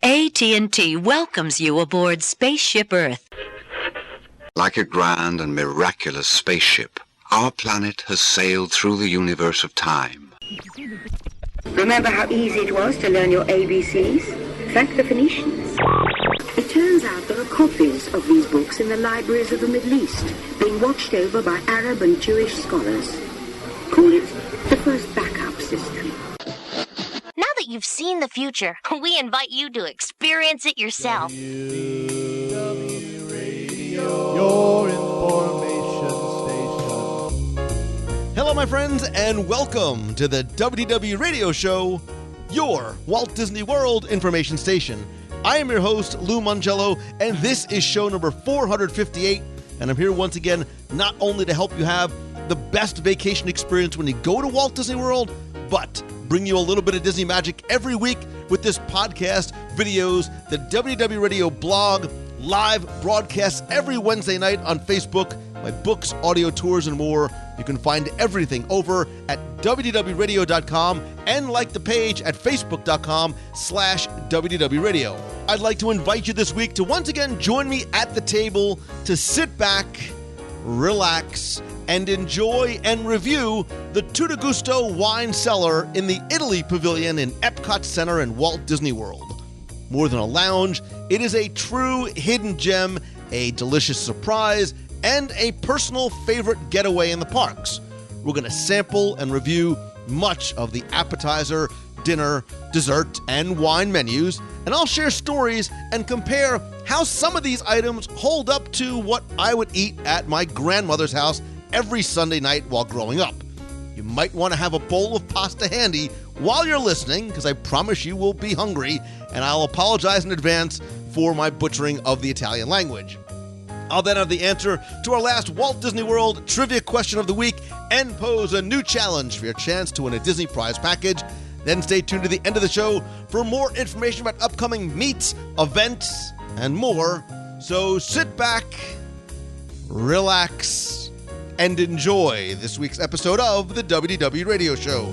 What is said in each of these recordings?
AT&T welcomes you aboard Spaceship Earth. Like a grand and miraculous spaceship, our planet has sailed through the universe of time. Remember how easy it was to learn your ABCs? Thank the Phoenicians. It turns out there are copies of these books in the libraries of the Middle East, being watched over by Arab and Jewish scholars. Call it the first backup system. Now that you've seen the future, we invite you to experience it yourself. WDW Radio, your information station. Hello, my friends, and welcome to the WDW Radio Show, your Walt Disney World information station. I am your host, Lou Mangello, and this is show number 458, and I'm here once again not only to help you have the best vacation experience when you go to Walt Disney World, but bring you a little bit of Disney magic every week with this podcast, videos, the WDW Radio blog, live broadcasts every Wednesday night on Facebook, my books, audio tours, and more. You can find everything over at WDWRadio.com and like the page at Facebook.com/WDW Radio. I'd like to invite you this week to once again join me at the table to sit back, relax, and enjoy and review the Tutto wine cellar in the Italy Pavilion in Epcot Center in Walt Disney World. More than a lounge, it is a true hidden gem, a delicious surprise, and a personal favorite getaway in the parks. We're going to sample and review much of the appetizer, dinner, dessert, and wine menus, and I'll share stories and compare how some of these items hold up to what I would eat at my grandmother's house every Sunday night while growing up. You might want to have a bowl of pasta handy while you're listening, because I promise you will be hungry, and I'll apologize in advance for my butchering of the Italian language. I'll then have the answer to our last Walt Disney World trivia question of the week and pose a new challenge for your chance to win a Disney prize package. Then stay tuned to the end of the show for more information about upcoming meets, events, and more. So sit back, relax, and enjoy this week's episode of the WDW Radio Show.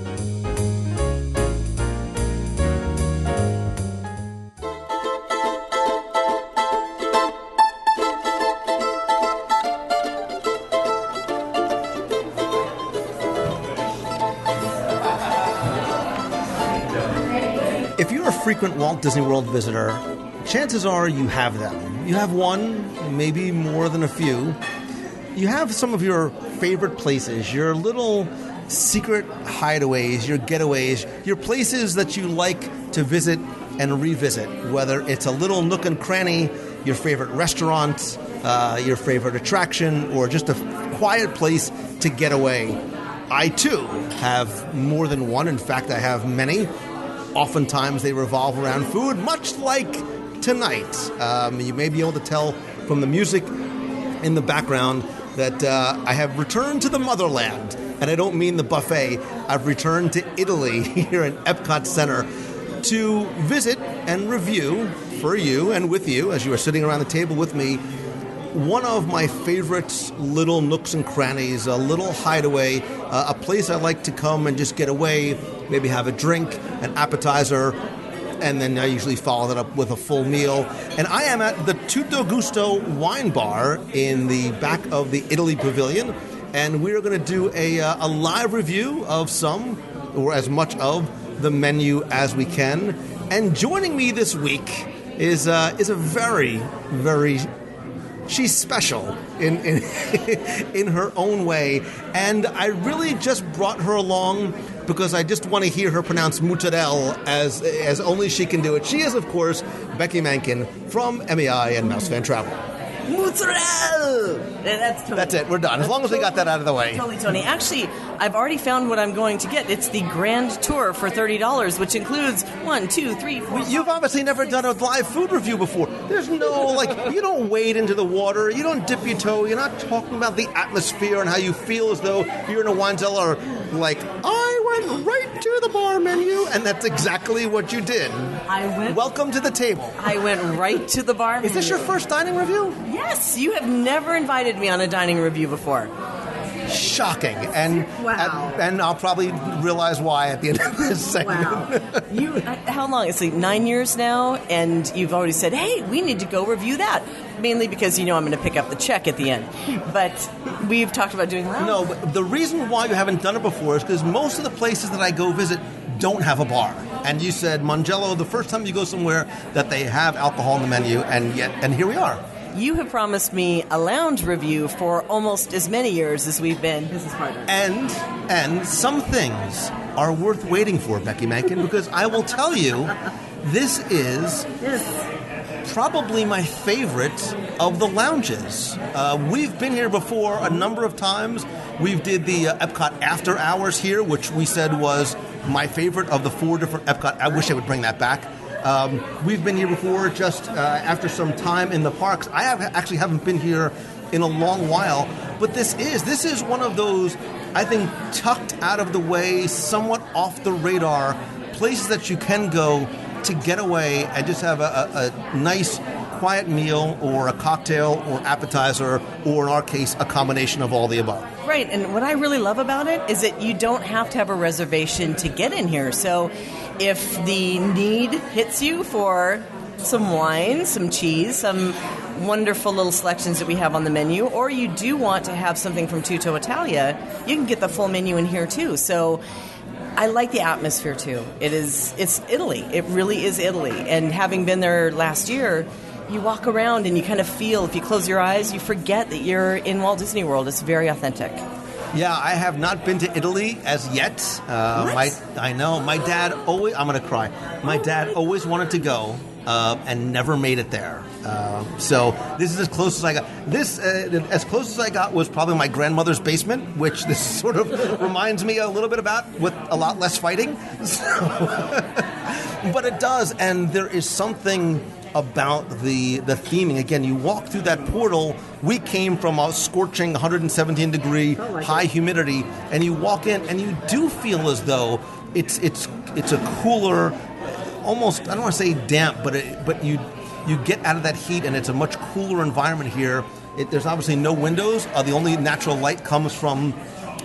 If you're a frequent Walt Disney World visitor, chances are you have them. You have one, maybe more than a few. You have some of your favorite places, your little secret hideaways, your getaways, your places that you like to visit and revisit, whether it's a little nook and cranny, your favorite restaurant, your favorite attraction, or just a quiet place to get away. I, too, have more than one. In fact, I have many. Oftentimes, they revolve around food, much like tonight. You may be able to tell from the music in the background that I have returned to the motherland, and I don't mean the buffet. I've returned to Italy here in Epcot Center to visit and review for you and with you, as you are sitting around the table with me, one of my favorite little nooks and crannies, a little hideaway, a place I like to come and just get away, maybe have a drink, an appetizer, and then I usually follow that up with a full meal. And I am at the Tutto wine bar in the back of the Italy Pavilion, and we're going to do a live review of some, or as much of, the menu as we can. And joining me this week is a very, very... She's special in her own way, and I really just brought her along because I just want to hear her pronounce mozzarella as only she can do it. She is, of course, Becky Mankin from MEI and Mouse Fan Travel. Mozzarella! That's it. We're done. As long as we got that out of the way. Totally, Tony. Actually, I've already found what I'm going to get. It's the Grand Tour for $30, which includes 1, 2, 3, 4. You've obviously never done a live food review before. There's no, you don't wade into the water. You don't dip your toe. You're not talking about the atmosphere and how you feel as though you're in a wine cellar. I went right to the bar menu, and that's exactly what you did. Welcome to the table. I went right to the bar menu. Is this your first dining review? Yes, you have never invited me on a dining review before. shocking. And Wow. and I'll probably realize why at the end of this segment. Wow. You, how long? It's like 9 years now, and you've already said, hey, we need to go review that. Mainly because you know I'm going to pick up the check at the end. But we've talked about doing that. No, but the reason why you haven't done it before is because most of the places that I go visit don't have a bar. And you said, Mangello, the first time you go somewhere that they have alcohol on the menu, and here we are. You have promised me a lounge review for almost as many years as we've been business partners. And some things are worth waiting for, Becky Mankin, because I will tell you, this is probably my favorite of the lounges. We've been here before a number of times. We did the Epcot After Hours here, which we said was my favorite of the 4 different Epcot. I wish I would bring that back. We've been here before just after some time in the parks. I actually haven't been here in a long while, but this is one of those, I think, tucked out of the way, somewhat off the radar places that you can go to get away and just have a nice, quiet meal or a cocktail or appetizer, or in our case, a combination of all the above. Right, and what I really love about it is that you don't have to have a reservation to get in here. So if the need hits you for some wine, some cheese, some wonderful little selections that we have on the menu, or you do want to have something from Tutto Italia, you can get the full menu in here too. So I like the atmosphere too. It's Italy. It really is Italy. And having been there last year, you walk around and you kind of feel, if you close your eyes, you forget that you're in Walt Disney World. It's very authentic. Yeah, I have not been to Italy as yet. I know. My dad always... I'm going to cry. My dad always wanted to go and never made it there. So this is as close as I got. As close as I got was probably my grandmother's basement, which this sort of reminds me a little bit about, with a lot less fighting. But it does, and there is something about the theming. Again, you walk through that portal. We came from a scorching 117-degree high humidity, and you walk in, and you do feel as though it's a cooler, almost, I don't want to say damp, but you get out of that heat, and it's a much cooler environment here. There's obviously no windows. The only natural light comes from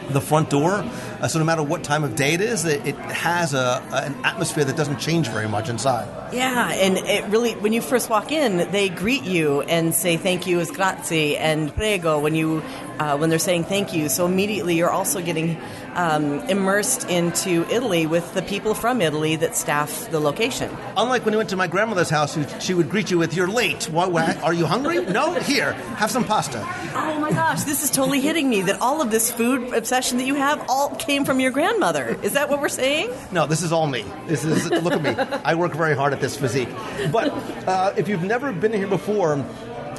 the front door. So no matter what time of day it is, it has an atmosphere that doesn't change very much inside. Yeah, and it really, when you first walk in, they greet you and say thank you, grazie, and prego when they're saying thank you. So immediately you're also getting immersed into Italy with the people from Italy that staff the location. Unlike when you went to my grandmother's house, she would greet you with, "You're late. What, are you hungry? No? Here, have some pasta." Oh my gosh, this is totally hitting me, that all of this food obsession that you have all came from your grandmother. Is that what we're saying? No, this is all me. Look at me. I work very hard at this physique. But if you've never been here before,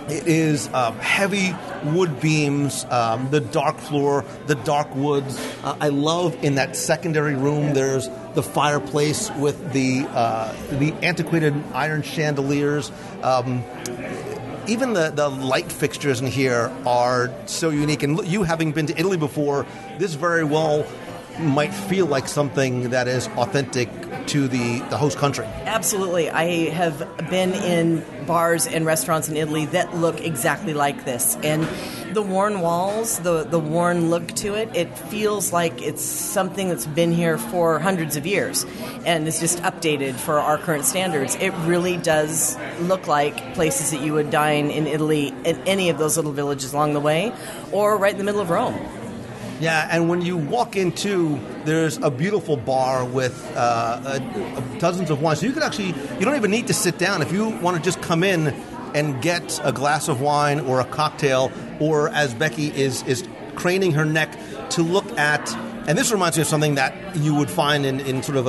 it is heavy wood beams, the dark floor, the dark woods. I love in that secondary room, there's the fireplace with the antiquated iron chandeliers. Even the light fixtures in here are so unique. And you having been to Italy before, this very well might feel like something that is authentic to the host country. Absolutely. I have been in bars and restaurants in Italy that look exactly like this. And the worn walls, the worn look to it, it feels like it's something that's been here for hundreds of years and is just updated for our current standards. It really does look like places that you would dine in Italy in any of those little villages along the way, or right in the middle of Rome. Yeah, and when you walk into, there's a beautiful bar with dozens of wines. So you don't even need to sit down. If you want to just come in and get a glass of wine or a cocktail, or as Becky is craning her neck to look at, and this reminds me of something that you would find in sort of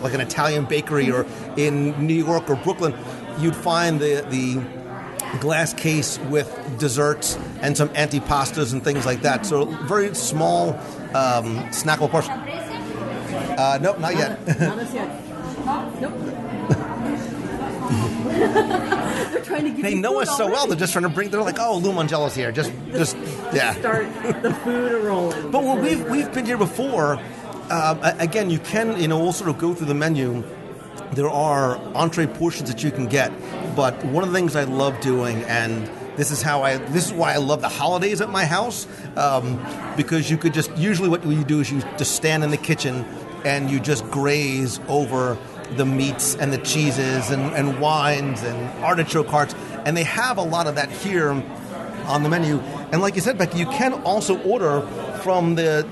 like an Italian bakery, or in New York or Brooklyn, you'd find the glass case with desserts and some antipastas and things like that. So very small snackable portion. Nope, not yet. Not as yet. Nope. They're trying to get They know us so well. They're just trying to they're like, oh, Lou Mangello's here. Just yeah. Start the food rolling. But when we've been here before, again, you can, we'll sort of go through the menu. There are entree portions that you can get, but one of the things I love doing, and This is why I love the holidays at my house, because you could just, usually what you do is you just stand in the kitchen and you just graze over the meats and the cheeses and wines and artichoke hearts, and they have a lot of that here on the menu. And like you said, Becky, you can also order from the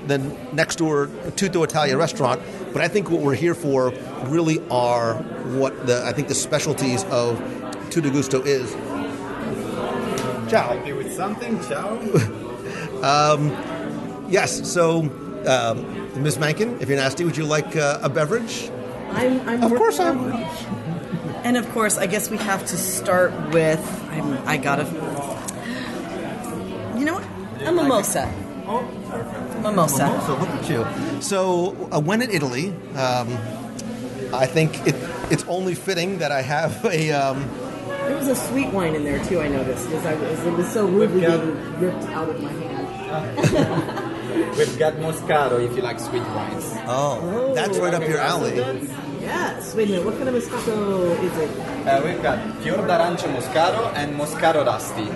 next door Tutto Italia restaurant, but I think what we're here for really are what I think the specialties of Tutto Gusto is. Ciao. Happy with something? Ciao. Yes, so Ms. Mankin, if you're nasty, would you like a beverage? I'm Of course I would. would. And of course, I guess we have to start with. I gotta. You know what? A mimosa. Oh, perfect. Mimosa. So look at you. So when in Italy, I think it's only fitting that I have a. There was a sweet wine in there too. I noticed because it was so rudely being ripped out of my hand. We've got Moscato if you like sweet wines. Oh, that's right up your alley. Yes. Wait a minute. What kind of Moscato is it? We've got Fior d'Arancio Moscato and Moscato Rusty.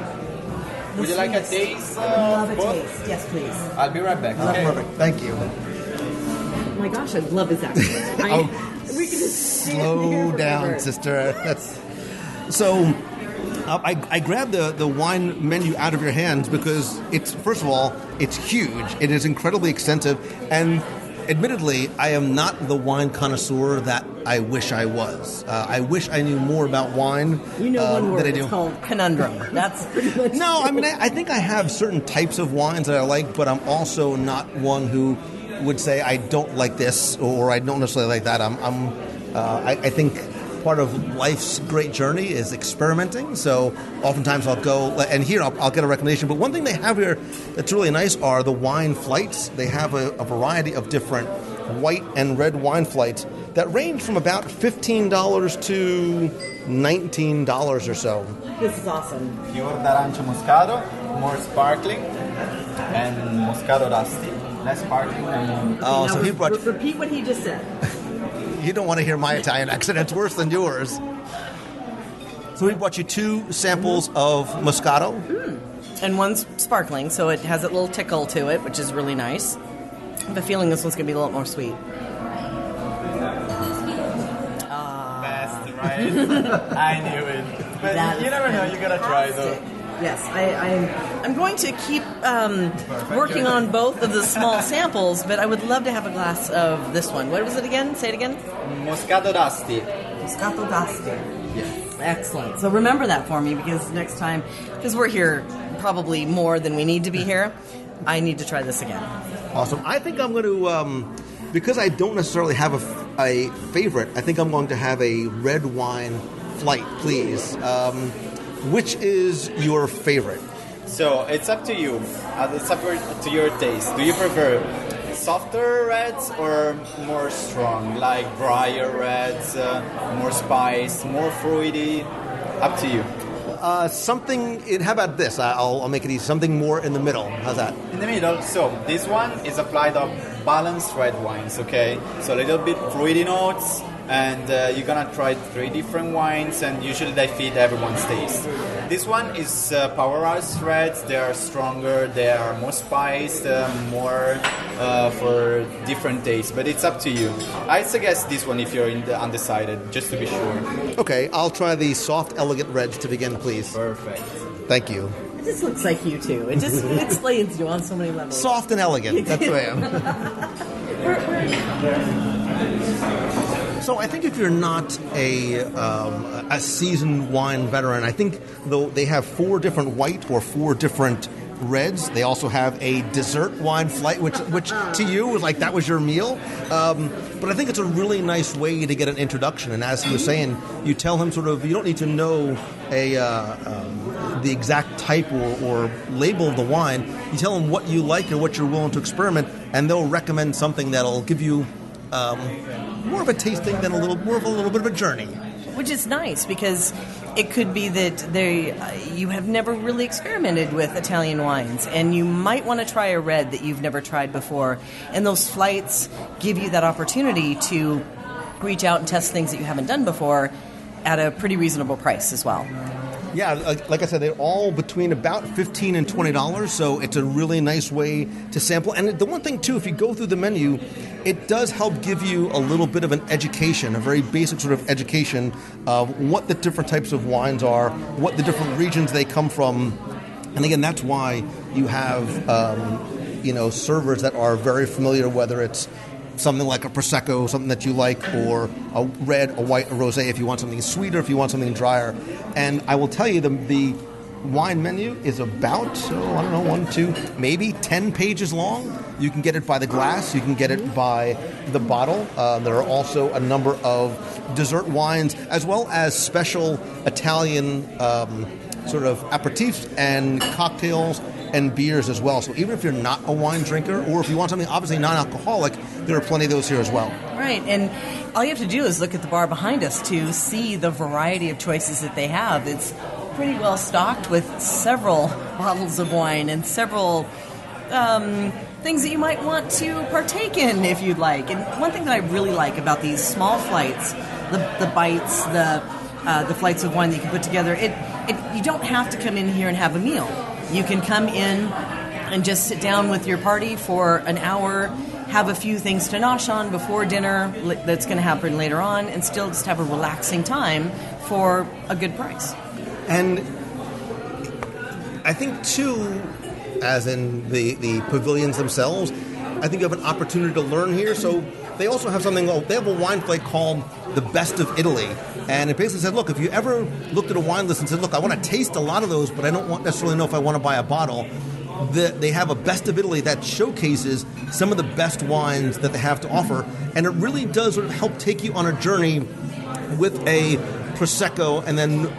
Would you like a taste? Love a both? taste. Yes, please. I'll be right back. Okay. Perfect. Thank you. Oh my gosh, I love his accent. We can just stand Slow there down, forever. sister. That's so. I grabbed the wine menu out of your hands because it's, first of all, it's huge. It is incredibly extensive, and admittedly, I am not the wine connoisseur that I wish I was. I wish I knew more about wine. You know one word. than I do. It's called conundrum. That's pretty much. No, I mean, I think I have certain types of wines that I like, but I'm also not one who would say I don't like this or I don't necessarily like that. I think part of life's great journey is experimenting. So oftentimes I'll go, and here I'll get a recommendation. But one thing they have here that's really nice are the wine flights. They have a variety of different white and red wine flights that range from about $15 to $19 or so. This is awesome. Fior d'Arancio Moscato, more sparkling, and Moscato Rusty, less sparkling. And Oh, Now so he brought. repeat what he just said. You don't want to hear my Italian accent. It's worse than yours. So we brought you 2 samples of Moscato. And one's sparkling, so it has a little tickle to it, which is really nice. I have a feeling this one's going to be a lot more sweet. best, right? I knew it. But That you is never know. You gotta try though. fantastic. Yes, I'm going to keep working on both of the small samples, but I would love to have a glass of this one. What was it again? Say it again. Moscato Rusty. Moscato d'Asti. Excellent. So remember that for me because next time, because we're here probably more than we need to be here, I need to try this again. Awesome. I think I'm going to, because I don't necessarily have a favorite, I think I'm going to have a red wine flight, please. Which is your favorite? So it's up to you. It's up to your taste. Do you prefer softer reds or more strong, like drier reds, more spice, more fruity? Up to you. How about this? I'll make it easy. Something more in the middle. How's that? In the middle, so this one is applied of balanced red wines, okay? So a little bit fruity notes, and you're gonna try 3 different wines, and usually they fit everyone's taste. This one is powerhouse reds. They are stronger, they are more spiced, more for different tastes, but it's up to you. I suggest this one if you're undecided, just to be sure. Okay, I'll try the soft, elegant reds to begin, please. Perfect. Thank you. It just looks like you too. It just explains you on so many levels. Soft and elegant. That's who I am. So I think if you're not a seasoned wine veteran, I think though they have 4 different white or 4 different reds. They also have a dessert wine flight, which to you was like that was your meal. But I think it's a really nice way to get an introduction. And as he was saying, you tell him sort of you don't need to know the exact type or label of the wine. You tell them what you like or what you're willing to experiment, and they'll recommend something that'll give you more of a tasting than a little bit of a journey. Which is nice because it could be that you have never really experimented with Italian wines, and you might want to try a red that you've never tried before. And those flights give you that opportunity to reach out and test things that you haven't done before at a pretty reasonable price as well. Yeah, like I said, they're all between about $15 and $20, so it's a really nice way to sample. And the one thing, too, if you go through the menu, it does help give you a little bit of an education, a very basic sort of education of what the different types of wines are, what the different regions they come from. And again, that's why you have, servers that are very familiar, whether it's something like a Prosecco, something that you like, or a red, a white, a rosé, if you want something sweeter, if you want something drier. And I will tell you, the wine menu is about, 10 pages long. You can get it by the glass. You can get it by the bottle. There are also a number of dessert wines, as well as special Italian sort of aperitifs and cocktails and beers as well. So even if you're not a wine drinker, or if you want something obviously non-alcoholic, there are plenty of those here as well. Right, and all you have to do is look at the bar behind us to see the variety of choices that they have. It's pretty well stocked with several bottles of wine and several things that you might want to partake in if you'd like. And one thing that I really like about these small flights, the bites, the flights of wine that you can put together, you don't have to come in here and have a meal. You can come in and just sit down with your party for an hour, have a few things to nosh on before dinner that's going to happen later on, and still just have a relaxing time for a good price. And I think, too, as in the pavilions themselves, I think you have an opportunity to learn here. So they also have they have a wine flight called the Best of Italy. And it basically said, look, if you ever looked at a wine list and said, look, I want to taste a lot of those, but I don't necessarily know if I want to buy a bottle, they have a Best of Italy that showcases some of the best wines that they have to offer. And it really does sort of help take you on a journey with a Prosecco and then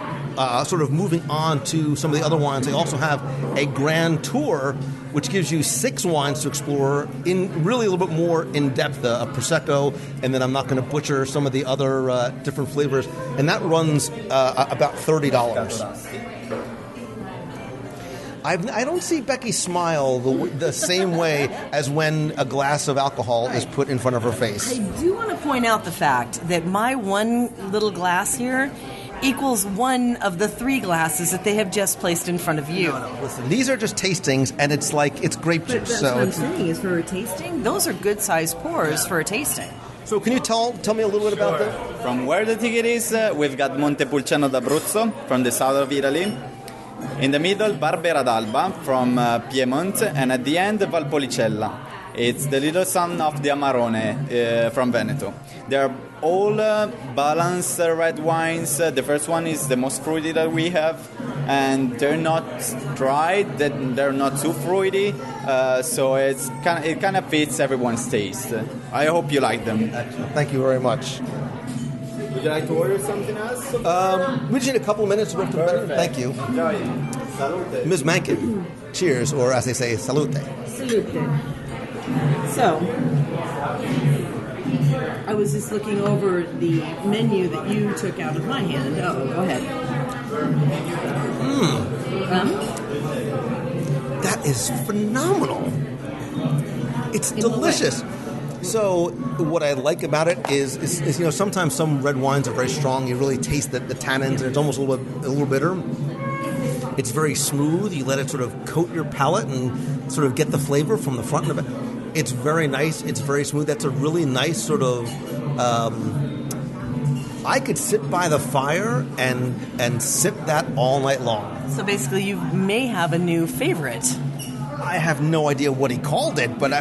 sort of moving on to some of the other wines. They also have a grand tour, which gives you 6 wines to explore in really a little bit more in depth. A Prosecco, and then I'm not going to butcher some of the other different flavors. And that runs about $30. I don't see Becky smile the same way as when a glass of alcohol is put in front of her face. I do want to point out the fact that my one little glass here equals one of the 3 glasses that they have just placed in front of you. No. Listen, these are just tastings, and it's like it's grape juice. That's what I'm saying is for a tasting, those are good-sized pours for a tasting. So can you tell me a little bit about that? From where the ticket is, we've got Montepulciano d'Abruzzo from the south of Italy. In the middle, Barbera d'Alba from Piedmont, and at the end, Valpolicella. It's the little son of the Amarone from Veneto. They're all balanced red wines. The first one is the most fruity that we have, and they're not dry, they're not too fruity, so it kind of fits everyone's taste. I hope you like them. Thank you very much. Would you like to order something else? We just need a couple of minutes to go to the menu. Thank you. Enjoy. Salute. Ms. Mankin, cheers, or as they say, salute. Salute. So, I was just looking over the menu that you took out of my hand. Oh, go ahead. That is phenomenal. It's delicious. So what I like about it is sometimes some red wines are very strong. You really taste the tannins, and it's almost a little bitter. It's very smooth. You let it sort of coat your palate and sort of get the flavor from the front and the back. It's very nice. It's very smooth. That's a really nice sort of... I could sit by the fire and sip that all night long. So basically you may have a new favorite. I have no idea what he called it, but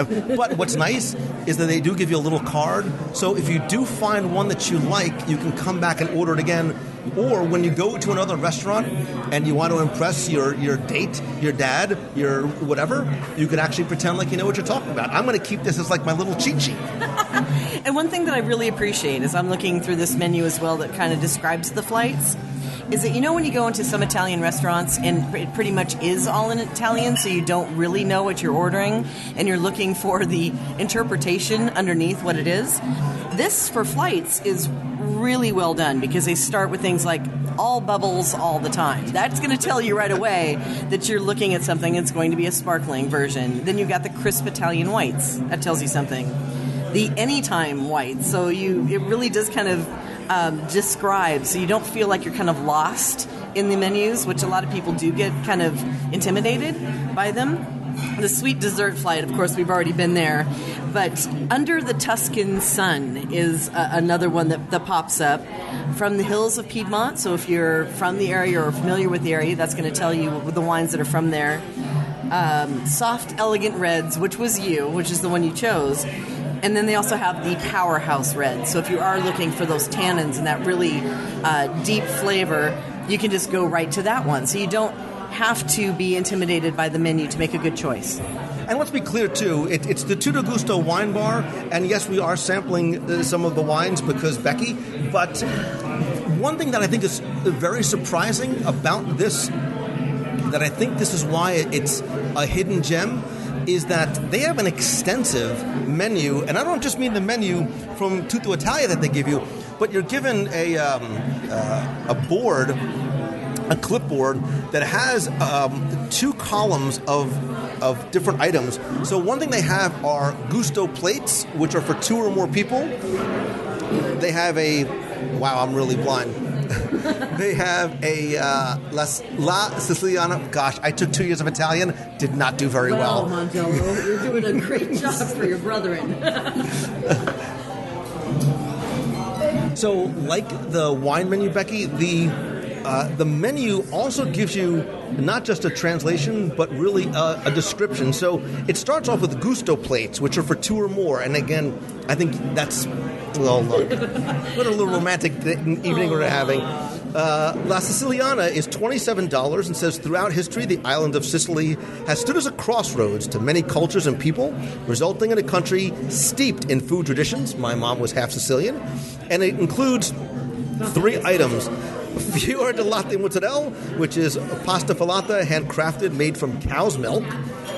what's nice is that they do give you a little card. So if you do find one that you like, you can come back and order it again. Or when you go to another restaurant and you want to impress your date, your dad, your whatever, you can actually pretend like you know what you're talking about. I'm going to keep this as like my little cheat sheet. And one thing that I really appreciate as I'm looking through this menu as well that kind of describes the flights is that, when you go into some Italian restaurants and it pretty much is all in Italian, so you don't really know what you're ordering and you're looking for the interpretation underneath what it is. This, for flights, is really well done because they start with things like all bubbles all the time. That's going to tell you right away that you're looking at something that's going to be a sparkling version. Then you've got the crisp Italian whites. That tells you something. The anytime whites. So it really does kind of describe, so you don't feel like you're kind of lost in the menus, which a lot of people do get kind of intimidated by them. The sweet dessert flight, of course, we've already been there. But Under the Tuscan Sun is another one that pops up from the hills of Piedmont. So if you're from the area or familiar with the area, that's going to tell you the wines that are from there. Soft, Elegant Reds, which is the one you chose. And then they also have the Powerhouse Red. So if you are looking for those tannins and that really deep flavor, you can just go right to that one. So you don't have to be intimidated by the menu to make a good choice. And let's be clear, too, it's the Tutto Gusto wine bar, and yes, we are sampling some of the wines because Becky, but one thing that I think is very surprising about this, that I think this is why it's a hidden gem, is that they have an extensive menu, and I don't just mean the menu from Tutto Italia that they give you, but you're given a board, a clipboard that has 2 columns of different items. So one thing they have are Gusto plates, which are for 2 or more people. They have wow, I'm really blind. They have a La Siciliana. Gosh, I took 2 years of Italian, did not do very well. Mangello, you're doing a great job for your brethren. So, like the wine menu, Becky, the menu also gives you not just a translation, but really a description. So it starts off with Gusto plates, which are for 2 or more. And again, I think that's, well, look, what a little romantic evening we're having. La Siciliana is $27 and says, throughout history, the island of Sicily has stood as a crossroads to many cultures and people, resulting in a country steeped in food traditions. My mom was half Sicilian. And it includes 3 items. Fior di latte mozzarella, which is pasta filata, handcrafted, made from cow's milk.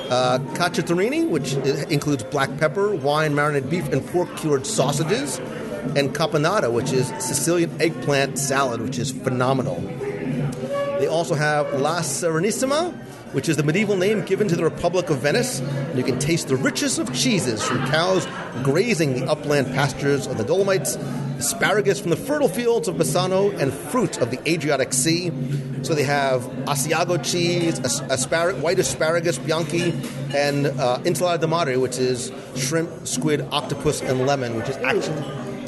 Cacciatorini, which includes black pepper, wine, marinated beef, and pork-cured sausages. And caponata, which is Sicilian eggplant salad, which is phenomenal. They also have La Serenissima, which is the medieval name given to the Republic of Venice. And you can taste the richest of cheeses from cows grazing the upland pastures of the Dolomites, asparagus from the fertile fields of Bassano, and fruit of the Adriatic Sea. So they have Asiago cheese, white asparagus bianchi, and ensalada de mare, which is shrimp, squid, octopus, and lemon, which is actually...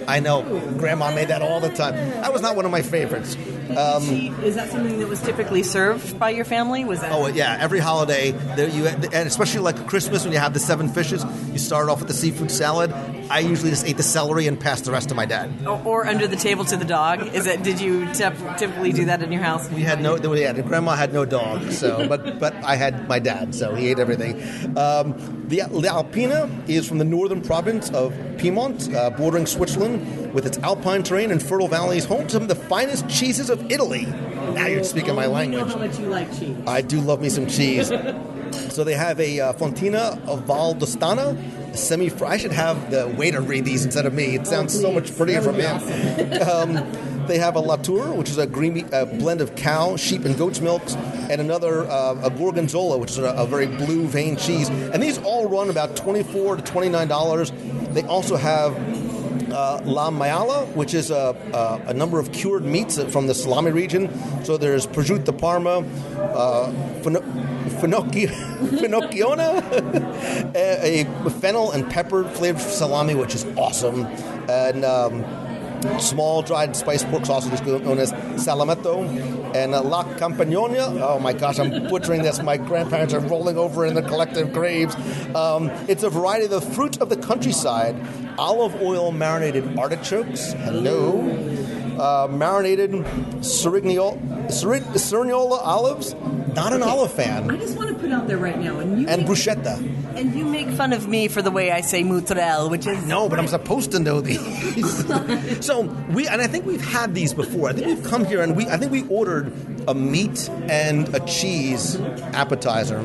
I know. Grandma made that all the time. That was not one of my favorites. Is that something that was typically served by your family? Was that? Oh, yeah. Every holiday, and especially like Christmas when you have the 7 fishes, you start off with the seafood salad. I usually just ate the celery and passed the rest to my dad. Or under the table to the dog. Did you typically do that in your house? We had Grandma had no dog, so but I had my dad, so he ate everything. The Alpina is from the northern province of Piedmont, bordering Switzerland, with its alpine terrain and fertile valleys, home to some of the finest cheeses of Italy. Now you're speaking my language. I know how much you like cheese. I do love me some cheese. So they have a Fontina of Val d'Ostana, I should have the waiter read these instead of me. It sounds so much prettier from him. They have a Latour, which is a blend of cow, sheep, and goat's milks, and another a Gorgonzola, which is a very blue vein cheese. And these all run about $24 to $29. They also have La Maiala, which is a number of cured meats from the salami region. So there's prosciutto Parma, Finocchiona, a fennel and pepper flavored salami, which is awesome, and small dried spiced pork sausages known as salametto, and La Campagnola. Oh my gosh, I'm butchering this. My grandparents are rolling over in their collective graves. It's a variety of the fruit of the countryside. Olive oil marinated artichokes. Hello. Marinated Cerignola olives. Not an olive fan. I just want to put out there right now, and bruschetta. And you make fun of me for the way I say mozzarella, which is... No, but I'm supposed to know these. So, I think we've had these before. I think we've come here, and I think we ordered a meat and a cheese appetizer.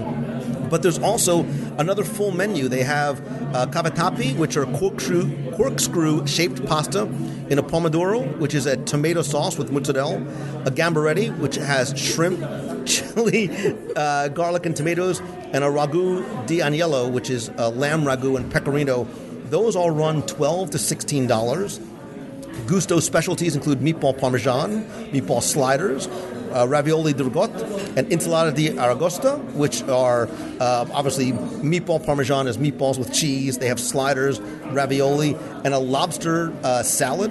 But there's also another full menu. They have cavatappi, which are corkscrew-shaped pasta in a pomodoro, which is a tomato sauce with mozzarella, a gambaretti, which has shrimp, chili, garlic, and tomatoes, and a ragu di agnello, which is a lamb ragu and pecorino. Those all run $12 to $16. Gusto specialties include meatball parmesan, meatball sliders, ravioli di ricotta, and insalata di aragosta, which are obviously meatball parmesan is meatballs with cheese. They have sliders, ravioli, and a lobster salad.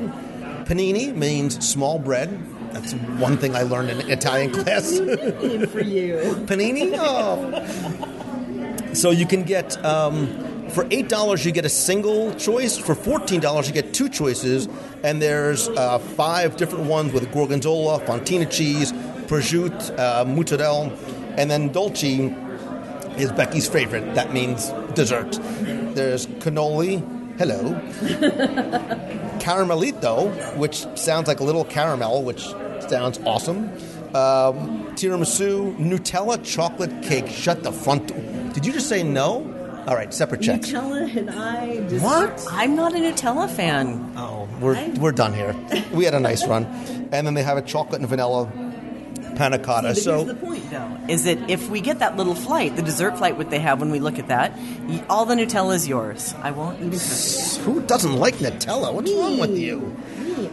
Panini means small bread. That's one thing I learned in Italian class. For you. Panini? Oh. So you can get, for $8 you get a single choice. For $14 you get two choices. And there's 5 different ones with gorgonzola, fontina cheese, prosciutto, mozzarella. And then dolce is Becky's favorite. That means dessert. There's cannoli. Hello. Caramelito, which sounds like a little caramel, which sounds awesome. Tiramisu, Nutella chocolate cake. Shut the front door. Did you just say no? All right, separate checks. Nutella and I just... What? I'm not a Nutella fan. Oh, we're done here. We had a nice run. And then they have a chocolate and vanilla panna cotta. See, but here's the point, though, is that if we get that little flight, the dessert flight what they have when we look at that, all the Nutella is yours. I won't even touch it. Who doesn't like Nutella? What's wrong with you?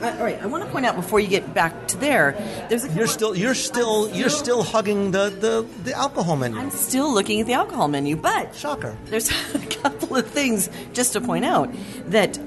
All right, I want to point out before you get back to there, there's a You're still hugging the alcohol menu. I'm still looking at the alcohol menu, but Shocker. There's a couple of things just to point out that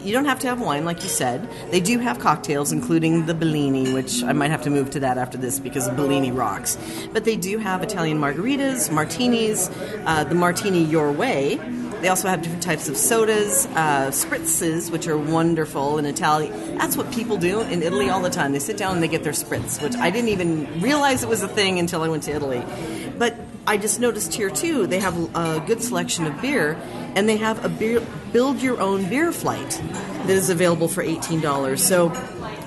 you don't have to have wine, like you said. They do have cocktails, including the Bellini, which I might have to move to that after this because Bellini rocks. But they do have Italian margaritas, martinis, the martini your way. They also have different types of sodas, spritzes, which are wonderful in Italy. That's what people do in Italy all the time. They sit down and they get their spritz, which I didn't even realize it was a thing until I went to Italy. But I just noticed here, too, they have a good selection of beer, and they have a build-your-own beer flight that is available for $18. So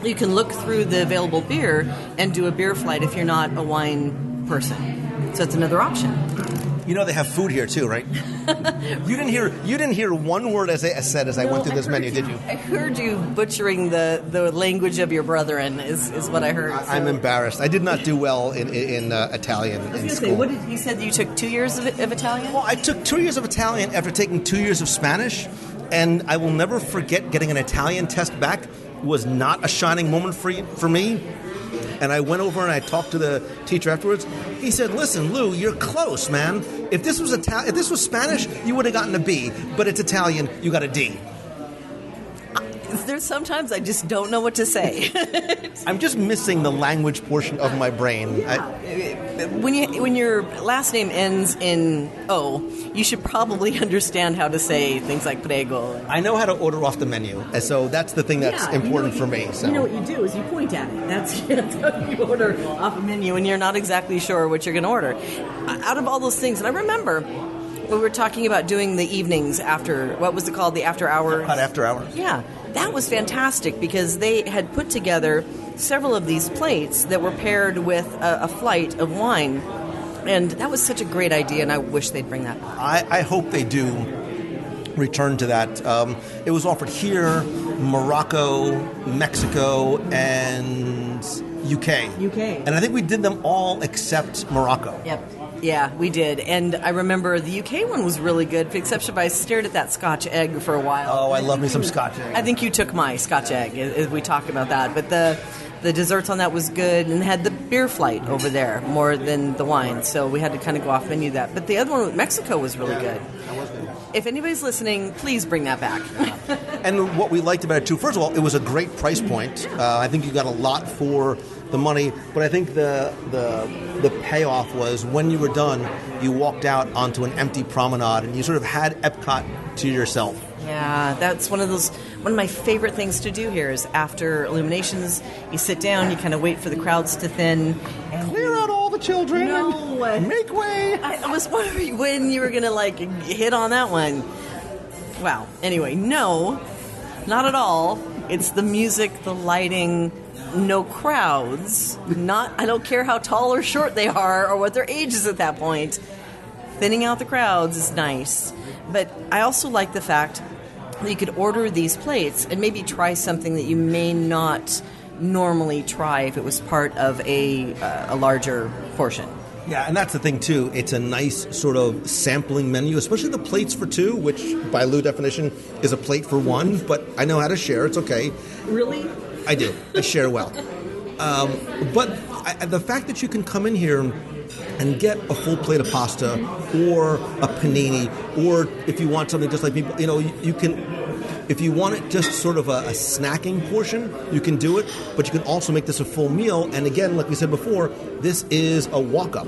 you can look through the available beer and do a beer flight if you're not a wine person. So it's another option. You know they have food here too, right? You didn't hear one word as I said as I went through this menu, did you? I heard you butchering the language of your brethren is what I heard. So. I'm embarrassed. I did not do well in Italian in school. You said you took 2 years of Italian? Well, I took 2 years of Italian after taking 2 years of Spanish, and I will never forget getting an Italian test back. It was not a shining moment for me. And I went over and I talked to the teacher afterwards. He said, "Listen, Lou, you're close, man. If this was if this was Spanish, you would have gotten a B. But it's Italian, you got a D." There's sometimes I just don't know what to say. I'm just missing the language portion of my brain. When your last name ends in O, you should probably understand how to say things like prego. I know how to order off the menu, and so that's the thing that's important for me. So. You know what you do is you point at it. That's how you order off a menu, and you're not exactly sure what you're going to order. Out of all those things, and I remember we were talking about doing the evenings after, what was it called, the after hours? Hot after hours. Yeah, that was fantastic because they had put together several of these plates that were paired with a flight of wine. And that was such a great idea, and I wish they'd bring that back. I hope they do return to that. It was offered here, Morocco, Mexico, and UK. And I think we did them all except Morocco. Yep. Yeah, we did. And I remember the UK one was really good, with the exception I stared at that Scotch egg for a while. Oh, I love me some Scotch egg. I think you took my Scotch egg as we talked about that. But the desserts on that was good, and had the beer flight over there more than the wine. So we had to kind of go off menu that. But the other one with Mexico was really good. That was good. If anybody's listening, please bring that back. And what we liked about it, too, first of all, it was a great price point. I think you got a lot for the money, but I think the payoff was when you were done, you walked out onto an empty promenade and you sort of had Epcot to yourself. Yeah, that's one of my favorite things to do here is after Illuminations, you sit down, you kind of wait for the crowds to thin. And clear out all the children. No. Make way. I was wondering when you were going to hit on that one. Wow. Anyway, no, not at all. It's the music, the lighting, no crowds. I don't care how tall or short they are or what their age is at that point. Thinning out the crowds is nice. But I also like the fact that you could order these plates and maybe try something that you may not normally try if it was part of a larger portion. Yeah, and that's the thing, too. It's a nice sort of sampling menu, especially the plates for two, which by Lou definition is a plate for one, but I know how to share. It's okay. Really? I do. I share well. But the fact that you can come in here and get a full plate of pasta or a panini, or if you want something just like people, you can, if you want it just sort of a snacking portion, you can do it, but you can also make this a full meal. And again, like we said before, this is a walk-up.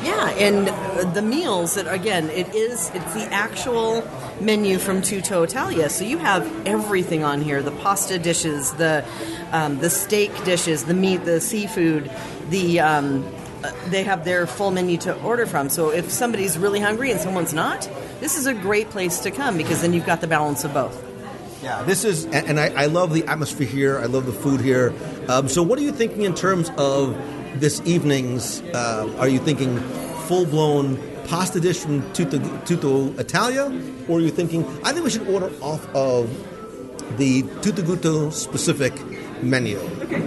Yeah, and the meals that, again, it's the actual menu from Tutto Italia. So you have everything on here: the pasta dishes, the steak dishes, the meat, the seafood. They have their full menu to order from. So if somebody's really hungry and someone's not, this is a great place to come because then you've got the balance of both. Yeah, this is, and I love the atmosphere here. I love the food here. So what are you thinking in terms of this evening's? Are you thinking full-blown pasta dish from Tutto Italia, or are you thinking, I think we should order off of the Tutto specific menu? Okay.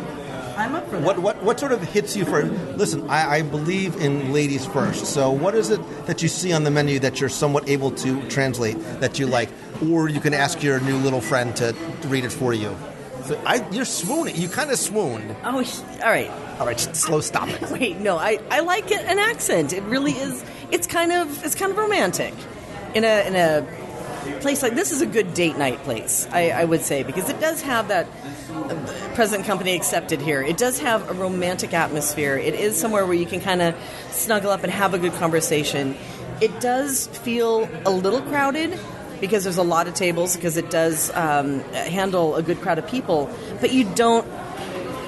I'm up for that. What sort of hits you for? Listen, I believe in ladies first. So what is it that you see on the menu that you're somewhat able to translate that you like, or you can ask your new little friend to read it for you? So you're swooning. You kind of swooned. Oh, all right. All right, slow stop it. Wait, no, I like it, an accent. It really is. It's kind of romantic. In a place like this is a good date night place, I would say, because it does have that. Present company accepted here. It does have a romantic atmosphere. It is somewhere where you can kind of snuggle up and have a good conversation. It does feel a little crowded because there's a lot of tables, because it does handle a good crowd of people, but you don't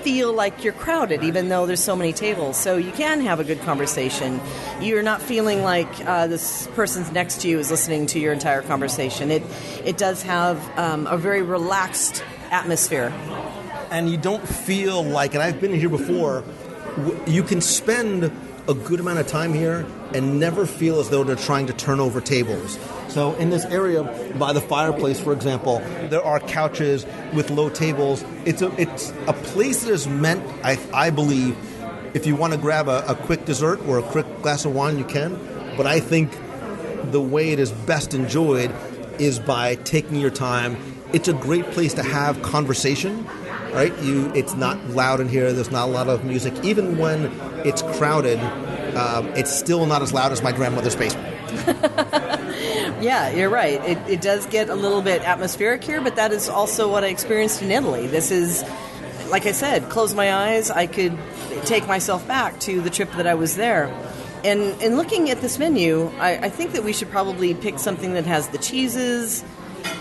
feel like you're crowded even though there's so many tables. So you can have a good conversation. You're not feeling like this person's next to you is listening to your entire conversation. It does have a very relaxed atmosphere. And you don't feel like, and I've been here before, you can spend a good amount of time here and never feel as though they're trying to turn over tables. So in this area by the fireplace, for example, there are couches with low tables. It's a place that is meant, I believe, if you want to grab a quick dessert or a quick glass of wine, you can. But I think the way it is best enjoyed is by taking your time. It's a great place to have conversation, right? It's not loud in here. There's not a lot of music. Even when it's crowded, it's still not as loud as my grandmother's basement. Yeah, you're right. It does get a little bit atmospheric here, but that is also what I experienced in Italy. This is, like I said, close my eyes, I could take myself back to the trip that I was there. And in looking at this menu, I think that we should probably pick something that has the cheeses,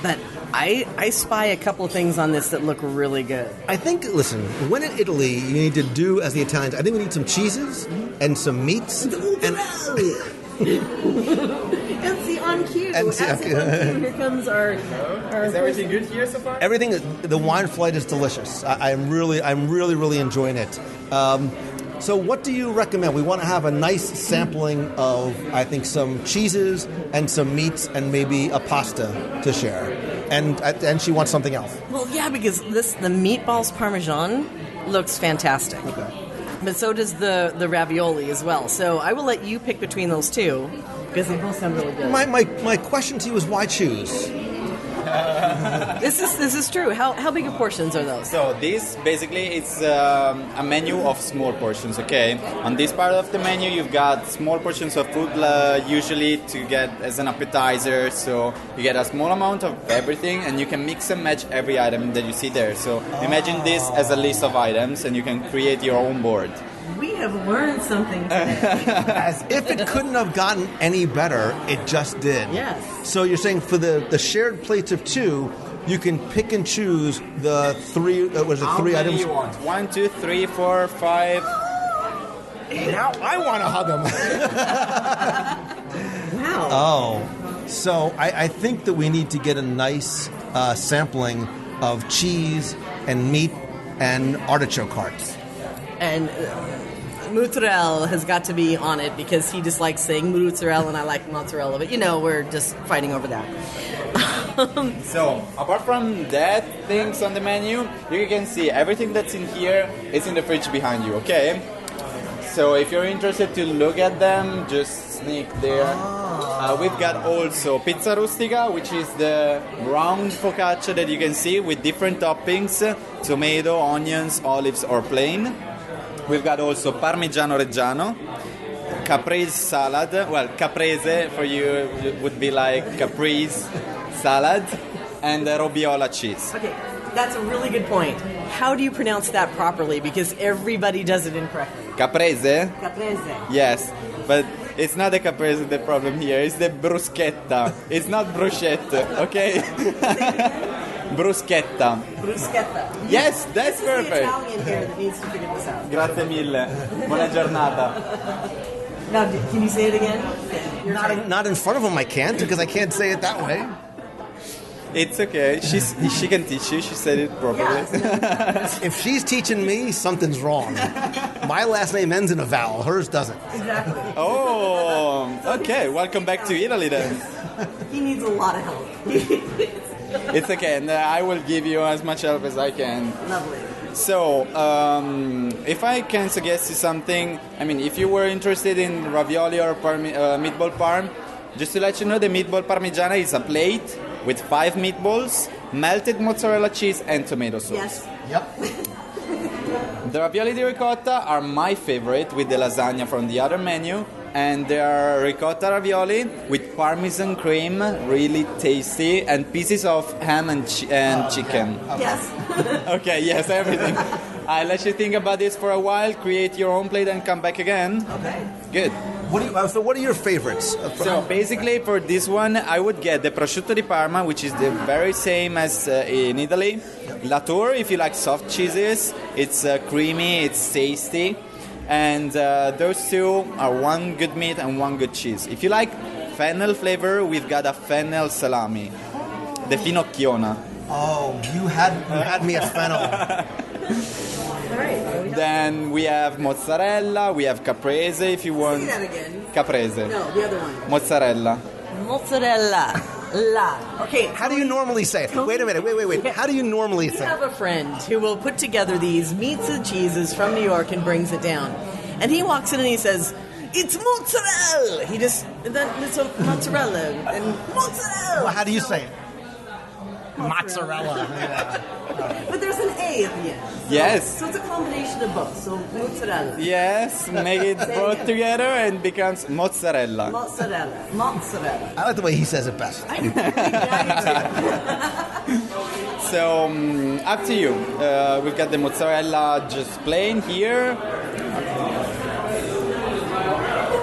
but I spy a couple of things on this that look really good. I think, listen, when in Italy, you need to do as the Italians. I think we need some cheeses and some meats. And see, on cue. Here comes our Is everything good here so far? Everything. The wine flight is delicious. I'm really enjoying it. So what do you recommend? We want to have a nice sampling of, I think, some cheeses and some meats and maybe a pasta to share. And she wants something else. Well, yeah, because the meatballs parmesan looks fantastic. Okay. But so does the ravioli as well. So I will let you pick between those two because they both sound really good. My question to you is, why choose? This is true. How big of portions are those? So this basically it's a menu of small portions. Okay, on this part of the menu you've got small portions of food, usually to get as an appetizer. So you get a small amount of everything, and you can mix and match every item that you see there. So imagine this as a list of items, and you can create your own board. We have learned something today. As if it couldn't have gotten any better, it just did. Yes. So you're saying for the shared plates of two, you can pick and choose the three. Three items? You want? 1, 2, 3, 4, 5. Now I want to hug them. Wow. Oh, so I think that we need to get a nice sampling of cheese and meat and artichoke hearts. And mozzarella has got to be on it because he just likes saying mozzarella and I like mozzarella. But, we're just fighting over that. So, apart from that things on the menu, you can see everything that's in here is in the fridge behind you, okay? So if you're interested to look at them, just sneak there. We've got also pizza rustica, which is the round focaccia that you can see with different toppings, tomato, onions, olives, or plain. We've got also Parmigiano Reggiano, caprese salad. Well, caprese for you would be like caprese salad, and robiola cheese. Okay, that's a really good point. How do you pronounce that properly? Because everybody does it incorrectly. Caprese? Caprese. Yes, but it's not the caprese the problem here. It's the bruschetta. It's not bruschette, okay? Bruschetta. Bruschetta. Yes, that's This perfect. is the Italian here that needs to figure this out. Grazie mille. Buona giornata. Now, can you say it again? You're Not in front of him, I can't, because I can't say it that way. It's okay. She can teach you. She said it properly. If she's teaching me, something's wrong. My last name ends in a vowel. Hers doesn't. Exactly. Oh, okay. Welcome back to Italy then. He needs a lot of help. It's okay, and I will give you as much help as I can. Lovely. So, if I can suggest you something, I mean, if you were interested in ravioli or meatball parm, just to let you know, the meatball parmigiana is a plate with 5 meatballs, melted mozzarella cheese, and tomato sauce. Yes. Yep. The ravioli di ricotta are my favorite with the lasagna from the other menu, and they are ricotta ravioli with parmesan cream, really tasty, and pieces of ham and chicken. Yes. Okay, yes, everything. I'll let you think about this for a while, create your own plate, and come back again. Okay. Good. So what are your favorites? So basically for this one, I would get the prosciutto di Parma, which is the very same as in Italy. La Tour, if you like soft cheeses, it's creamy, it's tasty. And those two are one good meat and one good cheese. If you like fennel flavor, we've got a fennel salami, the finocchiona. Oh, you had me at fennel. All right. Then we have mozzarella, we have caprese if you want. Say that again. Caprese. No, the other one. Mozzarella. Mozzarella. La. Okay. How do you normally say it? Wait a minute. Wait. How do you normally We say have it? a friend who will put together these meats and cheeses from New York and brings it down. And he walks in and he says, "It's mozzarella." He just, it's a mozzarella and mozzarella. Well, how do you say it? Mozzarella. But there's an A at the end. Yes. So it's a combination of both. So mozzarella. Yes, make it both together and becomes mozzarella. Mozzarella. Mozzarella. I like the way he says it best. I do too. So up to you. We've got the mozzarella just plain here.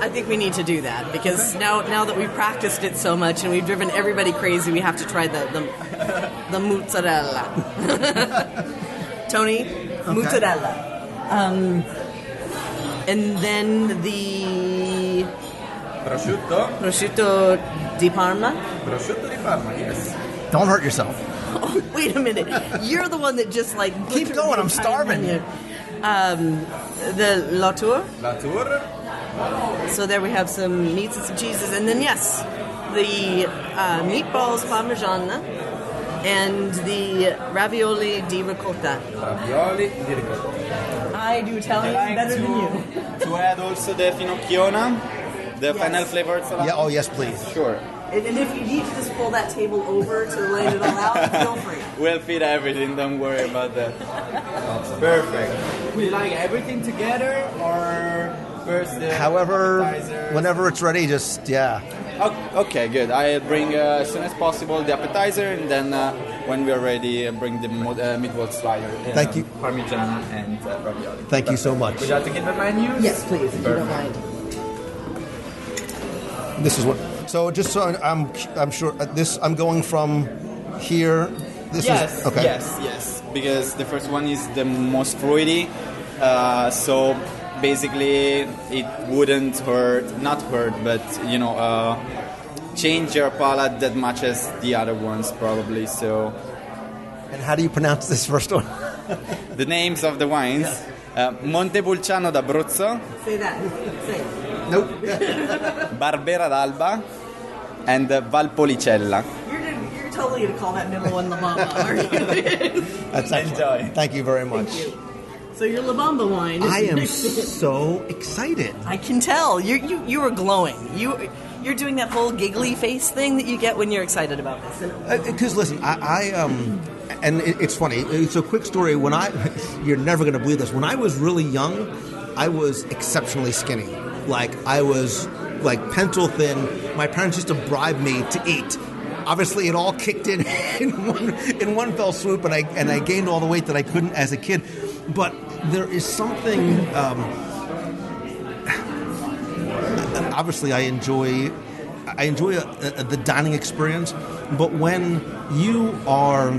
I think we need to do that because now that we've practiced it so much and we've driven everybody crazy, we have to try the mozzarella. Tony, mozzarella. And then the prosciutto di Parma. Prosciutto di Parma, yes. Don't hurt yourself. Oh, wait a minute. You're the one that just like Keep going, I'm starving. The La Tour. La Tour. So there we have some meats and some cheeses, and then yes, the meatballs parmigiana and the ravioli di ricotta. Ravioli di ricotta. I do Italian better than you. To add also the finocchiona, the fennel flavored salad. Yeah. Oh, yes, please. Sure. And if you need to just pull that table over to lay it all out, feel free. We'll feed everything, don't worry about that. Perfect. Would you like everything together or first the However, appetizers? whenever it's ready, just, yeah. Okay, good. I'll bring as soon as possible the appetizer, and then when we're ready, bring the meatball slider. Thank you. Parmigiana and ravioli. Thank you so much. Would you like to get the menu? Yes, please, if you don't mind. This is what. So just so I'm sure this I'm going from here. This Yes, is okay. yes. Because the first one is the most fruity, so basically it wouldn't not hurt, but change your palate that much as the other ones probably. So And how do you pronounce this first one? the names of the wines: Montepulciano d'Abruzzo, Say that. Say it. Nope. Barbera d'Alba, and Valpolicella. You're totally going to call that middle one La Bamba, aren't you? That's Enjoy. Thank you very much. So your La Bamba wine. I am so excited. I can tell. You were glowing. Your you're doing that whole giggly face thing that you get when you're excited about this. Because listen, it's funny. It's a quick story. You're never going to believe this. When I was really young, I was exceptionally skinny. Like I was like pencil thin. My parents used to bribe me to eat. Obviously, it all kicked in one fell swoop, and I gained all the weight that I couldn't as a kid. But there is something. Obviously, I enjoy the dining experience, but when you are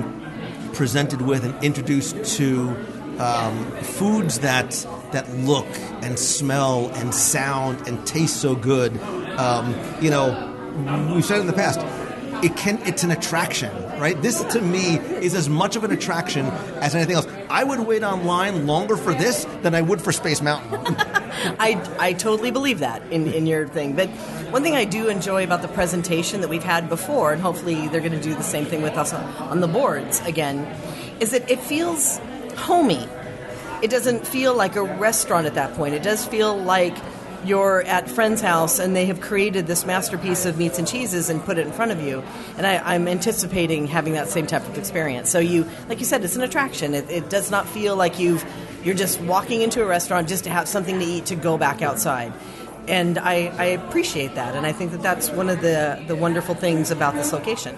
presented with and introduced to foods that look and smell and sound and taste so good, we've said in the past, it's an attraction, right? This to me is as much of an attraction as anything else. I would wait online longer for this than I would for Space Mountain. I totally believe that in your thing. But one thing I do enjoy about the presentation that we've had before, and hopefully they're going to do the same thing with us on the boards again, is that it feels homey. It doesn't feel like a restaurant at that point. It does feel like you're at friend's house and they have created this masterpiece of meats and cheeses and put it in front of you. And I'm anticipating having that same type of experience. So like you said, it's an attraction. It does not feel like you're just walking into a restaurant just to have something to eat to go back outside. And I appreciate that. And I think that that's one of the wonderful things about this location.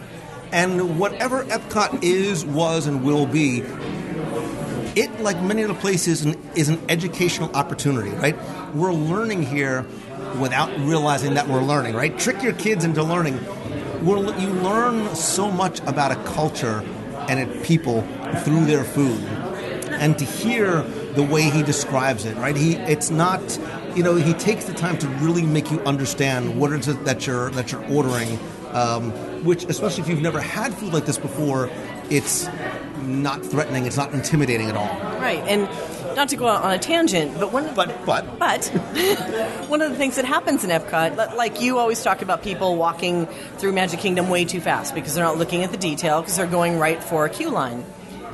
And whatever Epcot is, was, and will be, it, like many other places, is an educational opportunity, right? We're learning here without realizing that we're learning, right? Trick your kids into learning. You learn so much about a culture and people through their food. And to hear the way he describes it, right? He takes the time to really make you understand what it is that you're ordering, which, especially if you've never had food like this before, it's not threatening, it's not intimidating at all. Right, and not to go out on a tangent, but one of the things that happens in Epcot, like you always talk about people walking through Magic Kingdom way too fast because they're not looking at the detail, because they're going right for a queue line.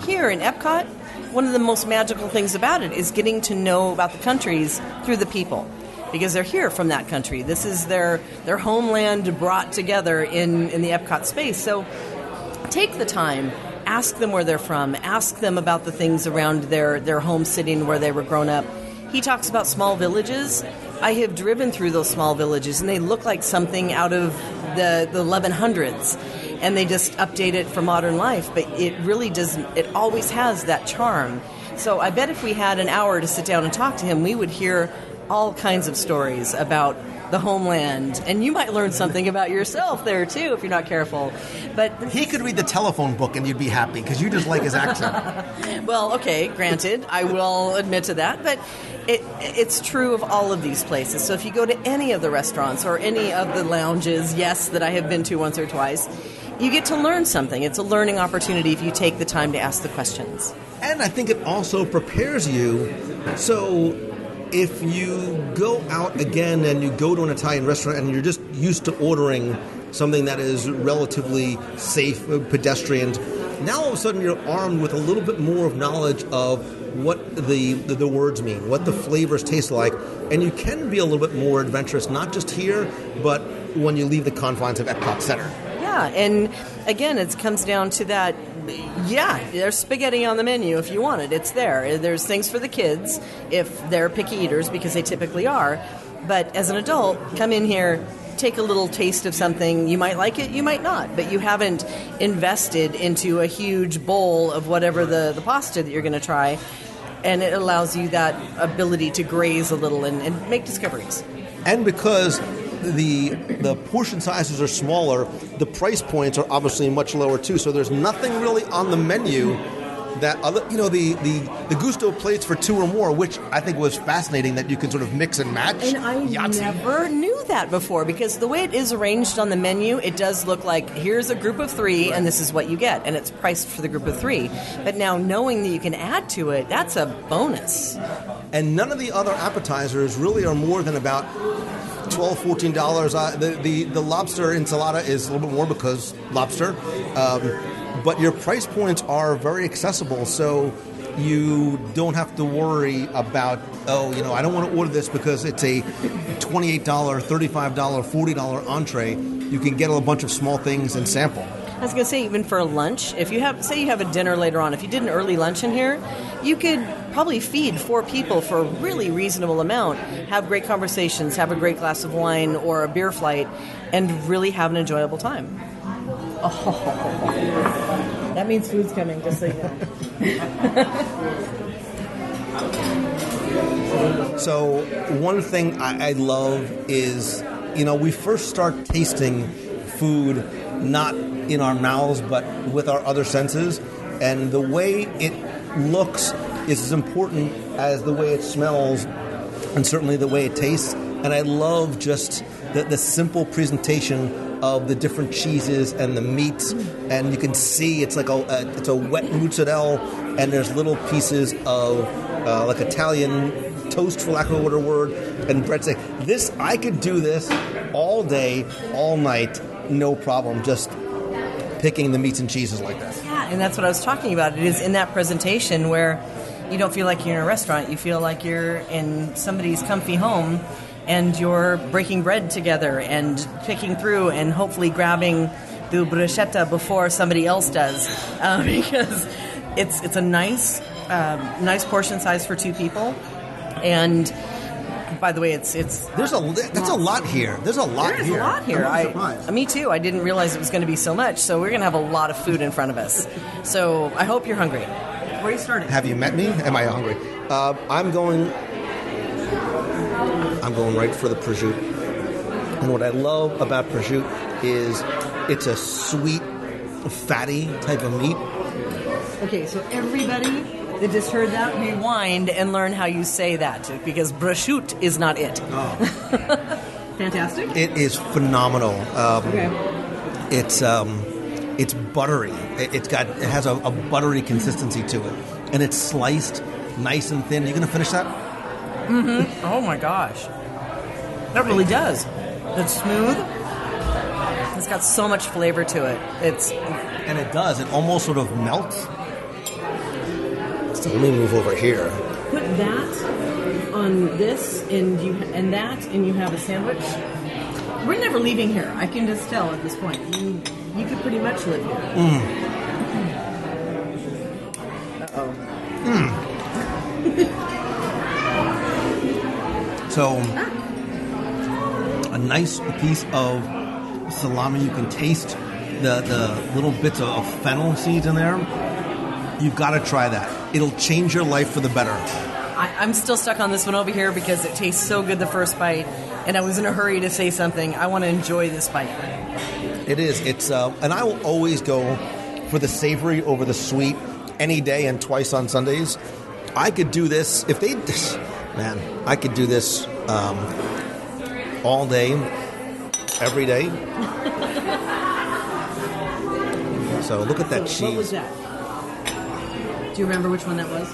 Here in Epcot, one of the most magical things about it is getting to know about the countries through the people, because they're here from that country. This is their homeland brought together in the Epcot space. So take the time. Ask them where they're from. Ask them about the things around their home sitting where they were grown up. He talks about small villages. I have driven through those small villages, and they look like something out of the 1100s, and they just update it for modern life. But it really doesn't. It always has that charm. So I bet if we had an hour to sit down and talk to him, we would hear all kinds of stories about the homeland, and you might learn something about yourself there too if you're not careful. But he could read the telephone book and you'd be happy because you just like his accent. Well, okay, granted, I will admit to that, but it's true of all of these places. So if you go to any of the restaurants or any of the lounges, yes, that I have been to once or twice, you get to learn something. It's a learning opportunity if you take the time to ask the questions. And I think it also prepares you. So if you go out again and you go to an Italian restaurant and you're just used to ordering something that is relatively safe, pedestrian, now all of a sudden you're armed with a little bit more of knowledge of what the words mean, what the flavors taste like, and you can be a little bit more adventurous, not just here, but when you leave the confines of Epcot Center. Yeah, and again, it comes down to that. Yeah, there's spaghetti on the menu if you want it. It's there. There's things for the kids if they're picky eaters, because they typically are. But as an adult, come in here, take a little taste of something. You might like it, you might not. But you haven't invested into a huge bowl of whatever the pasta that you're going to try. And it allows you that ability to graze a little and make discoveries. And because the portion sizes are smaller, the price points are obviously much lower too. So there's nothing really on the menu that other, the Gusto plates for two or more, which I think was fascinating that you can sort of mix and match. And I never knew that before, because the way it is arranged on the menu, it does look like here's a group of three and this is what you get, and it's priced for the group of three. But now knowing that you can add to it, that's a bonus. And none of the other appetizers really are more than about $12, $14. The lobster enchilada is a little bit more because lobster. But your price points are very accessible. So you don't have to worry about, I don't want to order this because it's a $28, $35, $40 entree. You can get a bunch of small things and sample. I was going to say, even for lunch, if you have, say you have a dinner later on, if you did an early lunch in here, you could probably feed 4 people for a really reasonable amount, have great conversations, have a great glass of wine or a beer flight, and really have an enjoyable time. Oh, that means food's coming, just so you know. So one thing I love is, we first start tasting food not in our mouths but with our other senses, and the way it looks is as important as the way it smells and certainly the way it tastes. And I love just the simple presentation of the different cheeses and the meats, and you can see it's like it's a wet mozzarella, and there's little pieces of like Italian toast, for lack of a better word, and breadstick. I could do this all day, all night, no problem, just picking the meats and cheeses like this. Yeah, and that's what I was talking about. It is in that presentation where you don't feel like you're in a restaurant. You feel like you're in somebody's comfy home, and you're breaking bread together and picking through and hopefully grabbing the bruschetta before somebody else does, because it's a nice portion size for 2 people. And by the way, that's a lot here. There's a lot here. There's a lot here. Me too. I didn't realize it was going to be so much. So we're going to have a lot of food in front of us. So I hope you're hungry. Where are you starting? Have you met me? Am I hungry? I'm going right for the prosciutto. And what I love about prosciutto is it's a sweet, fatty type of meat. Okay, so everybody that just heard that, rewind and learn how you say that, because prosciutto is not it. Oh. Fantastic. It is phenomenal. Okay. It's buttery. It has a buttery consistency to it, and it's sliced nice and thin. Are you going to finish that? Mm-hmm. Oh my gosh, that really does. It's smooth. It's got so much flavor to it. And it does. It almost sort of melts. So let me move over here. Put that on this, and you have a sandwich. We're never leaving here. I can just tell at this point. You could pretty much live here. Uh-oh. So, a nice piece of salami. You can taste the little bits of fennel seeds in there. You've got to try that. It'll change your life for the better. I'm still stuck on this one over here because it tastes so good the first bite, and I was in a hurry to say something. I want to enjoy this bite. It is. It's and I will always go for the savory over the sweet any day, and twice on Sundays. I could do this I could do this all day, every day. So look at that cheese. What was that? Do you remember which one that was?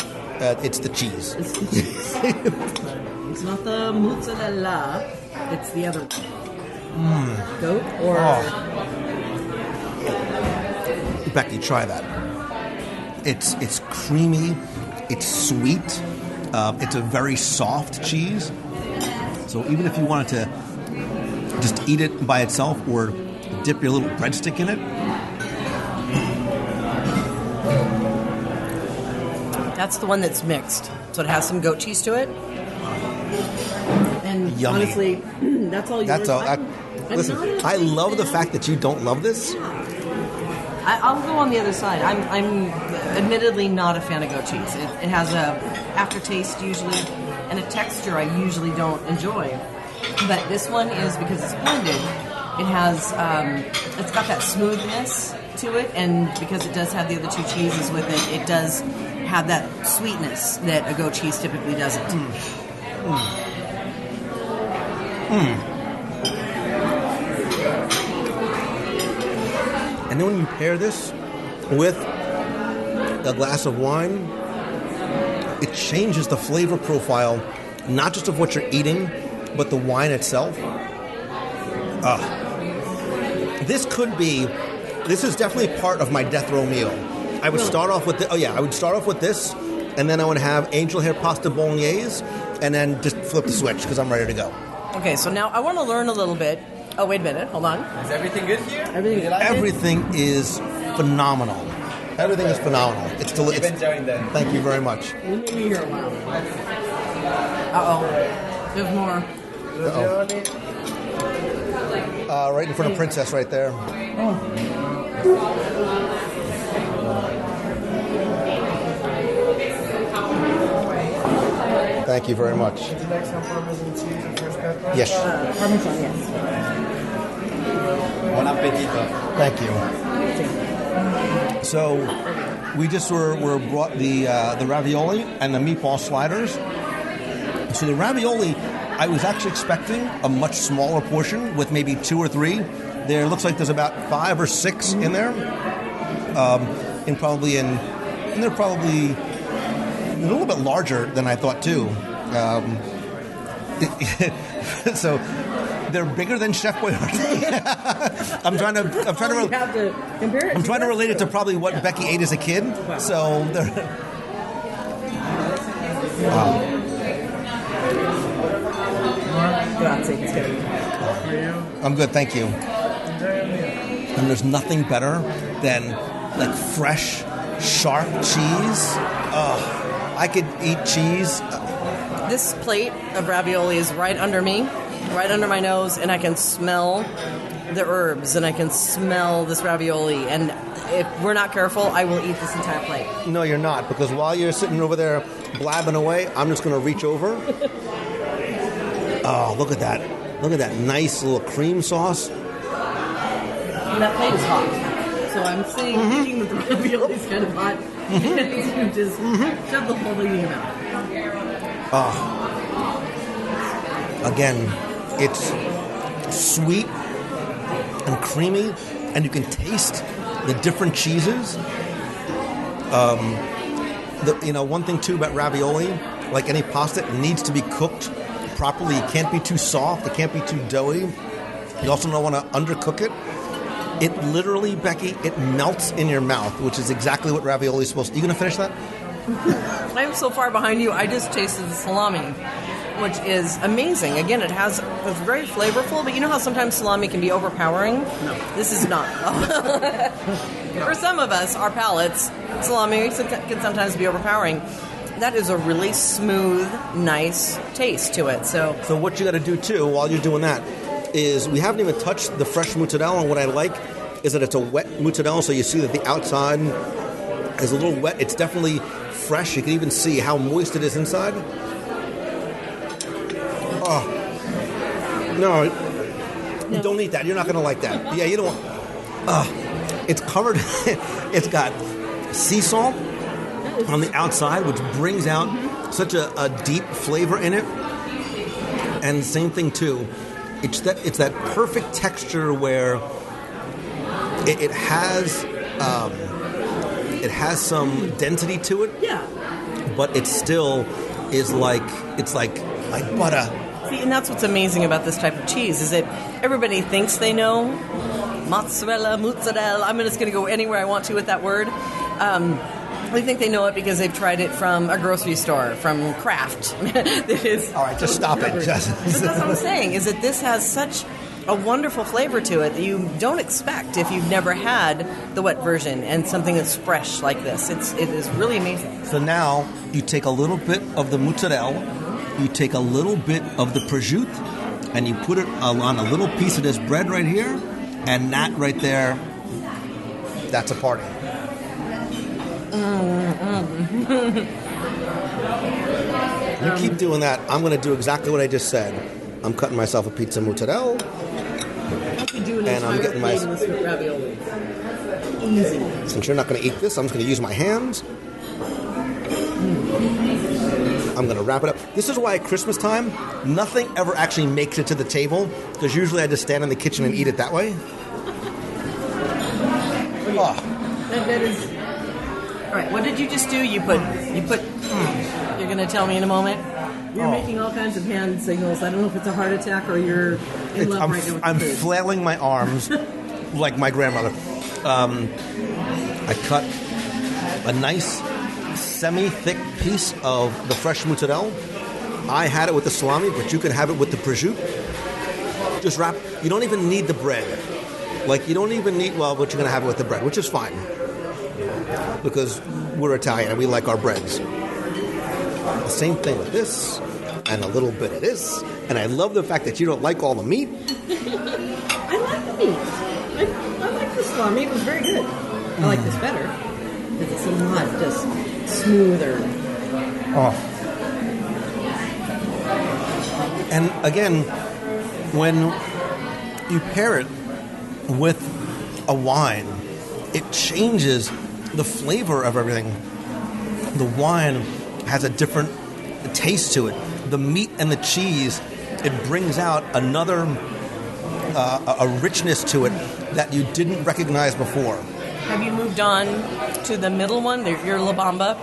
It's the cheese. It's the cheese. It's not the mozzarella. It's the other one. Goat or... Becky, try that. It's creamy. It's sweet. It's a very soft cheese. So even if you wanted to just eat it by itself or dip your little breadstick in it. That's the one that's mixed. So it has some goat cheese to it. And yummy. Honestly, that's all yours. Listen, I love the fact that you don't love this. I'll go on the other side. I'm admittedly not a fan of goat cheese. It has a aftertaste usually and a texture I usually don't enjoy. But this one is, because it's blended, it has it's got that smoothness to it, and because it does have the other 2 cheeses with it, it does have that sweetness that a goat cheese typically doesn't. And then when you pair this with a glass of wine, it changes the flavor profile, not just of what you're eating, but the wine itself. This is definitely part of my death row meal. I would start off with this, and then I want to have angel hair pasta bolognese, and then just flip the switch because I'm ready to go. Okay, so now I want to learn a little bit. Oh, wait a minute. Hold on. Is everything good here? Everything is phenomenal. Everything is phenomenal. It's delicious. Keep enjoying them. Thank you very much. You may be here a while. Uh-oh. There's more. Right in front of Princess right there. Thank you very much. Would you like some Parmesan cheese or fresh pepper? Yes. Parmesan, yes. Buon appetito. Thank you. So we just were brought the ravioli and the meatball sliders. So the ravioli, I was actually expecting a much smaller portion with maybe 2 or 3. There looks like there's about 5 or 6 in there. And they're probably a little bit larger than I thought too. So they're bigger than Chef Boyardee. I'm trying to compare it. I'm trying to relate it to probably what Becky ate as a kid. So they're. I'm good, thank you. And there's nothing better than like fresh, sharp cheese. I could eat cheese. This plate of ravioli is right under me, right under my nose, and I can smell the herbs, and I can smell this ravioli. And if we're not careful, I will eat this entire plate. No, you're not, because while you're sitting over there blabbing away, I'm just going to reach over. Oh, look at that. Look at that nice little cream sauce. And that plate is hot. So I'm saying eating with the ravioli is kind of hot. You just shove the whole thing in your mouth. Again, it's sweet and creamy, and you can taste the different cheeses. One thing too about ravioli, like any pasta, it needs to be cooked properly. It can't be too soft. It can't be too doughy. You also don't want to undercook it. It literally, Becky, it melts in your mouth, which is exactly what ravioli is supposed to. You going to finish that? I'm so far behind you, I just tasted the salami, which is amazing. Again, it's very flavorful, but you know how sometimes salami can be overpowering? No. This is not. For some of us, our palates, salami can sometimes be overpowering. That is a really smooth, nice taste to it. So what you got to do, too, while you're doing that, is we haven't even touched the fresh mozzarella, and what I like is that it's a wet mozzarella, so you see that the outside is a little wet. It's definitely fresh. You can even see how moist it is inside. Oh. No, don't eat that. You're not going to like that. Yeah, you don't. It's covered. It's got sea salt on the outside, which brings out such a deep flavor in it. And same thing, too. It's that perfect texture where it has some density to it. Yeah. But it still is like butter. See, and that's what's amazing about this type of cheese is that everybody thinks they know mozzarella. I'm just going to go anywhere I want to with that word. They think they know it because they've tried it from a grocery store, from Kraft. All right, just stop it. But that's what I'm saying, is that this has such a wonderful flavor to it that you don't expect if you've never had the wet version and something that's fresh like this. It is really amazing. So now you take a little bit of the mozzarella, you take a little bit of the prosciutto, and you put it on a little piece of this bread right here, and that right there, that's a party. You keep doing that, I'm going to do exactly what I just said. I'm cutting myself a pizza mozzarella, and I'm getting my ravioli. Easy. Since you're not going to eat this, I'm just going to use my hands. I'm going to wrap it up. This is why at Christmas time, nothing ever actually makes it to the table, because usually I just stand in the kitchen and eat it that way. Oh. That is... All right, what did you just do? You put. You're going to tell me in a moment? You're making all kinds of hand signals. I don't know if it's a heart attack or you're in love right now with I'm the food. flailing my arms like my grandmother. I cut a nice semi-thick piece of the fresh mozzarella. I had it with the salami, but you can have it with the prosciutto. Just wrap. You don't even need the bread. Like, you don't even need, well, but you're going to have it with the bread, which is fine. Because we're Italian and we like our breads. The same thing with this, and a little bit of this. And I love the fact that you don't like all the meat. I like the meat. I like the salami. It was very good. I like this better. Because it's a lot just smoother. Oh. And again, when you pair it with a wine, it changes the flavor of everything. The wine has a different taste to it. The meat and the cheese, it brings out another a richness to it that you didn't recognize before. Have you moved on to the middle one, your La Bamba?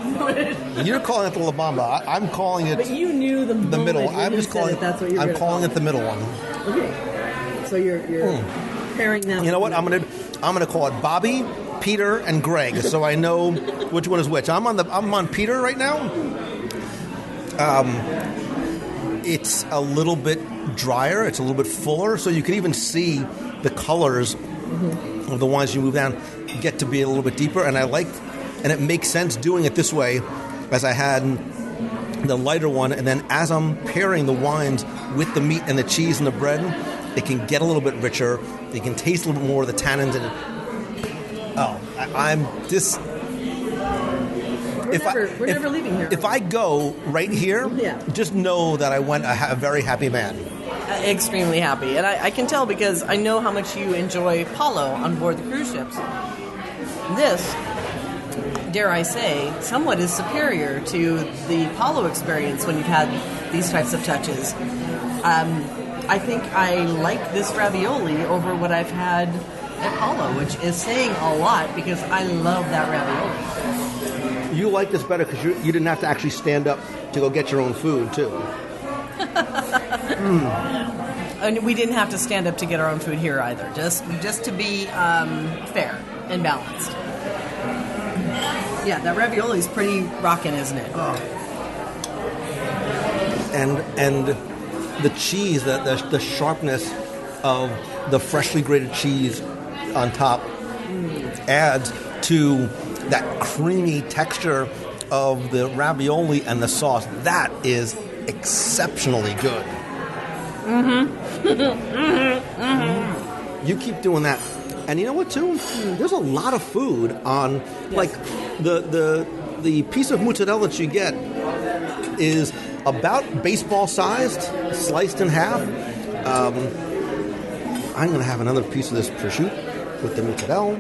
You're calling it the La Bamba. I'm calling it. But you knew the middle. I'm just calling it. That's what you're I'm calling it the middle one. Okay. So you're pairing them. You know what? I'm gonna call it Bobby, Peter, and Greg, so I know which one is which. I'm on Peter right now. It's a little bit drier. It's a little bit fuller, so you can even see the colors of the wines you move down get to be a little bit deeper. And and it makes sense doing it this way, as I had the lighter one, and then as I'm pairing the wines with the meat and the cheese and the bread, it can get a little bit richer. You can taste a little bit more of the tannins in it. I'm this. We're never leaving here. If I go right here, just know that I went a very happy man. Extremely happy. And I can tell because I know how much you enjoy Palo on board the cruise ships. This, dare I say, somewhat is superior to the Palo experience when you've had these types of touches. I think I like this ravioli over what I've had at Palo, which is saying a lot because I love that ravioli. You like this better because you didn't have to actually stand up to go get your own food, too. And we didn't have to stand up to get our own food here either, just to be fair and balanced. Yeah, that ravioli is pretty rockin', isn't it? Oh. And the cheese, the sharpness of the freshly grated cheese on top adds to that creamy texture of the ravioli and the sauce. That is exceptionally good. You keep doing that. And you know what, too? There's a lot of food on, like, the piece of mozzarella that you get is about baseball-sized, sliced in half. I'm going to have another piece of this prosciutto with the mozzarella.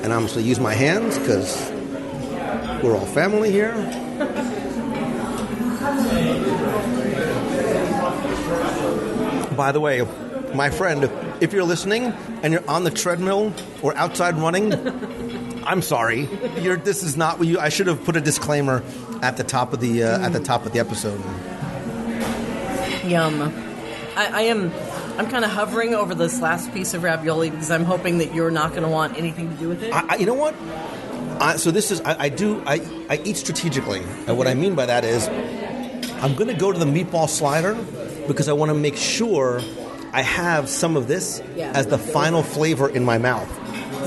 And I'm just going to use my hands because we're all family here. By the way, my friend, if you're listening and you're on the treadmill or outside running, I'm sorry. This is not what you. I should have put a disclaimer at the top of the episode. Yum. I'm kind of hovering over this last piece of ravioli because I'm hoping that you're not going to want anything to do with it. You know what? I eat strategically. And what I mean by that is I'm going to go to the meatball slider because I want to make sure I have some of this as the final flavor in my mouth.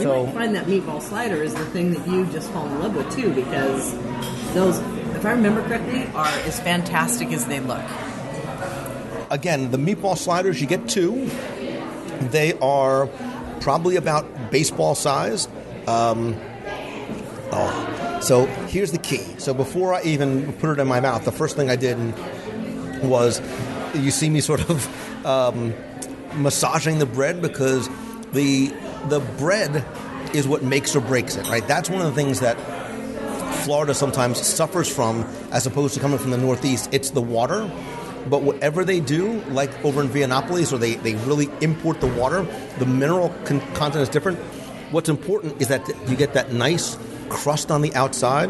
You might find that meatball slider is the thing that you just fall in love with, too, because those, if I remember correctly, are as fantastic as they look. Again, the meatball sliders, you get two. They are probably about baseball size. So here's the key. So before I even put it in my mouth, the first thing I did was, you see me sort of massaging the bread because the bread is what makes or breaks it, right? That's one of the things that Florida sometimes suffers from as opposed to coming from the Northeast. It's the water. But whatever they do, like over in Viennanopolis, or they really import the water, the mineral content is different. What's important is that you get that nice crust on the outside,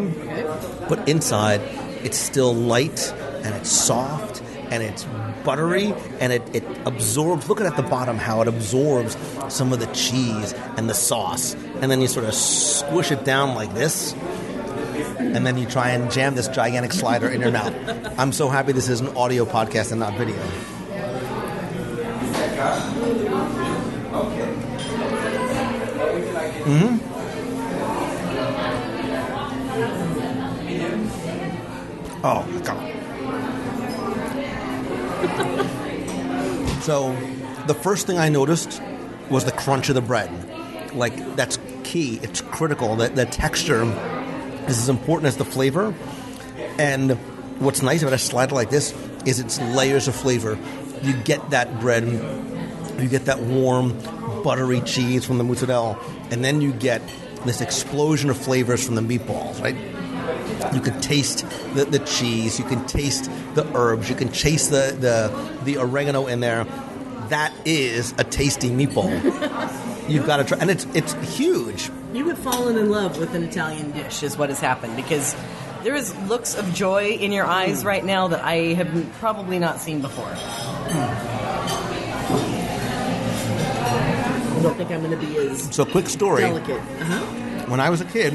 but inside it's still light and it's soft and it's buttery and it absorbs. Look at the bottom how it absorbs some of the cheese and the sauce, and then you sort of squish it down like this. and then you try and jam this gigantic slider in your mouth. I'm so happy this is an audio podcast and not video. Mm-hmm. Oh, God. So, the first thing I noticed was the crunch of the bread. Like, that's key. It's critical. The texture is as important as the flavor. And what's nice about a slider like this is it's layers of flavor. You get that bread, you get that warm, buttery cheese from the mozzarella, and then you get this explosion of flavors from the meatballs, right? You can taste the cheese, you can taste the herbs, you can taste the oregano in there. That is a tasty meatball. You've got to try, and it's huge. You have fallen in love with an Italian dish, is what has happened, because there is looks of joy in your eyes right now that I have probably not seen before. I don't think I'm going to be as So, quick story. delicate. When I was a kid,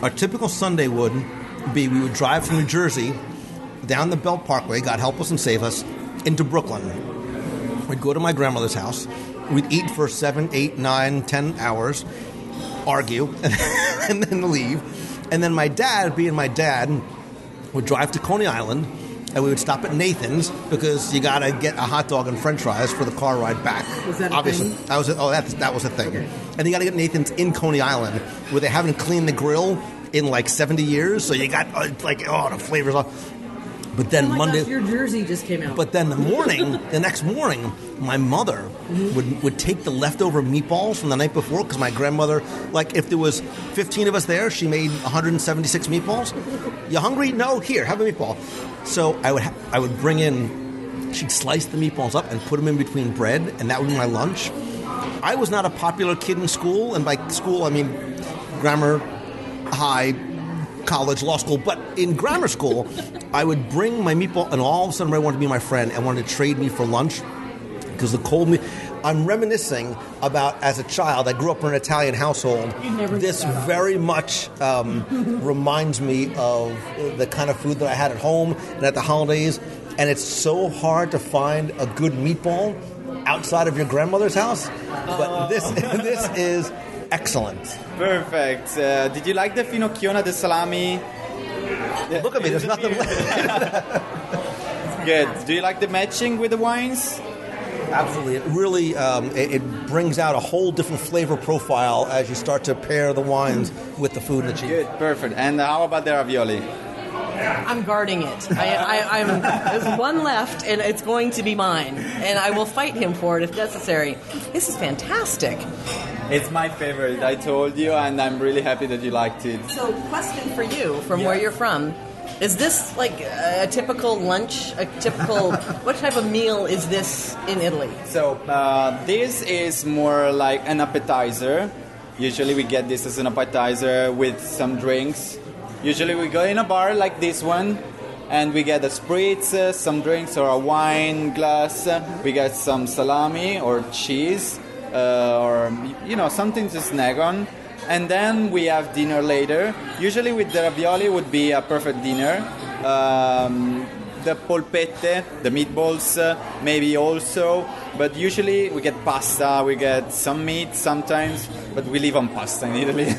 our typical Sunday would be we would drive from New Jersey down the Belt Parkway, God help us and save us, into Brooklyn. We'd go to my grandmother's house. We'd eat for 7, 8, 9, 10 hours, argue, and then leave. And then my dad, being my dad, would drive to Coney Island, and we would stop at Nathan's because you got to get a hot dog and french fries for the car ride back. Was that a Obviously, thing? That was a thing. Okay. And you got to get Nathan's in Coney Island, where they haven't cleaned the grill in like 70 years, so you got the flavors off. But then Monday, gosh, your jersey just came out. but then the next morning, my mother would take the leftover meatballs from the night before, because my grandmother, like if there was 15 of us there, she made 176 meatballs. You hungry? No, here, have a meatball. So I would bring in, she'd slice the meatballs up and put them in between bread, and that would be my lunch. I was not a popular kid in school, and by school I mean grammar, high, college, law school, but in grammar school, I would bring my meatball, and all of a sudden everybody wanted to be my friend and wanted to trade me for lunch, because the cold meat. I'm reminiscing about, as a child, I grew up in an Italian household. This very much reminds me of the kind of food that I had at home and at the holidays, and it's so hard to find a good meatball outside of your grandmother's house, but this is excellent. Perfect. Did you like the finocchiona, the salami? Look at me, there's nothing left. Good. Do you like the matching with the wines? Absolutely. It really it brings out a whole different flavor profile as you start to pair the wines with the food and the cheese. Good. Perfect. And how about the ravioli? I'm guarding it. There's one left, and it's going to be mine. And I will fight him for it if necessary. This is fantastic. It's my favorite, I told you, and I'm really happy that you liked it. So, question for you, from where you're from. Is this like a typical lunch? What type of meal is this in Italy? So, this is more like an appetizer. Usually we get this as an appetizer with some drinks. Usually we go in a bar like this one, and we get a spritz, some drinks or a wine glass. We get some salami or cheese, or something to snack on. And then we have dinner later. Usually with the ravioli would be a perfect dinner. The polpette, the meatballs, maybe also. But usually we get pasta, we get some meat sometimes, but we live on pasta in Italy.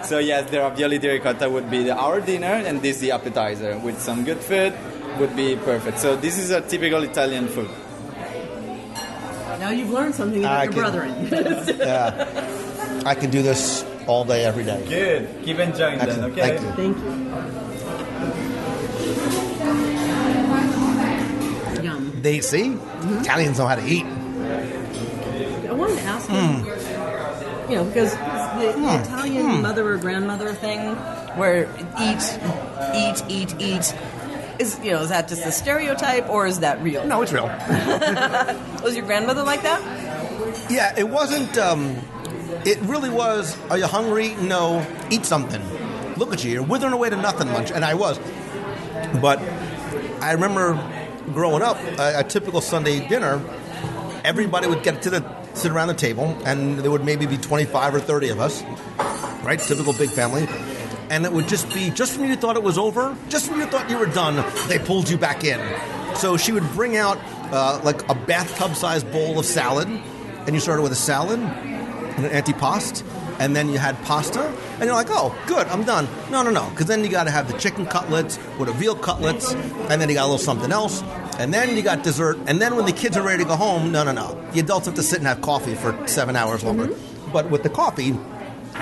So yes, the ravioli di ricotta would be our dinner, and this the appetizer with some good food would be perfect. So this is a typical Italian food. Now you've learned something about your brethren. Yeah. I can do this all day, every day. Good. Keep enjoying then, okay? Thank you. Yum. They see? Italians know how to eat. I wanted to ask you, because the Italian mother or grandmother thing, where eat, is that just a stereotype, or is that real? No, it's real. Was your grandmother like that? Yeah, it wasn't. It really was, are you hungry? No. Eat something. Look at you. You're withering away to nothing much. And I was. But I remember growing up, a typical Sunday dinner, everybody would sit around the table, and there would maybe be 25 or 30 of us. right? Typical big family. And it would just be, just when you thought it was over, just when you thought you were done, they pulled you back in. So she would bring out like a bathtub-sized bowl of salad, and you started with a salad and an antipasto, and then you had pasta, and you're like, oh, good, I'm done. No, because then you got to have the chicken cutlets or the veal cutlets, and then you got a little something else, and then you got dessert, and then when the kids are ready to go home, no. The adults have to sit and have coffee for 7 hours longer. But with the coffee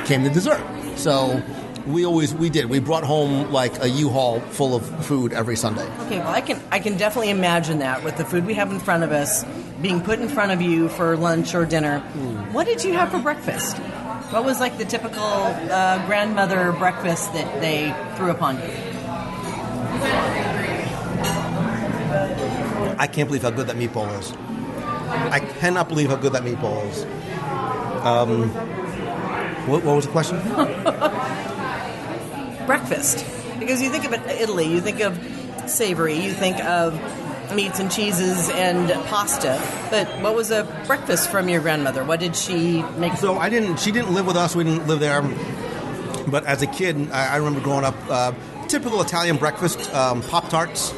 came the dessert. So we did. We brought home like a U-Haul full of food every Sunday. Okay, well, I can definitely imagine that with the food we have in front of us being put in front of you for lunch or dinner. What did you have for breakfast? What was like the typical grandmother breakfast that they threw upon you? I can't believe how good that meatball is. I cannot believe how good that meatball is. What was the question? Breakfast. Because you think of Italy, you think of savory, you think of meats and cheeses and pasta. But what was a breakfast from your grandmother? What did she make? So she didn't live with us. We didn't live there. But as a kid, I remember growing up, typical Italian breakfast, Pop-Tarts,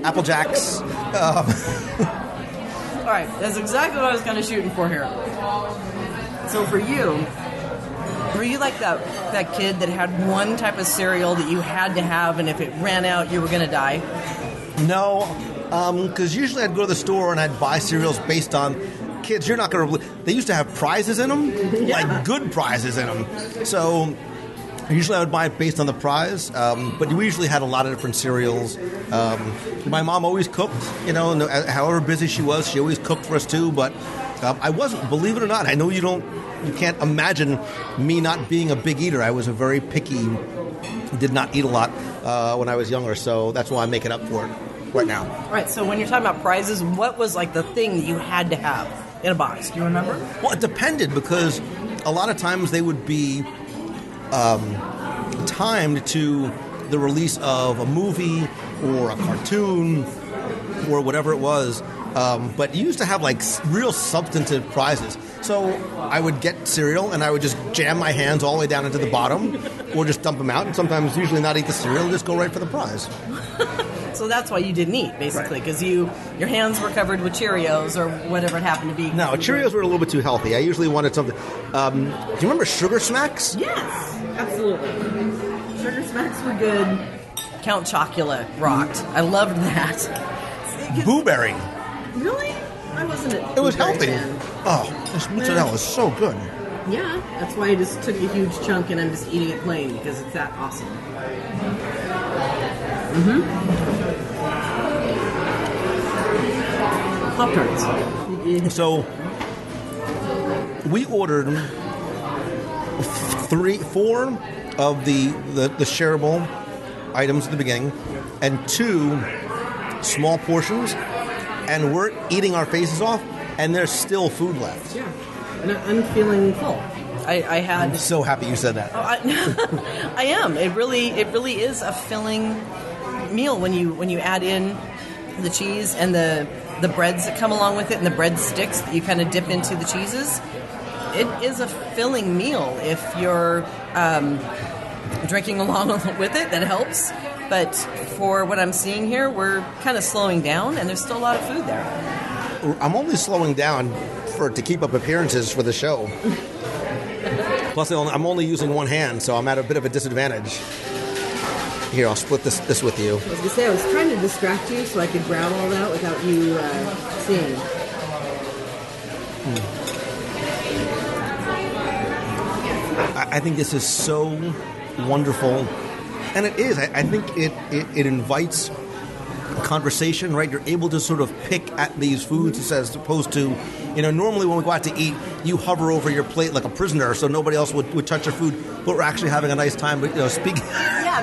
Apple Jacks. All right, that's exactly what I was kind of shooting for here. So for you, were you like that kid that had one type of cereal that you had to have, and if it ran out, you were going to die? No, because usually I'd go to the store and I'd buy cereals based on kids. You're not going to. They used to have prizes in them, like good prizes in them. So usually I would buy it based on the prize. But we usually had a lot of different cereals. My mom always cooked. However busy she was, she always cooked for us too. But I wasn't. Believe it or not, I know you can't imagine me not being a big eater. I was a very picky. Did not eat a lot when I was younger, so that's why I'm making up for it right now. All right, so when you're talking about prizes, what was like the thing that you had to have in a box? Do you remember? Well, it depended because a lot of times they would be timed to the release of a movie or a cartoon or whatever it was. But you used to have like real substantive prizes. So I would get cereal and I would just jam my hands all the way down into the bottom or just dump them out and sometimes usually not eat the cereal, just go right for the prize. So that's why you didn't eat, basically, because your hands were covered with Cheerios or whatever it happened to be. No, Cheerios were a little bit too healthy. I usually wanted something. Do you remember Sugar Smacks? Yes, absolutely. Sugar Smacks were good. Count Chocula rocked. I loved that. Blueberry. Really? I wasn't It was healthy. Fan. Oh, this mozzarella is so good. Yeah, that's why I just took a huge chunk and I'm just eating it plain because it's that awesome. Pop-Tarts. So we ordered 4 of the shareable items at the beginning and 2 small portions, and we're eating our faces off, and there's still food left. Yeah, and I'm feeling full. I'm so happy you said that. I am. It really is a filling meal when you add in the cheese and the breads that come along with it and the bread sticks that you kind of dip into the cheeses. It is a filling meal. If you're drinking along with it, that helps. But for what I'm seeing here, we're kind of slowing down, and there's still a lot of food there. I'm only slowing down to keep up appearances for the show. Plus, I'm only using one hand, so I'm at a bit of a disadvantage. Here, I'll split this with you. I was going to say, I was trying to distract you so I could grab all that without you seeing. I think this is so wonderful. And it is. I think it invites conversation, right? You're able to sort of pick at these foods as opposed to, normally when we go out to eat, you hover over your plate like a prisoner so nobody else would touch your food, but we're actually having a nice time. But, speaking... Yeah,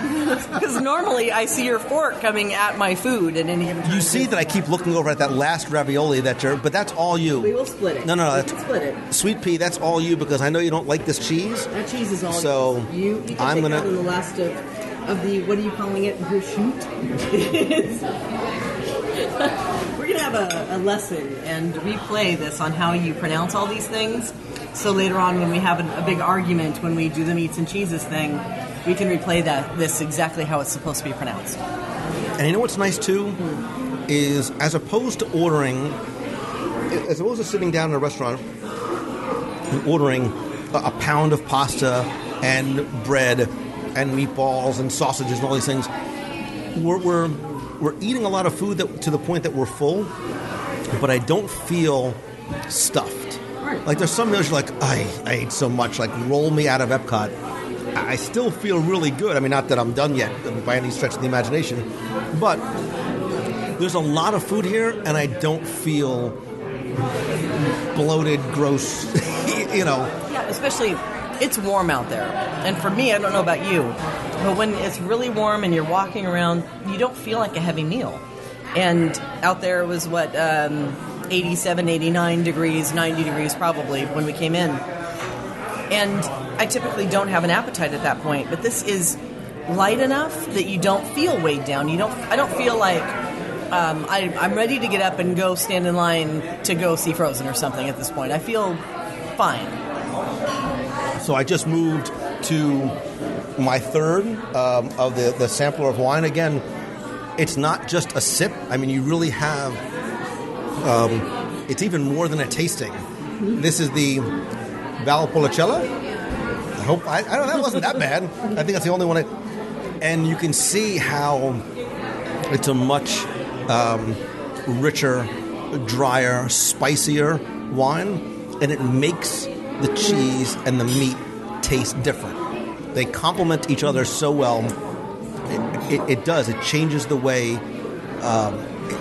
because normally I see your fork coming at my food at any given time. You see that I keep looking over at that last ravioli but that's all you. We will split it. No, that's split it. Sweet pea, that's all you because I know you don't like this cheese. That cheese is all so you can I'm take gonna... out in the last of the, what are you calling it, prosciutto? We're going to have a lesson, and replay this on how you pronounce all these things. So later on, when we have a big argument, when we do the meats and cheeses thing, we can replay this exactly how it's supposed to be pronounced. And you know what's nice too? Is as opposed to sitting down in a restaurant and ordering a pound of pasta and bread and meatballs and sausages and all these things, we're eating a lot of food to the point that we're full, but I don't feel stuffed. Like there's some meals you're like, I ate so much, like roll me out of Epcot. I still feel really good. I mean, not that I'm done yet by any stretch of the imagination, but there's a lot of food here, and I don't feel bloated, gross, Yeah, especially, it's warm out there. And for me, I don't know about you, but when it's really warm and you're walking around, you don't feel like a heavy meal. And out there it was, 87, 89 degrees, 90 degrees probably when we came in. And I typically don't have an appetite at that point, but this is light enough that you don't feel weighed down. I don't feel like I'm ready to get up and go stand in line to go see Frozen or something at this point. I feel fine. So I just moved to my third of the sampler of wine. Again, it's not just a sip. I mean, you really have... it's even more than a tasting. This is the Valpolicella. I don't know, that wasn't that bad. I think that's the only one. And you can see how it's a much richer, drier, spicier wine, and it makes the cheese and the meat taste different. They complement each other so well. It does. It changes the way.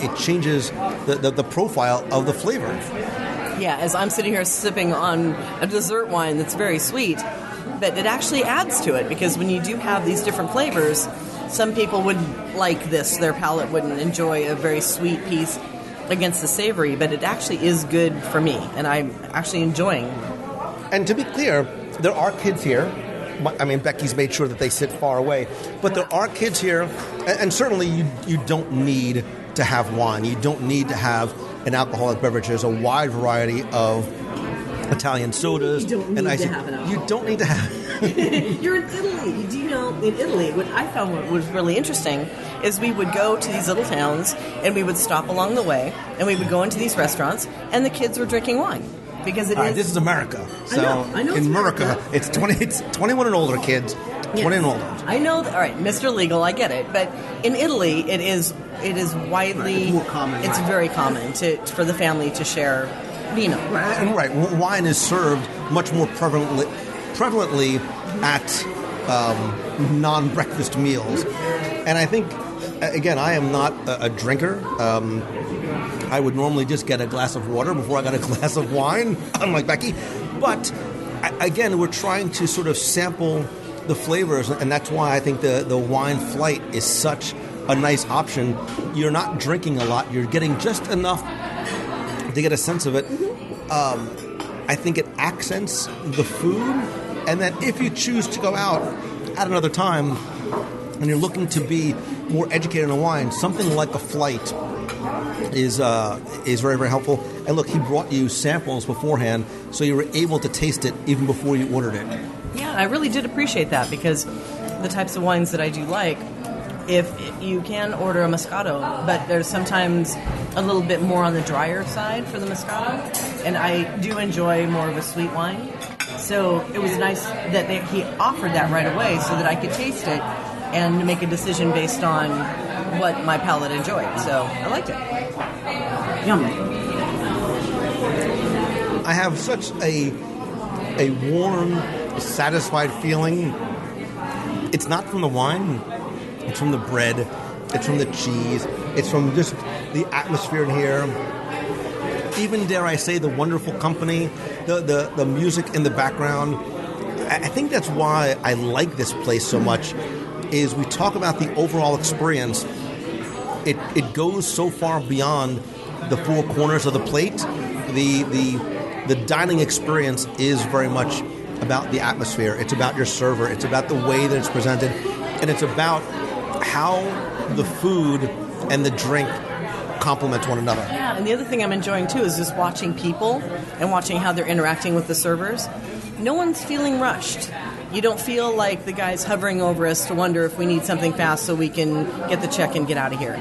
It changes the profile of the flavor. Yeah, as I'm sitting here sipping on a dessert wine that's very sweet, but it actually adds to it, because when you do have these different flavors, some people would like this. Their palate wouldn't enjoy a very sweet piece against the savory, but it actually is good for me, and I'm actually enjoying. And to be clear, there are kids here. I mean, Becky's made sure that they sit far away, but there are kids here, and certainly you don't need to have wine. You don't need to have an alcoholic beverage. There's a wide variety of Italian sodas. You don't need to have an alcohol. You don't need to have... You're in Italy. Do you know, in Italy, what I found was really interesting is we would go to these little towns, and we would stop along the way, and we would go into these restaurants, and the kids were drinking wine. Because this is America. So I know in America, it's 21 and older kids. 20 and older. I know. All right, Mr. Legal, I get it. But in Italy, it is widely. It's more common. It's very common for the family to share vino. Right. Wine is served much more prevalently at non-breakfast meals, and I think, again, I am not a drinker. I would normally just get a glass of water before I got a glass of wine, unlike Becky. But, again, we're trying to sort of sample the flavors, and that's why I think the wine flight is such a nice option. You're not drinking a lot. You're getting just enough to get a sense of it. I think it accents the food, and then if you choose to go out at another time and you're looking to be more educated on wine, something like a flight is very, very helpful. And look, he brought you samples beforehand, so you were able to taste it even before you ordered it. Yeah, I really did appreciate that, because the types of wines that I do like, if you can order a Moscato, but there's sometimes a little bit more on the drier side for the Moscato, and I do enjoy more of a sweet wine. So it was nice that he offered that right away so that I could taste it and make a decision based on what my palate enjoyed. So I liked it. Yum. I have such a warm, satisfied feeling. It's not from the wine. It's from the bread. It's from the cheese. It's from just the atmosphere in here. Even, dare I say, the wonderful company, the music in the background. I think that's why I like this place so much, is we talk about the overall experience. It goes so far beyond the four corners of the plate. The dining experience is very much about the atmosphere. It's about your server. It's about the way that it's presented. And it's about how the food and the drink complement one another. Yeah, and the other thing I'm enjoying too is just watching people and watching how they're interacting with the servers. No one's feeling rushed. You don't feel like the guy's hovering over us to wonder if we need something fast so we can get the check and get out of here.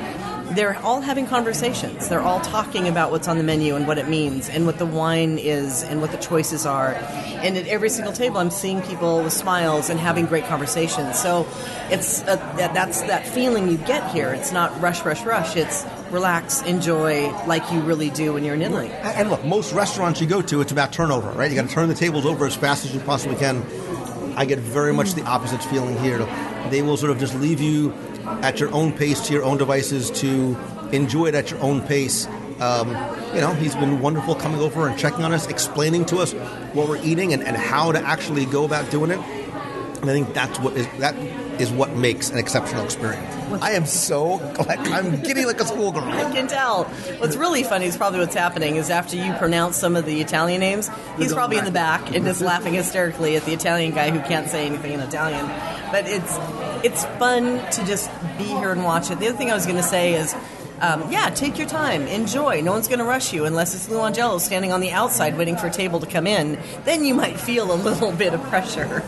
They're all having conversations. They're all talking about what's on the menu and what it means and what the wine is and what the choices are. And at every single table, I'm seeing people with smiles and having great conversations. So that's that feeling you get here. It's not rush, rush, rush. It's relax, enjoy, like you really do when you're in Italy. And look, most restaurants you go to, it's about turnover, right? You got to turn the tables over as fast as you possibly can. I get very much the opposite feeling here. They will sort of just leave you at your own pace, to your own devices, to enjoy it at your own pace. He's been wonderful coming over and checking on us, explaining to us what we're eating and how to actually go about doing it. And I think that is what makes an exceptional experience. I am so glad. I'm giddy like a schoolgirl. I can tell. What's really funny is probably what's happening is after you pronounce some of the Italian names, he's probably in the back and just laughing hysterically at the Italian guy who can't say anything in Italian. But it's fun to just be here and watch it. The other thing I was going to say is, take your time, enjoy. No one's going to rush you unless it's Lou Angelo standing on the outside waiting for a table to come in. Then you might feel a little bit of pressure.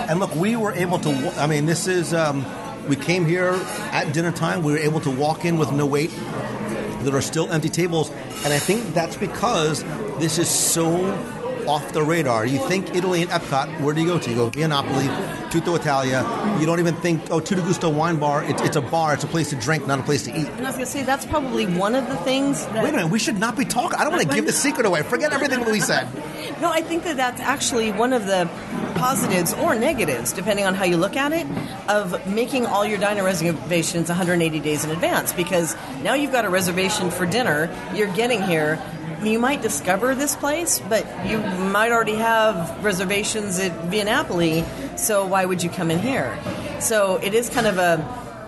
And look, we were able to, this is, we came here at dinner time. We were able to walk in with no wait. There are still empty tables. And I think that's because this is so off the radar. You think Italy and Epcot, where do you go to? You go Via Napoli, Tutto Italia. You don't even think, Tutto Gusto wine bar. It's a bar. It's a place to drink, not a place to eat. And I was going to say, that's probably one of the things that... Wait a minute, we should not be talking. I don't want to give the secret away. Forget everything that we said. No, I think that's actually one of the positives or negatives, depending on how you look at it, of making all your diner reservations 180 days in advance. Because now you've got a reservation for dinner, you're getting here, you might discover this place, but you might already have reservations at Via Napoli, so why would you come in here? So it is kind of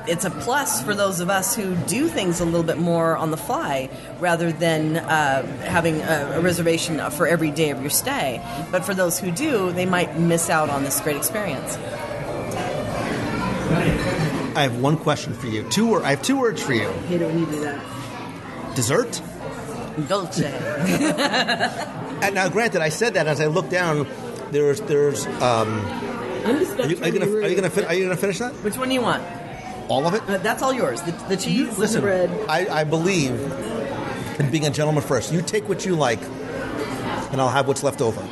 it's a plus for those of us who do things a little bit more on the fly rather than having a reservation for every day of your stay. But for those who do, they might miss out on this great experience. I have one question for you. I have 2 words for you. You don't need that. Dessert? Dolce. And now, granted, I said that as I looked down. There's. Are you gonna finish that? Which one do you want? All of it? That's all yours. The cheese, listen, the bread. I believe in being a gentleman first. You take what you like, and I'll have what's left over.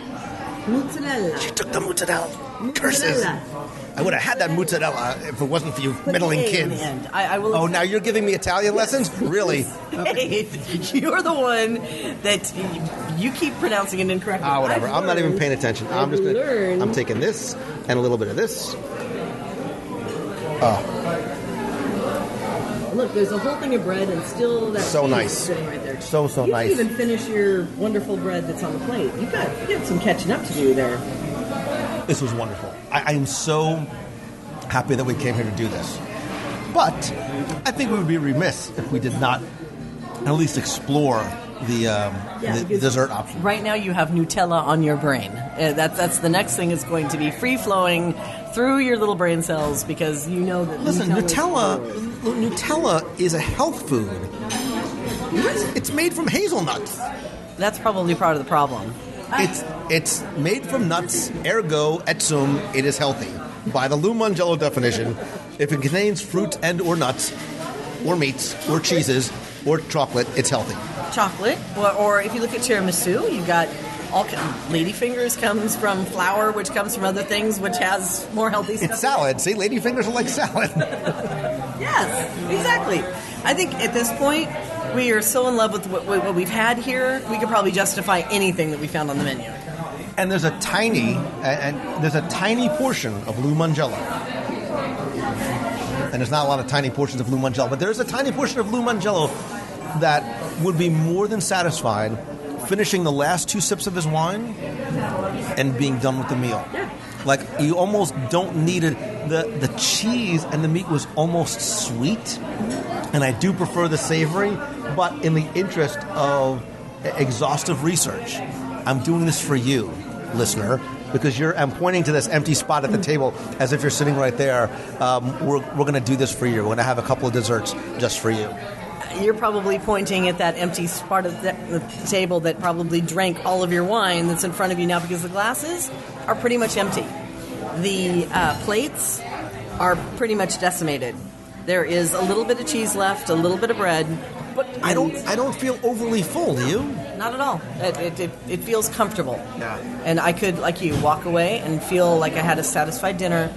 Mozzarella. She took the mozzarella. Curses. I would have had that mozzarella if it wasn't for you meddling kids. I will. Oh, now you're giving me Italian lessons? Really? Hey, you're the one that you keep pronouncing it incorrectly. Whatever. I'm not even paying attention. I'm taking this and a little bit of this. Look, there's a whole thing of bread and still that so cheese nice. Sitting right there. So you nice. You didn't even finish your wonderful bread that's on the plate. You got some catching up to do there. This was wonderful. I am so happy that we came here to do this. But I think we would be remiss if we did not at least explore the dessert option. Right now you have Nutella on your brain. That's the next thing is going to be free-flowing through your little brain cells because you know that Nutella is a health food. It's made from hazelnuts. That's probably part of the problem. It's made from nuts, ergo, et sum, it is healthy. By the Lou Angelo definition, if it contains fruit and or nuts, or meats, or cheeses, or chocolate, it's healthy. Chocolate, or if you look at tiramisu, you've got ladyfingers comes from flour, which comes from other things, which has more healthy stuff. It's salad. See, ladyfingers are like salad. Yes, exactly. I think at this point, we are so in love with what we've had here, we could probably justify anything that we found on the menu. And there's a tiny portion of Lou Angelo. And there's not a lot of tiny portions of Lou Angelo, but there's a tiny portion of Lou Angelo that would be more than satisfied finishing the last 2 sips of his wine and being done with the meal. Yeah. Like, you almost don't need it. The cheese and the meat was almost sweet, and I do prefer the savory, but in the interest of exhaustive research, I'm doing this for you, listener, because I'm pointing to this empty spot at the table as if you're sitting right there. We're going to do this for you. We're going to have a couple of desserts just for you. you're probably pointing at that empty part of the table that probably drank all of your wine that's in front of you now, because the glasses are pretty much empty. The plates are pretty much decimated. There is a little bit of cheese left, a little bit of bread. But I don't feel overly full, do you? Not at all. It feels comfortable. Yeah. And I could, like you, walk away and feel like I had a satisfied dinner,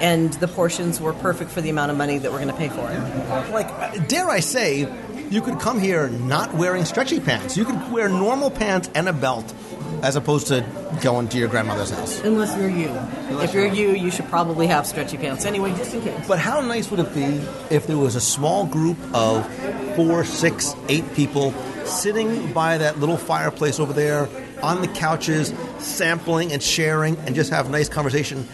and the portions were perfect for the amount of money that we're going to pay for it. Like, dare I say, you could come here not wearing stretchy pants. You could wear normal pants and a belt, as opposed to going to your grandmother's house. Unless you're you. If you're you, you should probably have stretchy pants anyway, just in case. But how nice would it be if there was a small group of 4, 6, 8 people sitting by that little fireplace over there on the couches, sampling and sharing and just have nice conversation.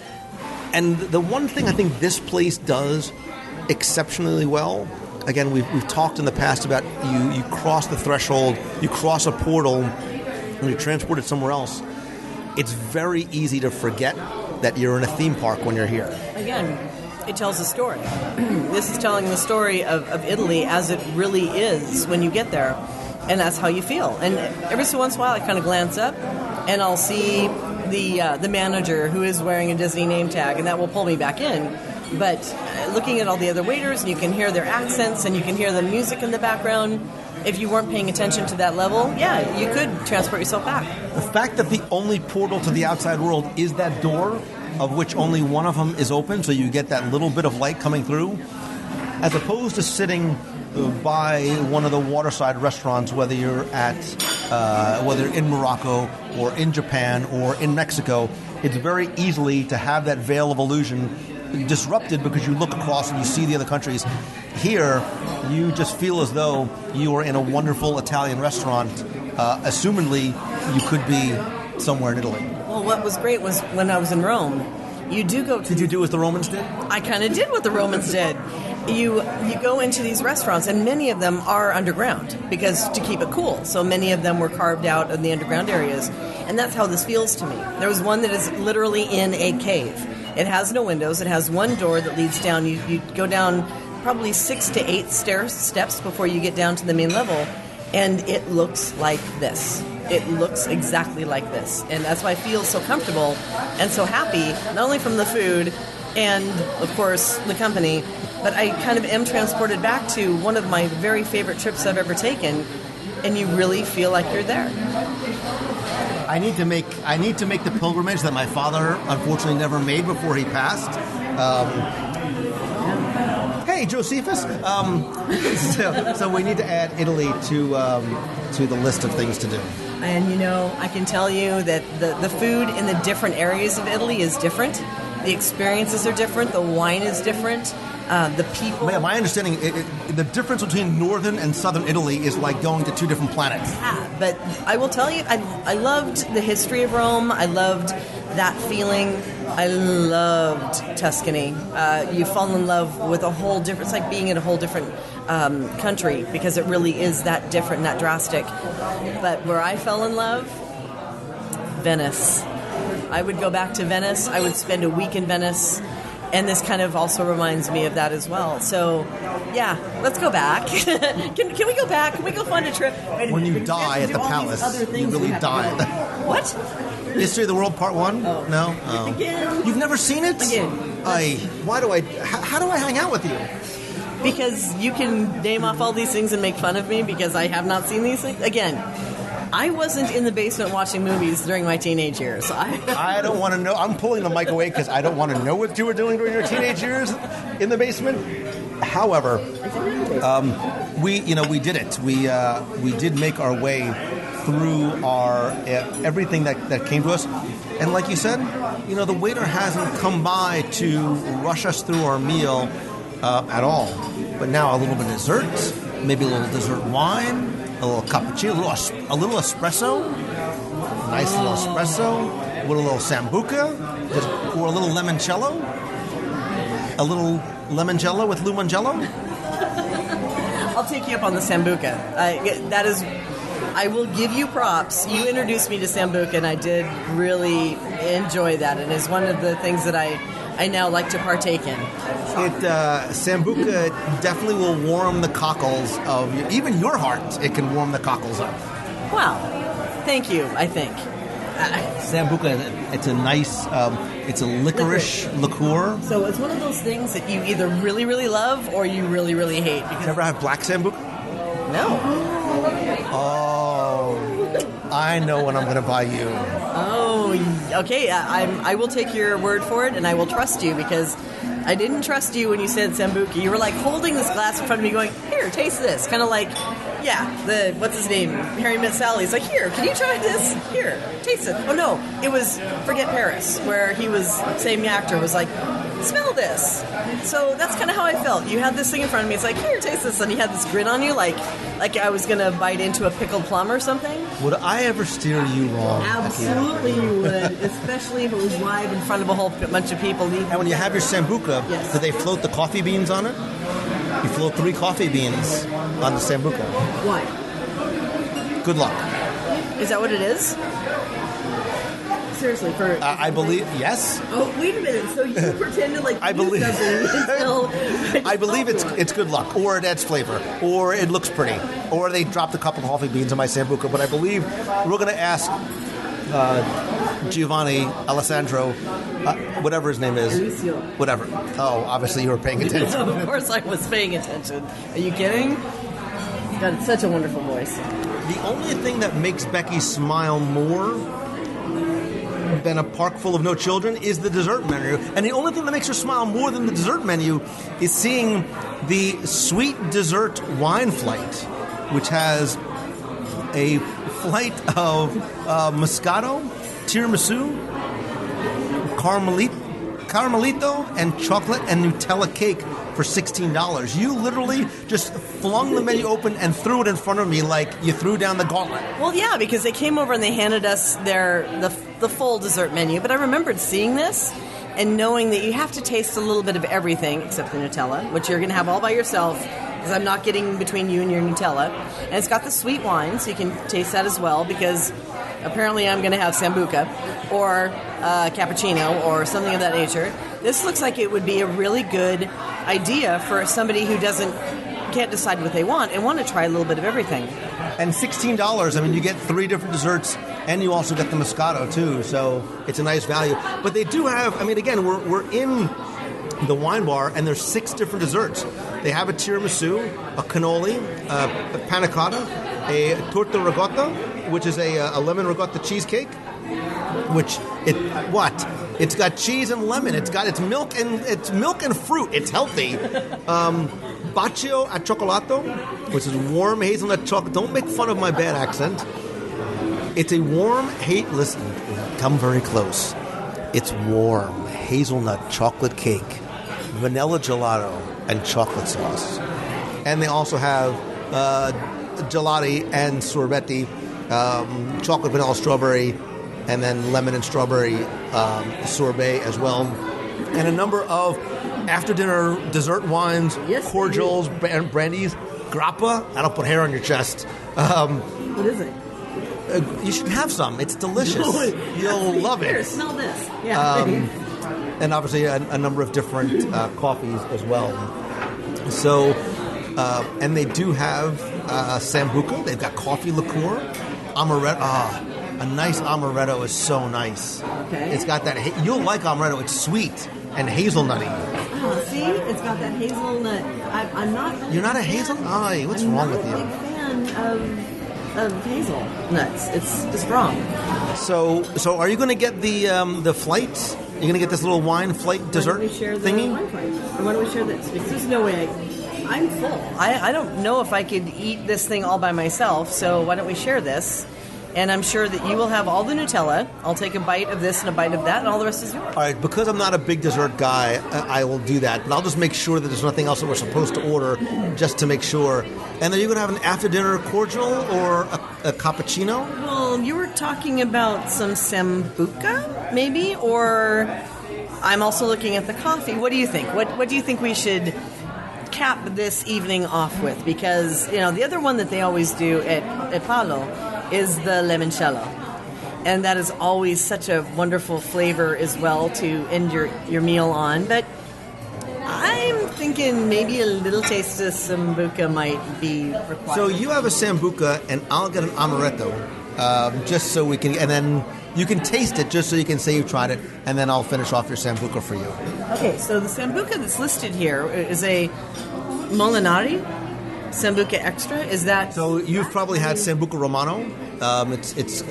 And the one thing I think this place does exceptionally well, again, we've talked in the past about you cross the threshold, you cross a portal, and you're transported somewhere else. It's very easy to forget that you're in a theme park when you're here. Again, it tells a story. This is telling the story of Italy as it really is when you get there, and that's how you feel. And every so once in a while, I kind of glance up, and I'll see the manager who is wearing a Disney name tag, and that will pull me back in. But looking at all the other waiters, and you can hear their accents, and you can hear the music in the background. If you weren't paying attention to that level, yeah, you could transport yourself back. The fact that the only portal to the outside world is that door, of which only one of them is open, so you get that little bit of light coming through, as opposed to sitting by one of the waterside restaurants, whether you're in Morocco or in Japan or in Mexico, it's very easily to have that veil of illusion disrupted because you look across and you see the other countries. Here, you just feel as though you are in a wonderful Italian restaurant. Assumedly, you could be somewhere in Italy. Well, what was great was when I was in Rome, you do go to... Did you do what the Romans did? I kind of did what the Romans did. You go into these restaurants, and many of them are underground because to keep it cool. So many of them were carved out in the underground areas. And that's how this feels to me. There was one that is literally in a cave. It has no windows. It has one door that leads down. You go down probably 6 to 8 steps before you get down to the main level, and it looks like this. It looks exactly like this. And that's why I feel so comfortable and so happy, not only from the food and, of course, the company, but I kind of am transported back to one of my very favorite trips I've ever taken, and you really feel like you're there. I need to make the pilgrimage that my father unfortunately never made before he passed. Hey, Josephus. So we need to add Italy to the list of things to do. And I can tell you that the food in the different areas of Italy is different. The experiences are different. The wine is different. The people. My understanding, the difference between northern and southern Italy is like going to 2 different planets. Yeah, but I will tell you, I loved the history of Rome. I loved that feeling. I loved Tuscany. You fall in love with a whole different. It's like being in a whole different country because it really is that different, that drastic. But where I fell in love, Venice. I would go back to Venice. I would spend a week in Venice. And this kind of also reminds me of that as well. So, yeah, let's go back. Can we go back? Can we go find a trip? When you die at the palace, you really die. What? History of the World Part 1? Oh. No? Oh. Again. You've never seen it? Again. How do I hang out with you? Because you can name off all these things and make fun of me because I have not seen these things. Again, I wasn't in the basement watching movies during my teenage years. I don't want to know. I'm pulling the mic away because I don't want to know what you were doing during your teenage years in the basement. However, we did it. We did make our way through our everything that came to us. And like you said, the waiter hasn't come by to rush us through our meal at all. But now a little bit of dessert, maybe a little dessert wine, a little cappuccino, a little espresso, nice little espresso with a little sambuca, or a little limoncello, with limoncello. I'll take you up on the sambuca. I will give you props. You introduced me to sambuca, and I did really enjoy that. And it's one of the things that I I now like to partake in. Sambuca definitely will warm the cockles of even your heart. It can warm the cockles up. Wow. Thank you, I think. Sambuca, it's a nice, it's a licorice liqueur. So it's one of those things that you either really, really love or you really, really hate. You ever have black Sambuca? No. Oh, I know what I'm going to buy you. Oh, okay. I will take your word for it, and I will trust you because I didn't trust you when you said Sambuca. You were like holding this glass in front of me going, here, taste this. Kind of like, what's his name? Harry Met Sally. He's like, here, can you try this? Here, taste it. Oh, no, it was Forget Paris, where he was, same actor, was like, smell this. So that's kind of how I felt. You had this thing in front of me. It's like, here, taste this. And he had this grin on you like I was going to bite into a pickled plum or something. Would I ever steer you wrong? Absolutely you would, especially if it was live in front of a whole bunch of people. And when you have your Sambuca, Yes. do they float the coffee beans on it? You float 3 coffee beans on the Sambuca. Why? Good luck. Is that what it is? Seriously, for I believe, yes. Oh, wait a minute. So you pretended like I you believe- something until I believe it's good luck, or it adds flavor, or it looks pretty, or they dropped a couple of coffee beans in my Sambuca. But I believe we're going to ask Giovanni Alessandro, whatever his name is. Alicio. Whatever. Oh, obviously you were paying attention. Of course I was paying attention. Are you kidding? He's got such a wonderful voice. The only thing that makes Becky smile more than a park full of no children is the dessert menu. And the only thing that makes her smile more than the dessert menu is seeing the sweet dessert wine flight, which has a flight of Moscato, tiramisu, Caramelito, and chocolate and Nutella cake for $16. You literally just flung the menu open and threw it in front of me like you threw down the gauntlet. Well, yeah, because they came over and they handed us the full dessert menu. But I remembered seeing this and knowing that you have to taste a little bit of everything except the Nutella, which you're going to have all by yourself because I'm not getting between you and your Nutella. And it's got the sweet wine, so you can taste that as well because apparently I'm going to have Sambuca or cappuccino or something of that nature. This looks like it would be a really good idea for somebody who can't decide what they want and want to try a little bit of everything. And $16, I mean, you get 3 different desserts, and you also get the Moscato, too, so it's a nice value. But they do have, I mean, again, we're in the wine bar, and there's 6 different desserts. They have a tiramisu, a cannoli, a panna cotta, a torta ricotta, which is a lemon ricotta cheesecake, which, It's got cheese and lemon. It's milk and fruit. It's healthy. Bacio al cioccolato, which is warm hazelnut chocolate. Don't make fun of my bad accent. It's a warm listen, come very close. It's warm hazelnut chocolate cake, vanilla gelato, and chocolate sauce. And they also have gelati and sorbetti, chocolate, vanilla, strawberry, and then lemon and strawberry sorbet as well. And a number of after-dinner dessert wines, Yes, cordials, brandies, grappa. That'll put hair on your chest. What is it? You should have some. It's delicious. You'll love Here, it. smell this. Yeah. And obviously a number of different coffees as well. So, and they do have Sambuca. They've got coffee liqueur, amaretto. A nice amaretto is so nice. Okay. It's got that. You'll like amaretto. It's sweet and hazelnutty. See, it's got that hazelnut. I'm not. You're not a hazelnut? What's wrong with you? I'm not a big fan of hazelnuts. It's just wrong. So are you going to get the flight? You're going to get this little wine flight dessert Why don't we share the thingy? wine flight? Or why don't we share this? Because there's no way I'm full. I don't know if I could eat this thing all by myself. So why don't we share this? And I'm sure that you will have all the Nutella. I'll take a bite of this and a bite of that, and all the rest is yours. All right, because I'm not a big dessert guy, I will do that. But I'll just make sure that there's nothing else that we're supposed to order, just to make sure. And then you're going to have an after-dinner cordial or a cappuccino? Well, you were talking about some Sambuca, maybe? Or I'm also looking at the coffee. What do you think? What do you think we should cap this evening off with? Because, the other one that they always do at Palo is the limoncello. and that is always such a wonderful flavor as well to end your meal on. But I'm thinking maybe a little taste of sambuca might be required. So you have a sambuca, and I'll get an amaretto, just so we can, and then you can taste it just so you can say you tried it, and then I'll finish off your sambuca for you. Okay, so the sambuca that's listed here is a Molinari Sambuca Extra. Is that so? You've probably had Sambuca Romano. It's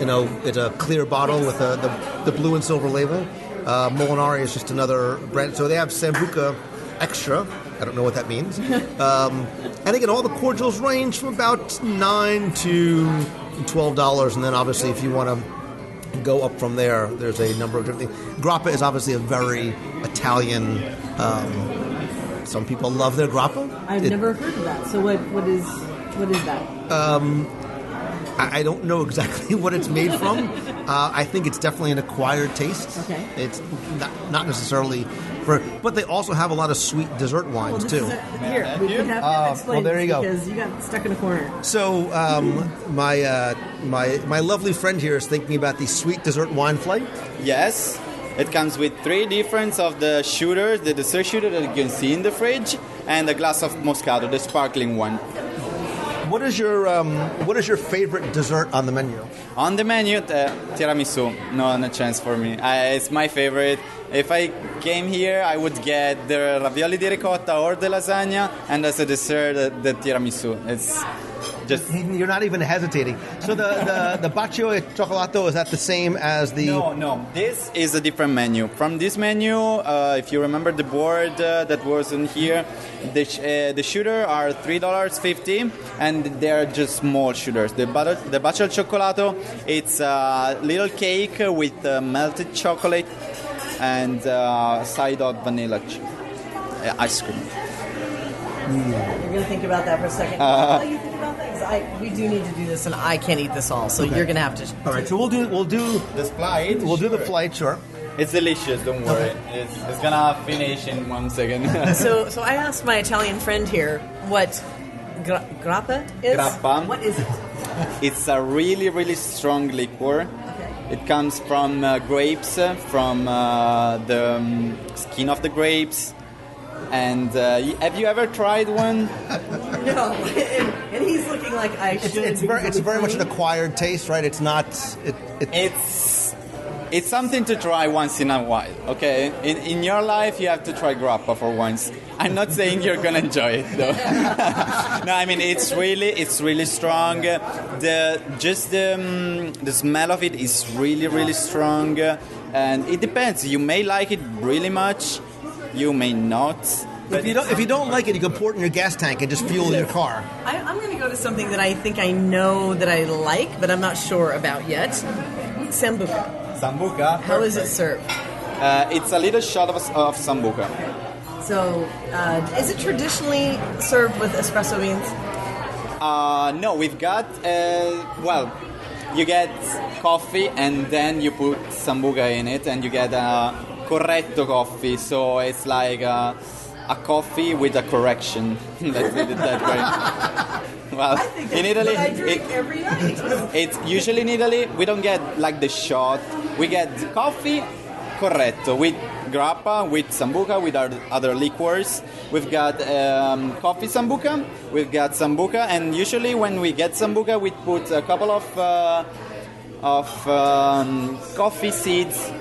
a clear bottle with the blue and silver label. Molinari is just another brand. So they have Sambuca Extra. I don't know what that means. And again, all the cordials range from about $9 to $12, and then obviously if you want to go up from there, there's a number of different things. Grappa is obviously a very Italian. Some people love their grappa. I've never heard of that. So what is that? I don't know exactly what it's made from. I think it's definitely an acquired taste. Okay. It's not necessarily but they also have a lot of sweet dessert wines too. Here, we can have to explain there you go. Because you got stuck in a corner. So my lovely friend here is thinking about the sweet dessert wine flight. Yes. It comes with 3 different of the shooters, the dessert shooter that you can see in the fridge, and a glass of Moscato, the sparkling one. What is your favorite dessert on the menu? On the menu, tiramisu. No chance for me. It's my favorite. If I came here, I would get the ravioli di ricotta or the lasagna, and as a dessert, the tiramisu. It's just... You're not even hesitating. So the bacio e cioccolato, is that the same as the... No. This is a different menu. From this menu, if you remember the board that was in here, the shooter are $3.50, and they're just small shooters. The bacio al cioccolato, it's a little cake with melted chocolate and side of vanilla ice cream. You're going to think about that for a second. How do you think about that? 'Cause we do need to do this, and I can't eat this all, so you're going to have to... All right, so we'll do this flight. We'll do the flight, sure. It's delicious, don't worry. It's going to finish in 1 second. So I asked my Italian friend here what grappa is. Grappa. What is it? It's a really, really strong liquor. Okay. It comes from grapes, from the skin of the grapes. And have you ever tried one? No, and he's looking like I should. It's very much an acquired taste, right? It's not. It's something to try once in a while. Okay, in your life you have to try grappa for once. I'm not saying you're gonna enjoy it though. No, I mean it's really strong. The smell of it is really, really strong, and it depends. You may like it really much. You may not. If you don't like it, you can pour it in your gas tank and just fuel your car. I'm going to go to something that I think I know that I like, but I'm not sure about yet. Sambuca. Sambuca. How is it served? It's a little shot of sambuca. So, is it traditionally served with espresso beans? No, we've got you get coffee and then you put sambuca in it, and you get corretto coffee, so it's like a coffee with a correction. Let's put it that way. Well, in Italy, I drink every night. it's usually in Italy we don't get like the shot. We get coffee corretto with grappa, with sambuca, with our other liqueurs. We've got coffee sambuca. We've got sambuca, and usually when we get sambuca, we put a couple of coffee seeds.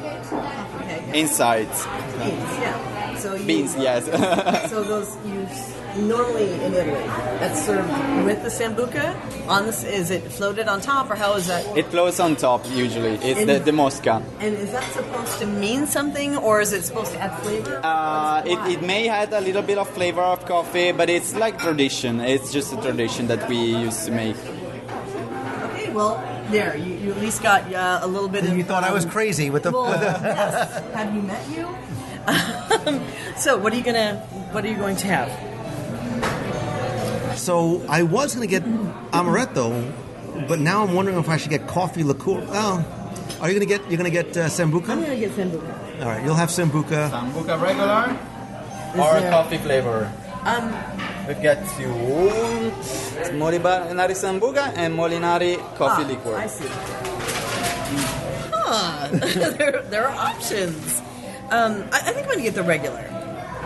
Inside. Beans, yeah. So beans, yes. So those you normally in Italy, that's served with the sambuca. Is it floated on top, or how is that? It floats on top usually. It's the mosca. And is that supposed to mean something, or is it supposed to add flavor? It may add a little bit of flavor of coffee, but it's like tradition. It's just a tradition that we used to make. Okay, well. There, you at least got a little bit of... You thought I was crazy with the... Yes. Have you met you? So, what are you going to have? So, I was going to get amaretto, but now I'm wondering if I should get coffee liqueur. Oh, are you going to get sambuca? I'm going to get sambuca. All right, you'll have sambuca. Sambuca regular or coffee flavor? We've got two Molinari Sambuca and Molinari coffee liqueur. I see. There are options. I think I'm going to get the regular.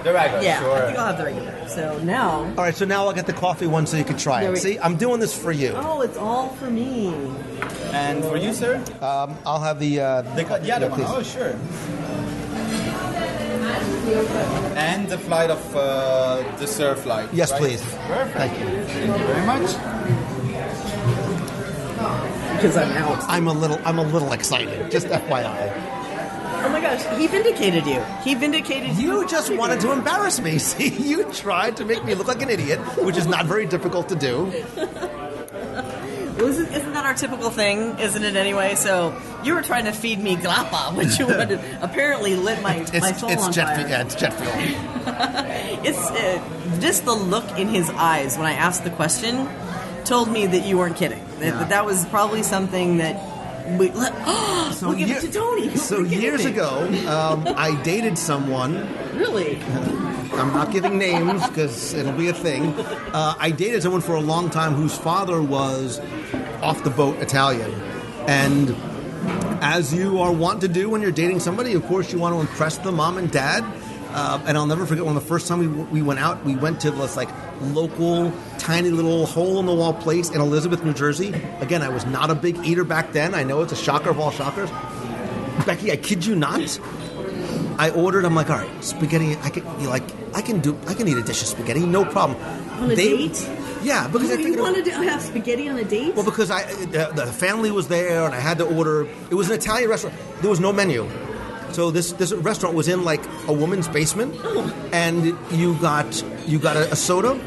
The regular, Yeah, sure. I think I'll have the regular. So now... All right, so now I'll get the coffee one so you can try it. See, I'm doing this for you. Oh, it's all for me. And for you, sir? I'll have the The other one. please. Oh, sure. And the flight of the surf flight. Yes, right? please. Perfect. Thank you. Thank you very much. Because I'm out. I'm a little excited. Just FYI. Oh my gosh, he vindicated you. He vindicated you. You just wanted to embarrass me. See, you tried to make me look like an idiot, which is not very difficult to do. Well, isn't that our typical thing? Isn't it anyway? So you were trying to feed me grappa, which you wanted, apparently lit my soul on fire. Yeah, it's jet fuel. It's just the look in his eyes when I asked the question told me that you weren't kidding. That was probably something that we'll give it to Tony. So years ago, I dated someone. Really? I'm not giving names because it'll be a thing. I dated someone for a long time whose father was off the boat Italian. And as you are wont to do when you're dating somebody, of course you want to impress the mom and dad. And I'll never forget when the first time we went out, we went to this like local, tiny little hole-in-the-wall place in Elizabeth, New Jersey. Again, I was not a big eater back then. I know it's a shocker of all shockers. Becky, I kid you not. I ordered. I'm like, all right, spaghetti. I can eat a dish of spaghetti, no problem. On a date? Yeah, because I You figured. wanted to have spaghetti on a date? Well, because the family was there and I had to order. It was an Italian restaurant. There was no menu. So this restaurant was in like a woman's basement, and you got a soda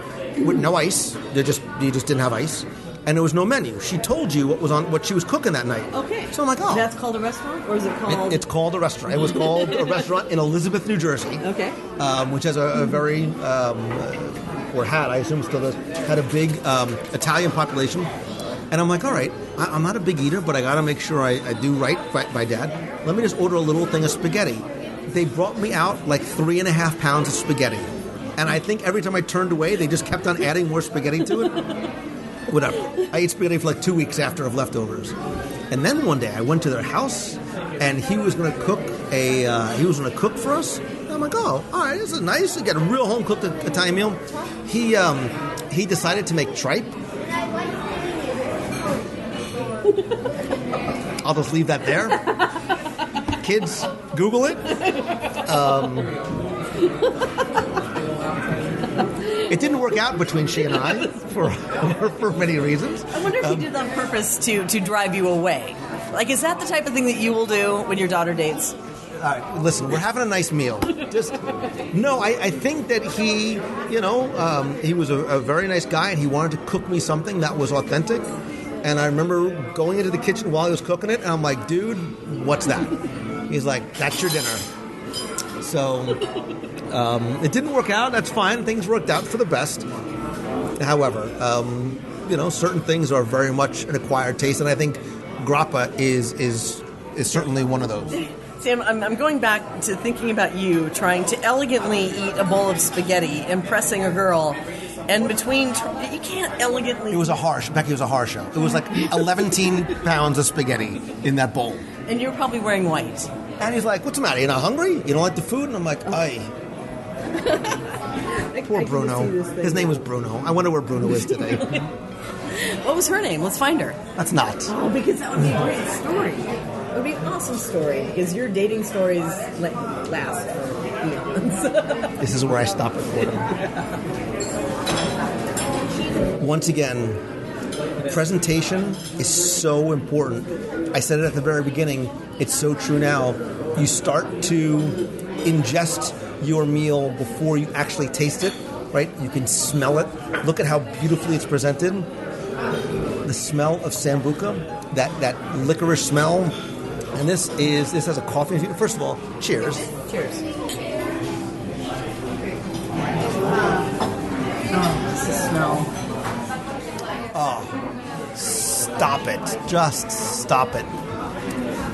with no ice. You just didn't have ice, and there was no menu. She told you what she was cooking that night. Okay. So I'm like, oh, That's called a restaurant, or is it called? it's called a restaurant. It was called a restaurant in Elizabeth, New Jersey. Okay. Which has a very or had, I assume still does, had a big Italian population. And I'm like, all right, I'm not a big eater, but I got to make sure I do right by Dad. Let me just order a little thing of spaghetti. They brought me out like 3.5 pounds of spaghetti. And I think every time I turned away, they just kept on adding more spaghetti to it. Whatever. I ate spaghetti for like 2 weeks after of leftovers. And then one day I went to their house, and he was going to cook for us. And I'm like, oh, all right, this is nice. You get a real home-cooked Italian meal. He decided to make tripe. I'll just leave that there. Kids, Google it. It didn't work out between she and I for many reasons. I wonder if he did that on purpose to drive you away. Like, is that the type of thing that you will do when your daughter dates? All right, listen, we're having a nice meal. I think that he, he was a very nice guy, and he wanted to cook me something that was authentic. And I remember going into the kitchen while he was cooking it, and I'm like, dude, what's that? He's like, that's your dinner. So it didn't work out. That's fine. Things worked out for the best. However, certain things are very much an acquired taste, and I think grappa is certainly one of those. Sam, I'm going back to thinking about you trying to elegantly eat a bowl of spaghetti, impressing a girl. And between, you can't elegantly... It was a harsh show. It was like 11 pounds of spaghetti in that bowl. And you were probably wearing white. And he's like, what's the matter? You're not hungry? You don't like the food? And I'm like, aye. Poor Bruno. His name was Bruno. I wonder where Bruno is today. What was her name? Let's find her. That's not. Oh, because that would be a great story. It would be an awesome story, because your dating stories last for eons. This is where I stop recording. Once again, presentation is so important. I said it at the very beginning. It's so true now. You start to ingest your meal before you actually taste it, right? You can smell it. Look at how beautifully it's presented. The smell of sambuca, that licorice smell. And this has a coffee infusion. First of all, cheers. Cheers. Oh, this is smell. Oh, stop it. Just stop it.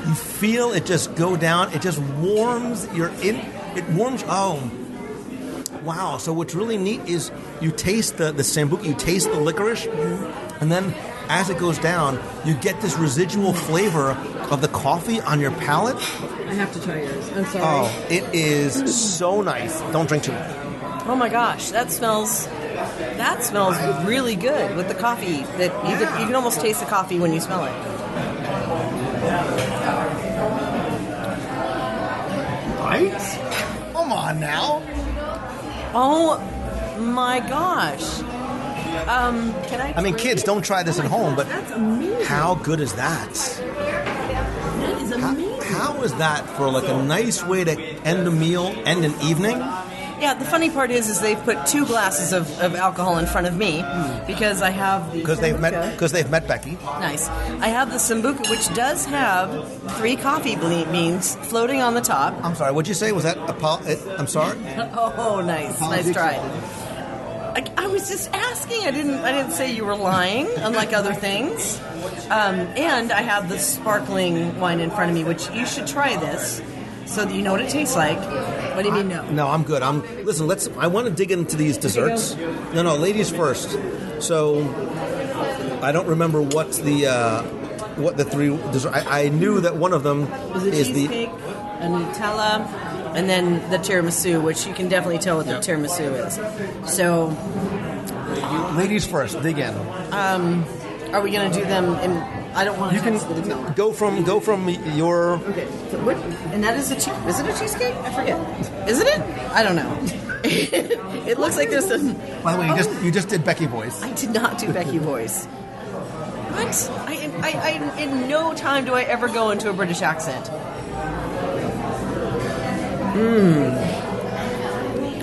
You feel it just go down. It just warms it warms. Oh, wow. So what's really neat is you taste the sambuca, you taste the licorice, and then as it goes down, you get this residual flavor of the coffee on your palate. I have to try yours. I'm sorry. Oh, it is so nice. Don't drink too much. Oh my gosh, that smells really good with the coffee. That you can almost taste the coffee when you smell it. Right? Come on now. Oh my gosh. Can I? I mean, kids, don't try this at home, but that's amazing. how good is that? That is amazing. How is that for like a nice way to end a meal, end an evening? Yeah, the funny part is they've put 2 glasses of alcohol in front of me because I have the Because they've met Becky. Nice. I have the Sambuca, which does have 3 coffee beans floating on the top. I'm sorry. What'd you say? Was that I'm sorry. Oh, nice. Nice try. I was just asking. I didn't say you were lying, unlike other things. And I have the sparkling wine in front of me, which you should try this so that you know what it tastes like. What do you mean no? No, I'm good. Listen. I want to dig into these desserts. No, ladies first. So I don't remember what the 3 desserts. I knew that one of them is cheesecake, a Nutella, and then the tiramisu, which you can definitely tell what the tiramisu is. So, ladies first, dig in. Are we going to do them in? I don't want to. You can go from your. Okay. So what? And that is is it a cheesecake? I forget. Isn't it? I don't know. It looks like there's some. By the way, you just did Becky voice. I did not do Becky voice. What? I in no time do I ever go into a British accent.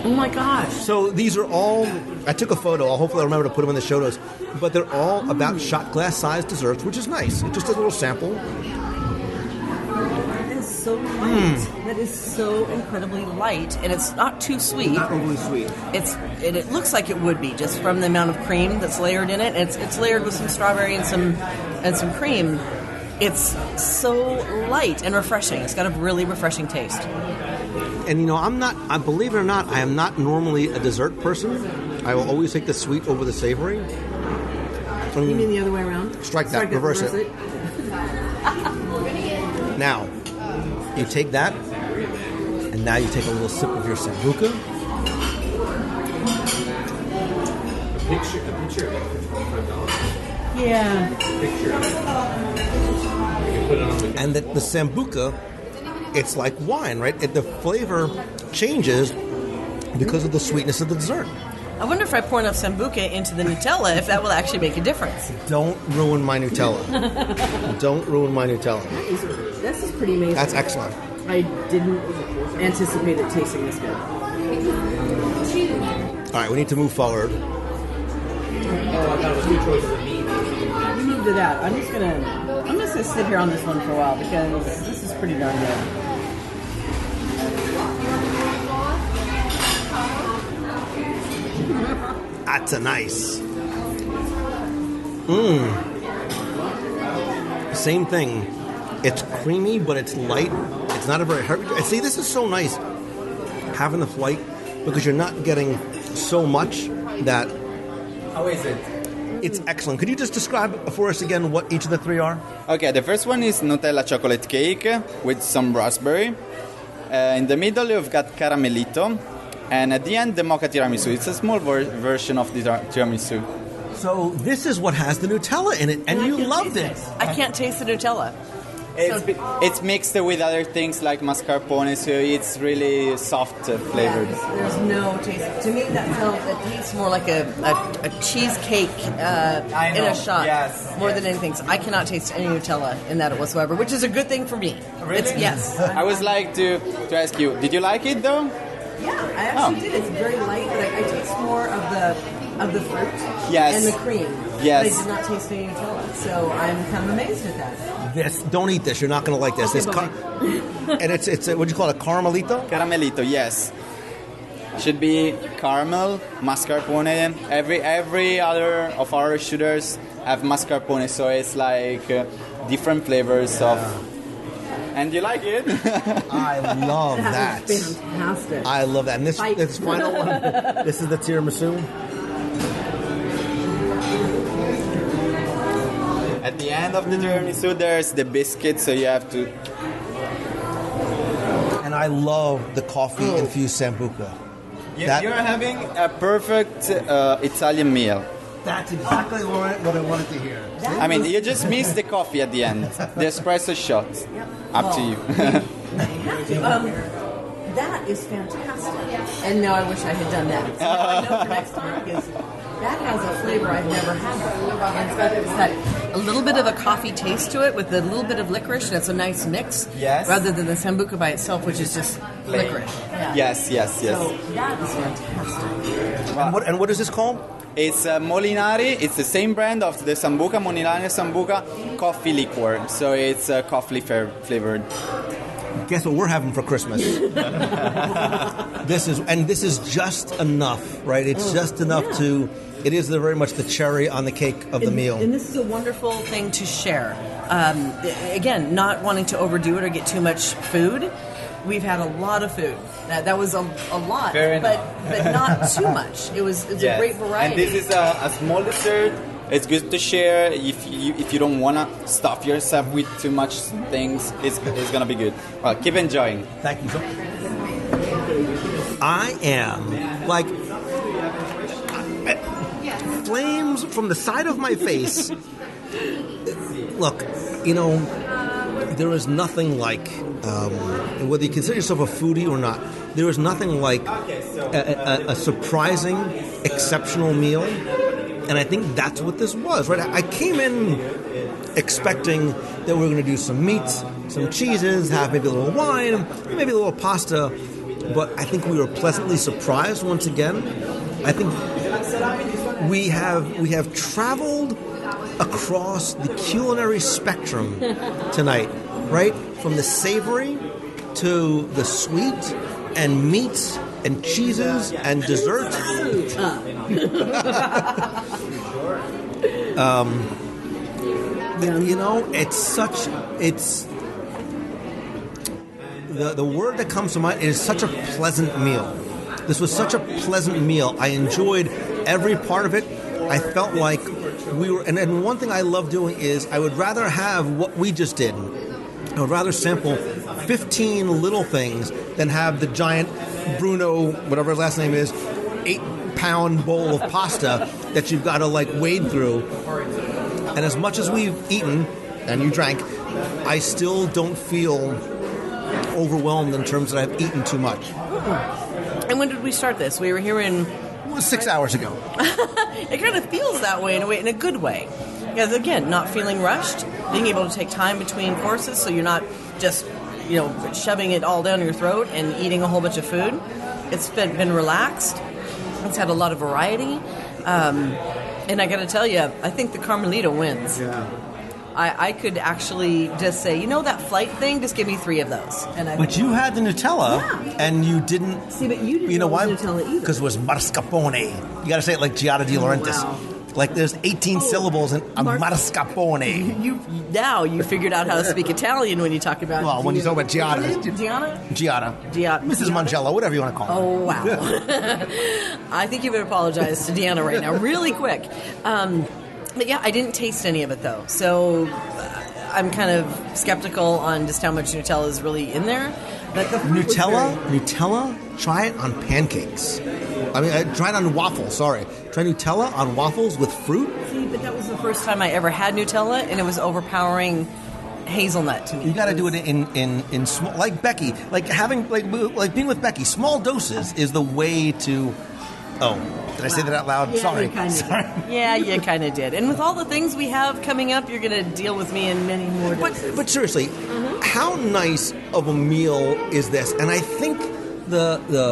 Oh my gosh. So these are all, I took a photo, hopefully I'll remember to put them in the show notes, but they're all about shot glass sized desserts, which is nice. It's just a little sample. That is so light. That is so incredibly light, and it's not too sweet. Not overly sweet. It looks like it would be, just from the amount of cream that's layered in it. It's layered with some strawberry and some cream. It's so light and refreshing. It's got a really refreshing taste. And I believe it or not, I am not normally a dessert person. I will always take the sweet over the savory. You mean the other way around? Strike that, reverse it. Now, you take that, and now you take a little sip of your Sambuca. Yeah. And the Sambuca, it's like wine, right? The flavor changes because of the sweetness of the dessert. I wonder if I pour enough Sambuca into the Nutella, if that will actually make a difference. Don't ruin my Nutella. Don't ruin my Nutella. This is pretty amazing. That's excellent. I didn't anticipate it tasting this good. All right, we need to move forward. You move to that. I'm just gonna sit here on this one for a while because this is pretty darn good. That's a nice. Same thing. It's creamy, but it's light. It's not a very heavy. See, this is so nice having the flight because you're not getting so much that. How is it? It's excellent. Could you just describe for us again what each of the 3 are? Okay, the first one is Nutella chocolate cake with some raspberry. In the middle, you've got caramelito. And at the end, the mocha tiramisu. It's a small version of the tiramisu. So this is what has the Nutella in it, and you loved it. I can't taste the Nutella. It's mixed with other things like mascarpone, so it's really soft flavored. Yeah, there's no taste. To me, that tastes more like a cheesecake in a shot, more than anything. So I cannot taste any Nutella in that whatsoever, which is a good thing for me. Really? Yes. I was like to ask you, did you like it though? Yeah, I actually did. It's very light, but I taste more of the fruit and the cream. Yes. But I did not taste any Nutella, so I'm kind of amazed at that. Don't eat this. You're not going to like this. Okay, And it's what do you call it? Caramelito? Caramelito, yes. Should be caramel, mascarpone. Every other of our shooters have mascarpone, so it's like different flavors of. And you like it? I love that. That's fantastic. I love that. And this final one, this is the tiramisu. At the end of the tiramisu, there's the biscuit, so you have to... And I love the coffee-infused sambuca. You're having a perfect Italian meal. That's exactly what I wanted to hear. I mean, you just miss the coffee at the end. The espresso shot. Up to you. That is fantastic. And now I wish I had done that. So now I know for next time, because that has a flavor I've never had before. And it's got a little bit of a coffee taste to it with a little bit of licorice, and it's a nice mix. Yes. Rather than the sambuca by itself, which is just licorice. Yeah. Yes. So that is fantastic. And what is this called? It's Molinari. It's the same brand of the Sambuca, Molinari Sambuca coffee liqueur. So it's coffee flavored. Guess what we're having for Christmas? This is just enough, right? It's just enough to. It is very much the cherry on the cake of the meal. And this is a wonderful thing to share. Again, not wanting to overdo it or get too much food. We've had a lot of food. That was a lot, but not too much. It was a great variety. And this is a small dessert. It's good to share if you don't want to stuff yourself with too much things. It's going to be good. Well, keep enjoying. Thank you so much. I am like flames from the side of my face. Look, there is nothing like, whether you consider yourself a foodie or not, there is nothing like a surprising, exceptional meal. And I think that's what this was, right? I came in expecting that we were going to do some meats, some cheeses, have maybe a little wine, maybe a little pasta. But I think we were pleasantly surprised once again. I think we have traveled across the culinary spectrum tonight, right? From the savory to the sweet and meats and cheeses and dessert. It's the word that comes to mind is such a pleasant meal. This was such a pleasant meal. I enjoyed every part of it. I felt like we were, and one thing I love doing is I would rather have what we just did. I would rather sample 15 little things than have the giant Bruno, whatever his last name is, 8-pound bowl of pasta that you've got to wade through. And as much as we've eaten, and you drank, I still don't feel overwhelmed in terms that I've eaten too much. And when did we start this? We were here in... It was 6 hours ago. It kind of feels that way in a good way. Because again, not feeling rushed, being able to take time between courses so you're not just, shoving it all down your throat and eating a whole bunch of food. It's been relaxed. It's had a lot of variety. And I got to tell you, I think the Carmelita wins. Yeah. I could actually just say, that flight thing, just give me 3 of those. But you had the Nutella, and you didn't... See, but you didn't know why? Nutella either. Because it was mascarpone. You got to say it like Giada De Laurentiis. Wow. Like there's 18 syllables in a mascarpone. Now you figured out how to speak Italian when you talk about... Well, when you talk about Giada. Giada? Mrs. Mangello, whatever you want to call her. Oh, wow. I think you better apologize to Deanna right now, really quick. But yeah, I didn't taste any of it, though. So I'm kind of skeptical on just how much Nutella is really in there. But the Nutella, try it on pancakes. Try it on waffles, sorry. Try Nutella on waffles with fruit. See, but that was the first time I ever had Nutella, and it was overpowering hazelnut to me. You got to do it in small, like Becky, like being with Becky. Small doses is the way to... Oh, did I say that out loud? Yeah, Sorry. Sorry. Yeah, you kind of did. And with all the things we have coming up, you're going to deal with me in many more doses. But seriously, how nice of a meal is this? And I think the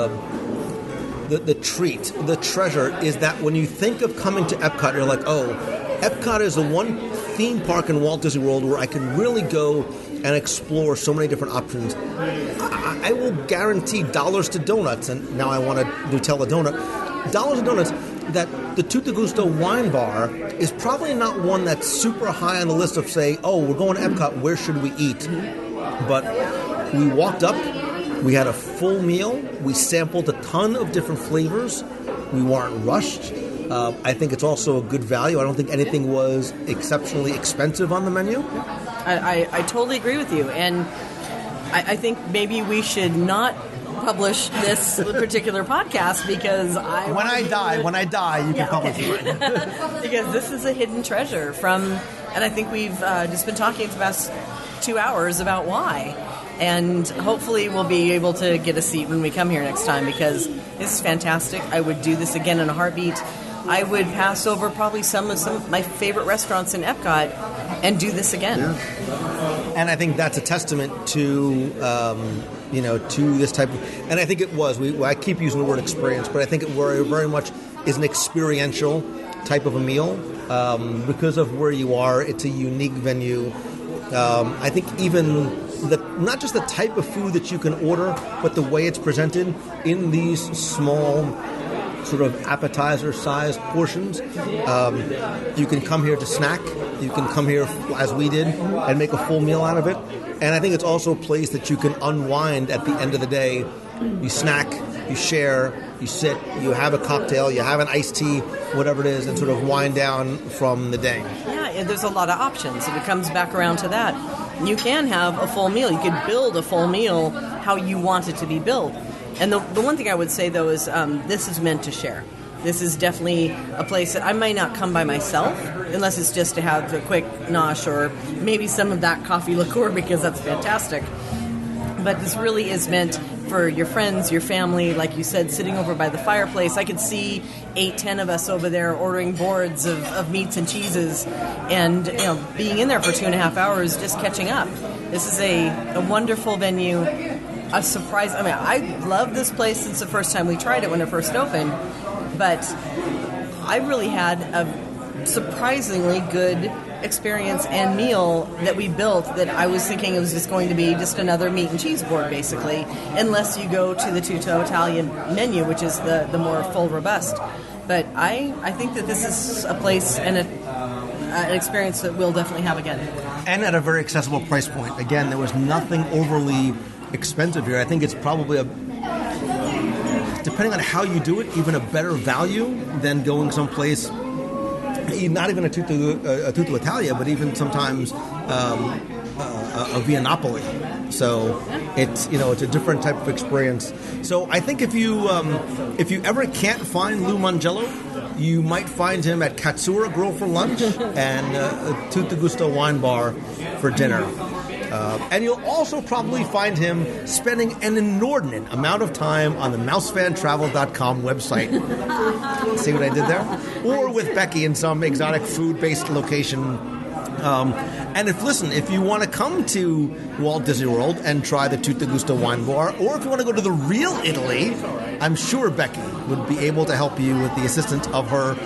treat, the treasure, is that when you think of coming to Epcot, you're like, oh, Epcot is the one theme park in Walt Disney World where I can really go and explore so many different options. I will guarantee dollars to donuts, and now I want a Nutella donut. Dollars to donuts, that the Tutto Gusto wine bar is probably not one that's super high on the list of, say, oh, we're going to Epcot, where should we eat? But we walked up, we had a full meal, we sampled a ton of different flavors, we weren't rushed, I think it's also a good value. I don't think anything was exceptionally expensive on the menu. I totally agree with you, and I think maybe we should not publish this particular podcast because when I die, you can publish it. Because this is a hidden treasure and I think we've just been talking for the past 2 hours about why. And hopefully we'll be able to get a seat when we come here next time because this is fantastic. I would do this again in a heartbeat. I would pass over probably some of my favorite restaurants in Epcot and do this again. Yeah. And I think that's a testament to to this type of. And I think it was. I keep using the word experience, but I think it very much is an experiential type of a meal because of where you are. It's a unique venue. I think even. Not just the type of food that you can order, but the way it's presented in these small sort of appetizer-sized portions. You can come here to snack. You can come here, as we did, and make a full meal out of it. And I think it's also a place that you can unwind at the end of the day. You snack, you share, you sit, you have a cocktail, you have an iced tea, whatever it is, and sort of wind down from the day. Yeah, there's a lot of options, and it comes back around to that. You can have a full meal. You could build a full meal how you want it to be built. And the one thing I would say, though, is this is meant to share. This is definitely a place that I might not come by myself unless it's just to have a quick nosh or maybe some of that coffee liqueur because that's fantastic. But this really is meant for your friends, your family, like you said, sitting over by the fireplace. I could see 8-10 of us over there ordering boards of meats and cheeses and being in there for 2.5 hours just catching up. This is a wonderful venue, a surprise. I mean, I love this place since the first time we tried it when it first opened, but I really had a surprisingly good experience and meal that we built that I was thinking it was just going to be just another meat and cheese board, basically, unless you go to the Tutto Italian menu, which is the more full, robust. But I think that this is a place and an experience that we'll definitely have again. And at a very accessible price point. Again, there was nothing overly expensive here. I think it's probably depending on how you do it, even a better value than going someplace. Not even a Tutto Italia, but even sometimes a Via Napoli. So it's a different type of experience. So I think if you ever can't find Lou Mangello, you might find him at Katsura Grill for lunch and Tutto Gusto Wine Bar for dinner. And you'll also probably find him spending an inordinate amount of time on the mousefantravel.com website. See what I did there? Or with Becky in some exotic food-based location. And if you want to come to Walt Disney World and try the Tutto Gusto Wine Bar, or if you want to go to the real Italy, I'm sure Becky would be able to help you with the assistance of her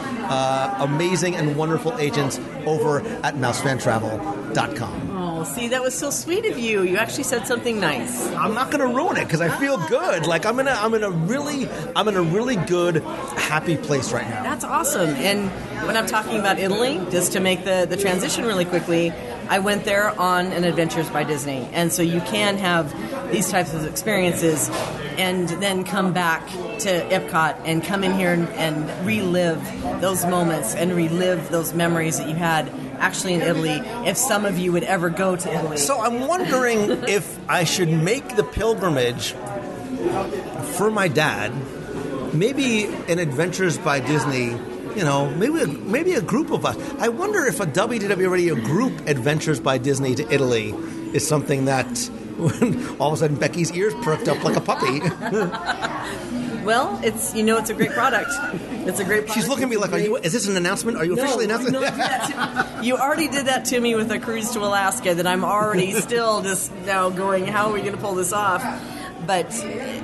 amazing and wonderful agents over at mousefantravel.com. Oh, see, that was so sweet of you. You actually said something nice. I'm not going to ruin it because I feel good. Like I'm in a really good, happy place right now. That's awesome. And when I'm talking about Italy, just to make the transition really quickly, I went there on an Adventures by Disney. And so you can have these types of experiences and then come back to Epcot and come in here and relive those moments and relive those memories that you had actually in Italy, if some of you would ever go to Italy. So I'm wondering if I should make the pilgrimage for my dad, maybe an Adventures by Disney, maybe a group of us. I wonder if a WDW Radio group Adventures by Disney to Italy is something that all of a sudden Becky's ears perked up like a puppy. Well, it's a great product. It's a great product. She's looking at me like, is this an announcement? Are you officially announcing? You already did that to me with a cruise to Alaska that I'm already still just now going, how are we going to pull this off? But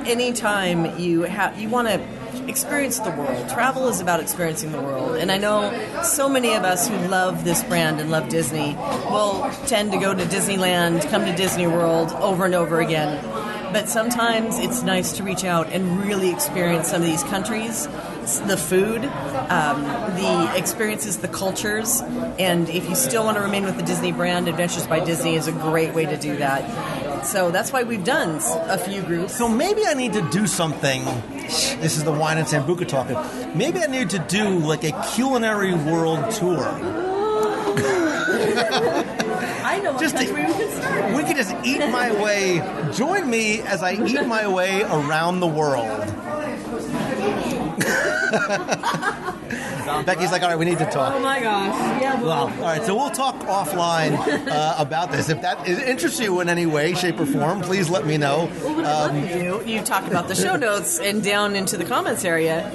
anytime you want to experience the world. Travel is about experiencing the world. And I know so many of us who love this brand and love Disney will tend to go to Disneyland, come to Disney World over and over again. But sometimes it's nice to reach out and really experience some of these countries, the food, the experiences, the cultures. And if you still want to remain with the Disney brand, Adventures by Disney is a great way to do that. So that's why we've done a few groups. So maybe I need to do something. This is the Wine and Sambuca talking. Maybe I need to do like a culinary world tour. I know what country we could start. We could just eat my way. Join me as I eat my way around the world. Becky's like, all right, we need to talk. Oh my gosh. Yeah, well, all right, so we'll talk offline about this. If that interests you in any way, shape, or form, please let me know. Well, what I'd love to do, you talked about the show notes and down into the comments area.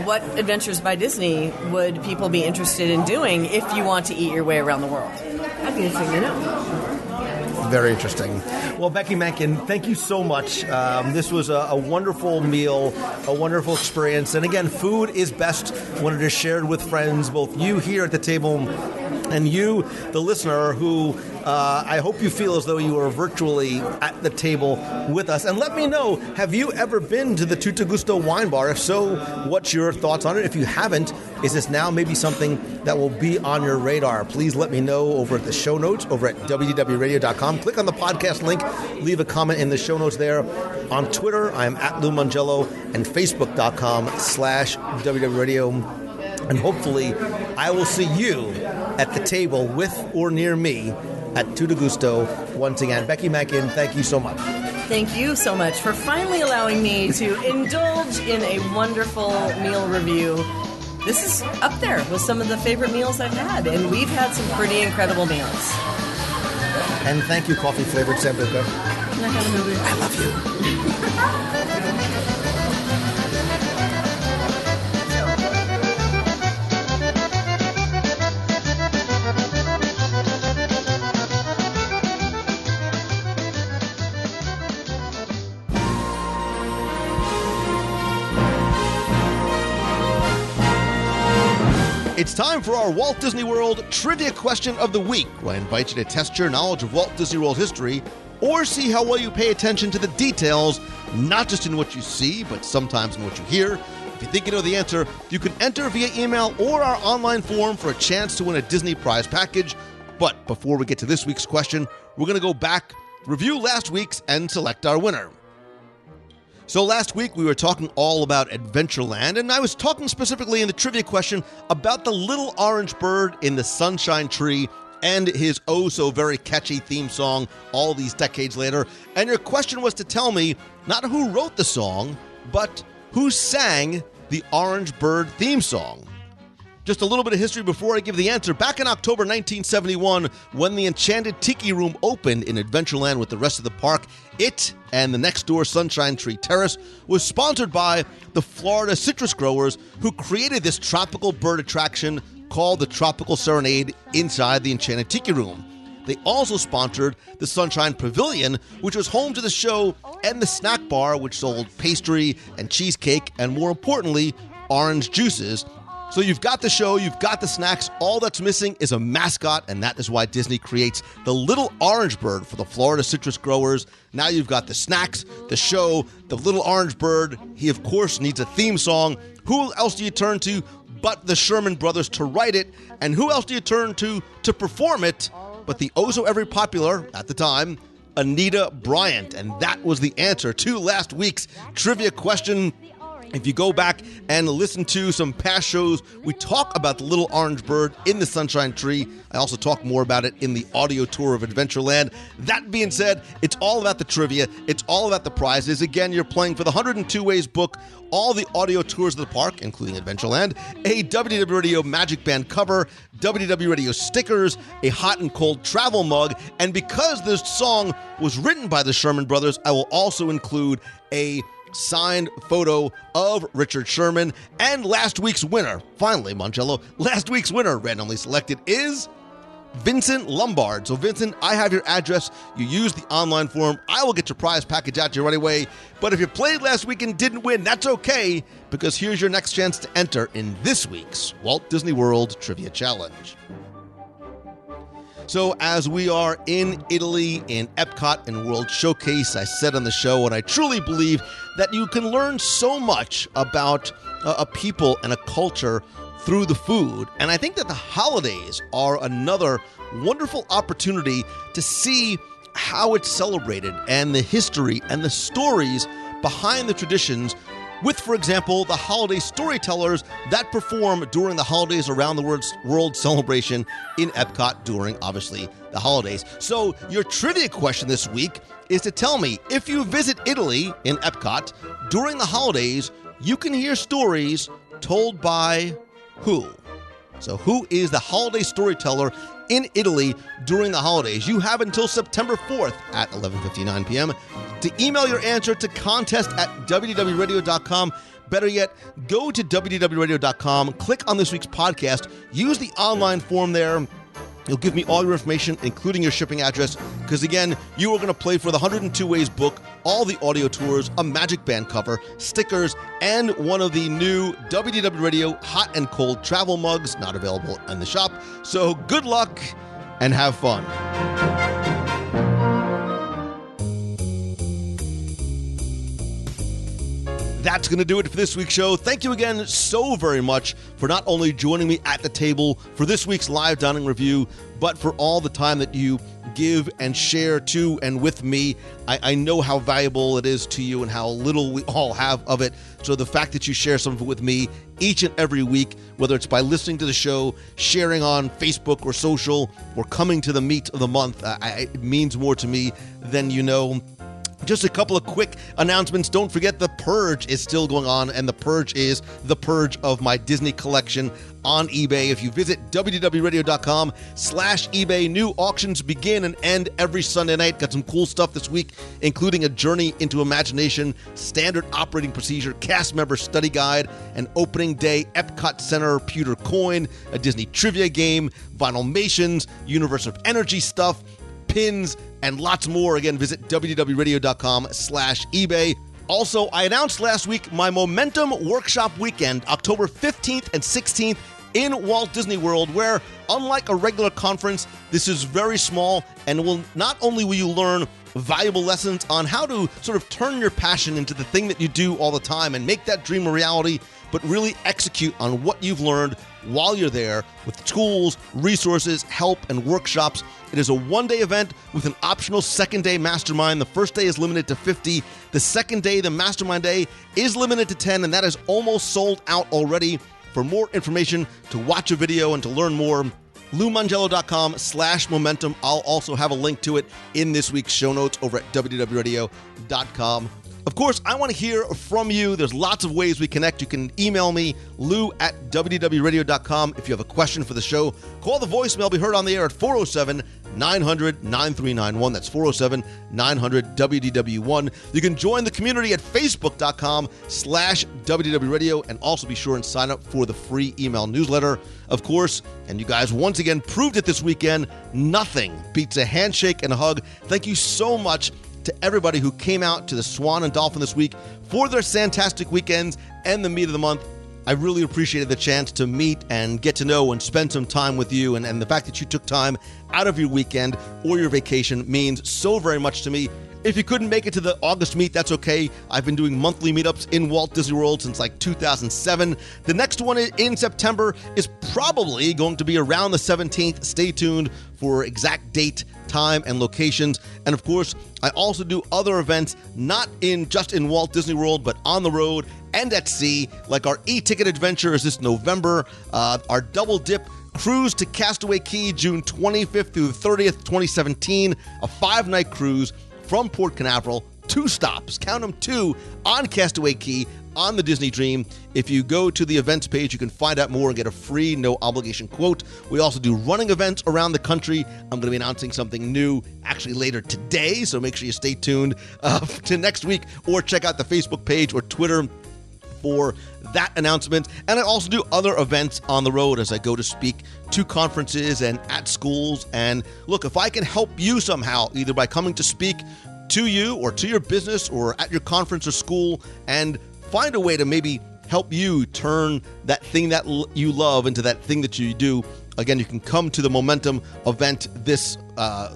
What adventures by Disney would people be interested in doing if you want to eat your way around the world? That'd be interesting to know. Very interesting. Well, Becky Menken, thank you so much. This was a wonderful meal, a wonderful experience. And again, food is best when it is shared with friends, both you here at the table and you, the listener, who I hope you feel as though you are virtually at the table with us. And let me know, have you ever been to the Tutto Gusto wine bar? If so, what's your thoughts on it? If you haven't, is this now maybe something that will be on your radar? Please let me know over at the show notes, over at WDWradio.com. Click on the podcast link, leave a comment in the show notes there. On Twitter, I am at Lou Mangello, and Facebook.com/WDWRadio. And hopefully, I will see you at the table with or near me at Tutto Gusto once again. Becky Menken, thank you so much. Thank you so much for finally allowing me to indulge in a wonderful meal review. This is up there with some of the favorite meals I've had, and we've had some pretty incredible meals. And thank you, coffee-flavored Sambuca. I love you. It's time for our Walt Disney World Trivia Question of the Week, where I invite you to test your knowledge of Walt Disney World history or see how well you pay attention to the details, not just in what you see, but sometimes in what you hear. If you think you know the answer, you can enter via email or our online form for a chance to win a Disney prize package. But before we get to this week's question, we're going to go back, review last week's, and select our winner. So last week we were talking all about Adventureland, and I was talking specifically in the trivia question about the little orange bird in the Sunshine Tree and his oh-so-very catchy theme song all these decades later. And your question was to tell me not who wrote the song, but who sang the Orange Bird theme song. Just a little bit of history before I give the answer. Back in October 1971, when the Enchanted Tiki Room opened in Adventureland with the rest of the park, it and the next door Sunshine Tree Terrace was sponsored by the Florida citrus growers, who created this tropical bird attraction called the Tropical Serenade inside the Enchanted Tiki Room. They also sponsored the Sunshine Pavilion, which was home to the show, and the snack bar, which sold pastry and cheesecake, and more importantly, orange juices. So you've got the show, you've got the snacks, all that's missing is a mascot, and that is why Disney creates the little orange bird for the Florida citrus growers. Now you've got the snacks, the show, the little orange bird. He, of course, needs a theme song. Who else do you turn to but the Sherman Brothers to write it? And who else do you turn to perform it but the oh-so-ever-popular, at the time, Anita Bryant? And that was the answer to last week's trivia question. If you go back and listen to some past shows, we talk about the little orange bird in the Sunshine Tree. I also talk more about it in the audio tour of Adventureland. That being said, it's all about the trivia. It's all about the prizes. Again, you're playing for the 102 Ways book, all the audio tours of the park, including Adventureland, a WDW Radio Magic Band cover, WDW Radio stickers, a hot and cold travel mug, and because this song was written by the Sherman Brothers, I will also include a signed photo of Richard Sherman. And last week's winner, finally, Mangello, last week's winner, randomly selected, is Vincent Lombard. So Vincent, I have your address. You use the online form. I will get your prize package out to you right away. But if you played last week and didn't win, that's okay, because here's your next chance to enter in this week's Walt Disney World Trivia Challenge. So as we are in Italy, in Epcot and World Showcase, I said on the show, and I truly believe that you can learn so much about a people and a culture through the food. And I think that the holidays are another wonderful opportunity to see how it's celebrated and the history and the stories behind the traditions with, for example, the holiday storytellers that perform during the holidays around the world celebration in Epcot during, obviously, the holidays. So your trivia question this week is to tell me, if you visit Italy in Epcot during the holidays, you can hear stories told by who? So who is the holiday storyteller in Italy during the holidays? You have until September 4th at 11:59 p.m. to email your answer to contest@wdwradio.com. Better yet, go to wdwradio.com, click on this week's podcast, use the online form there. You'll give me all your information, including your shipping address, because again, you are going to play for the 102 Ways book, all the audio tours, a Magic Band cover, stickers, and one of the new WDW Radio hot and cold travel mugs, not available in the shop. So good luck and have fun. That's going to do it for this week's show. Thank you again so very much for not only joining me at the table for this week's live dining review, but for all the time that you give and share to and with me. I know how valuable it is to you and how little we all have of it. So the fact that you share some of it with me each and every week, whether it's by listening to the show, sharing on Facebook or social, or coming to the meet of the month, it means more to me than you know. Just a couple of quick announcements. Don't forget The Purge is still going on, and The Purge is The Purge of my Disney collection on eBay. If you visit wdwradio.com/eBay, new auctions begin and end every Sunday night. Got some cool stuff this week, including a Journey into Imagination, Standard Operating Procedure, Cast Member Study Guide, an Opening Day Epcot Center pewter coin, a Disney trivia game, Vinylmations, Universe of Energy stuff, pins, and lots more. Again, visit wdwradio.com/eBay. Also, I announced last week my Momentum Workshop Weekend, October 15th and 16th in Walt Disney World, where, unlike a regular conference, this is very small and will not only will you learn valuable lessons on how to sort of turn your passion into the thing that you do all the time and make that dream a reality, but really execute on what you've learned while you're there with tools, resources, help, and workshops. It is a one-day event with an optional second-day mastermind. The first day is limited to 50. The second day, the mastermind day, is limited to 10, and that is almost sold out already. For more information, to watch a video and to learn more, LouMangello.com/momentum. I'll also have a link to it in this week's show notes over at wdwradio.com. Of course, I want to hear from you. There's lots of ways we connect. You can email me, lou@wdwradio.com. If you have a question for the show, call the voicemail. Be heard on the air at 407-900-9391. That's 407-900-WDW1. You can join the community at facebook.com/WDWRadio, and also be sure and sign up for the free email newsletter. Of course, and you guys once again proved it this weekend, nothing beats a handshake and a hug. Thank you so much to everybody who came out to the Swan and Dolphin this week for their Fantastic Weekends and the Meet of the Month. I really appreciated the chance to meet and get to know and spend some time with you, and the fact that you took time out of your weekend or your vacation means so very much to me. If you couldn't make it to the August meet, that's okay. I've been doing monthly meetups in Walt Disney World since like 2007. The next one in September is probably going to be around the 17th. Stay tuned for exact date, time, and locations. And of course, I also do other events, not just in Walt Disney World, but on the road and at sea, like our e-ticket adventure is this November, our Double Dip cruise to Castaway Cay, June 25th through the 30th, 2017, a 5-night cruise from Port Canaveral, 2 stops, count them 2, on Castaway Cay on the Disney Dream. If you go to the events page, you can find out more and get a free, no-obligation quote. We also do running events around the country. I'm going to be announcing something new actually later today, so make sure you stay tuned to next week, or check out the Facebook page or Twitter for that announcement. And I also do other events on the road as I go to speak to conferences and at schools. And look, if I can help you somehow, either by coming to speak to you or to your business or at your conference or school, and find a way to maybe help you turn that thing that you love into that thing that you do. Again, you can come to the Momentum event this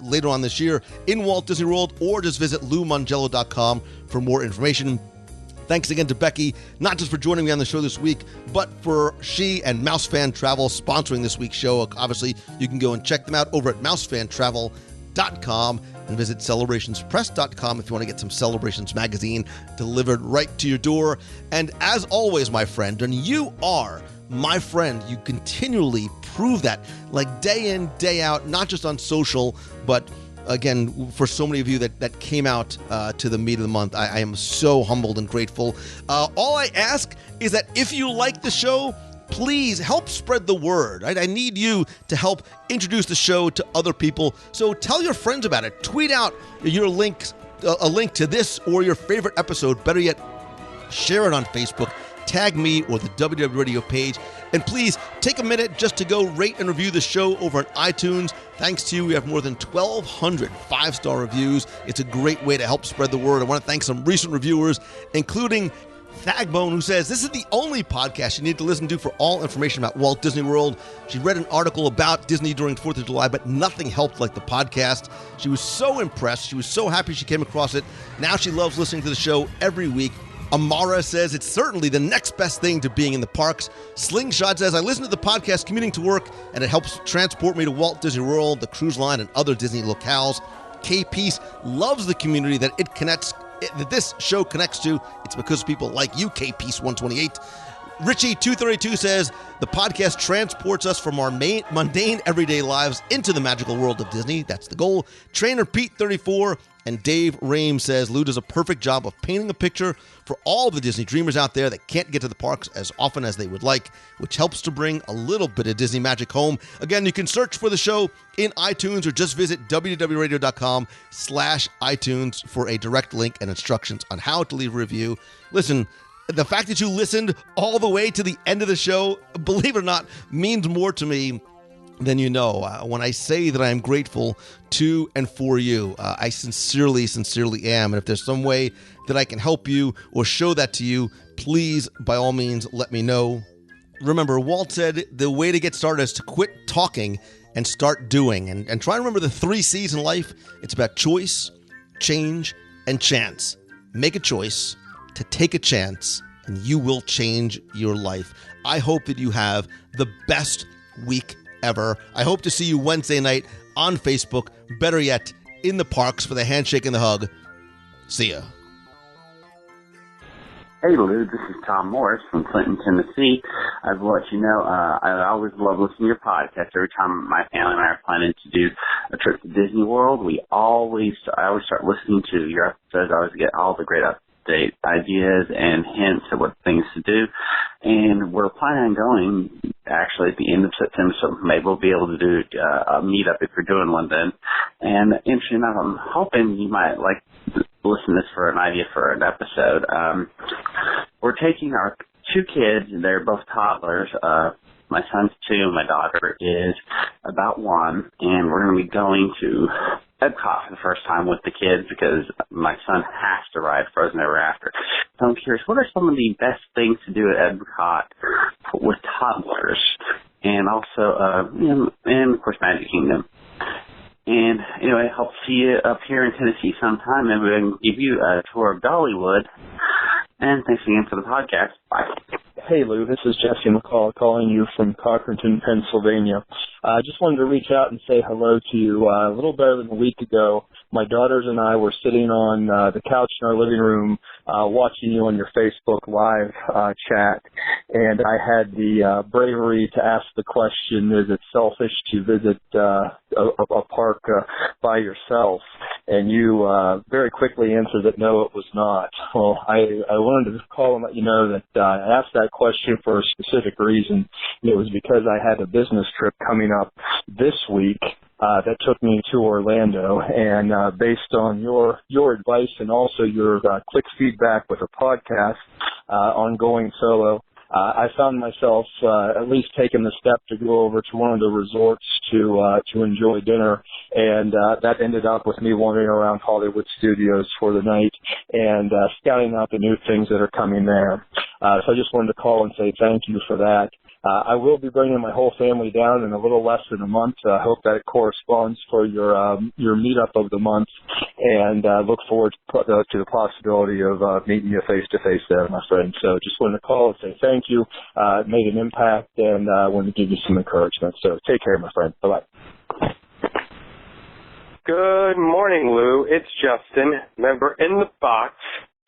later on this year in Walt Disney World, or just visit LouMangello.com for more information. Thanks again to Becky, not just for joining me on the show this week, but for she and MouseFan Travel sponsoring this week's show. Obviously, you can go and check them out over at MouseFanTravel.com. And visit celebrationspress.com if you want to get some Celebrations magazine delivered right to your door. And as always, my friend, and you are my friend, you continually prove that, like day in, day out, not just on social, but again, for so many of you that came out to the meet of the month, I am so humbled and grateful. All I ask is that if you like the show, please help spread the word. Right? I need you to help introduce the show to other people. So tell your friends about it. Tweet out your links, a link to this or your favorite episode. Better yet, share it on Facebook. Tag me or the WDW Radio page. And please take a minute just to go rate and review the show over on iTunes. Thanks to you, we have more than 1,200 5-star reviews. It's a great way to help spread the word. I want to thank some recent reviewers, including Thagbone, who says, this is the only podcast you need to listen to for all information about Walt Disney World. She read an article about Disney during 4th of July, but nothing helped like the podcast. She was so impressed. She was so happy she came across it. Now she loves listening to the show every week. Amara says it's certainly the next best thing to being in the parks. Slingshot says, I listen to the podcast commuting to work, and it helps transport me to Walt Disney World, the cruise line, and other Disney locales. K-Peace loves the community that that this show connects to. It's because of people like you, K-Peace 128. Richie232 says, the podcast transports us from our mundane everyday lives into the magical world of Disney. That's the goal. Trainer Pete34 and Dave Rame says, Lou does a perfect job of painting a picture for all the Disney dreamers out there that can't get to the parks as often as they would like, which helps to bring a little bit of Disney magic home. Again, you can search for the show in iTunes or just visit www.radio.com/iTunes for a direct link and instructions on how to leave a review. Listen, the fact that you listened all the way to the end of the show, believe it or not, means more to me than you know. When I say that I am grateful to and for you, I sincerely am. And if there's some way that I can help you or show that to you, please, by all means, let me know. Remember, Walt said the way to get started is to quit talking and start doing. And try to remember the 3 C's in life. It's about choice, change, and chance. Make a choice to take a chance, and you will change your life. I hope that you have the best week ever. I hope to see you Wednesday night on Facebook. Better yet, in the parks for the handshake and the hug. See ya. Hey Lou, this is Tom Morris from Clinton, Tennessee. I've let you know, I always love listening to your podcast. Every time my family and I are planning to do a trip to Disney World, I always start listening to your episodes. I always get all the great update ideas and hints of what things to do. And we're planning on going actually at the end of September, so maybe we'll be able to do a meetup if you're doing one then. And interesting enough, I'm hoping you might like listen to this for an idea for an episode. We're taking our 2 kids, they're both toddlers. My son's 2 and my daughter is about 1, and we're going to be going to Epcot for the first time with the kids because my son has to ride Frozen Ever After. So I'm curious, what are some of the best things to do at Epcot with toddlers? And also, and of course, Magic Kingdom. And anyway, hope to see you up here in Tennessee sometime. Maybe I can give you a tour of Dollywood. And thanks again for the podcast. Bye. Hey, Lou, this is Jesse McCall calling you from Cochranton, Pennsylvania. I just wanted to reach out and say hello to you. A little better than a week ago, my daughters and I were sitting on the couch in our living room watching you on your Facebook Live chat, and I had the bravery to ask the question, is it selfish to visit a park by yourself? And you very quickly answered that no, it was not. Well, I wanted to call and let you know that I asked that question for a specific reason. It was because I had a business trip coming up this week that took me to Orlando, and based on your advice and also your quick feedback with a podcast on going solo, I found myself at least taking the step to go over to one of the resorts to enjoy dinner, and that ended up with me wandering around Hollywood Studios for the night and scouting out the new things that are coming there. So I just wanted to call and say thank you for that. I will be bringing my whole family down in a little less than a month. I hope that it corresponds for your meetup of the month, and look forward to the possibility of meeting you face to face there, my friend. So just wanted to call and say thank you. It made an impact, and wanted to give you some encouragement. So take care, my friend. Bye-bye. Good morning, Lou. It's Justin, member in the box,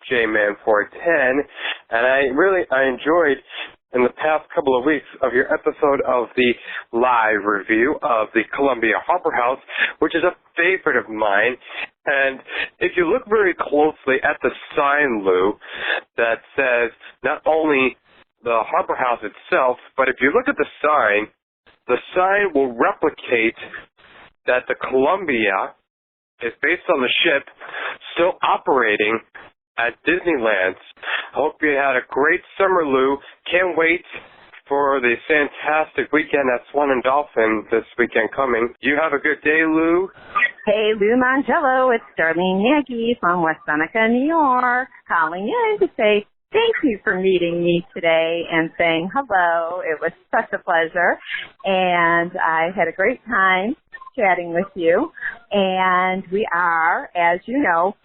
J-Man410, and I enjoyed in the past couple of weeks of your episode of the live review of the Columbia Harbor House, which is a favorite of mine. And if you look very closely at the sign, Lou, that says not only the Harbor House itself, but if you look at the sign will replicate that the Columbia is based on the ship still operating at Disneyland. I hope you had a great summer, Lou. Can't wait for the fantastic weekend at Swan and Dolphin this weekend coming. You have a good day, Lou. Hey, Lou Mangello. It's Darlene Nagy from West Seneca, New York, calling in to say thank you for meeting me today and saying hello. It was such a pleasure, and I had a great time chatting with you. And we are, as you know,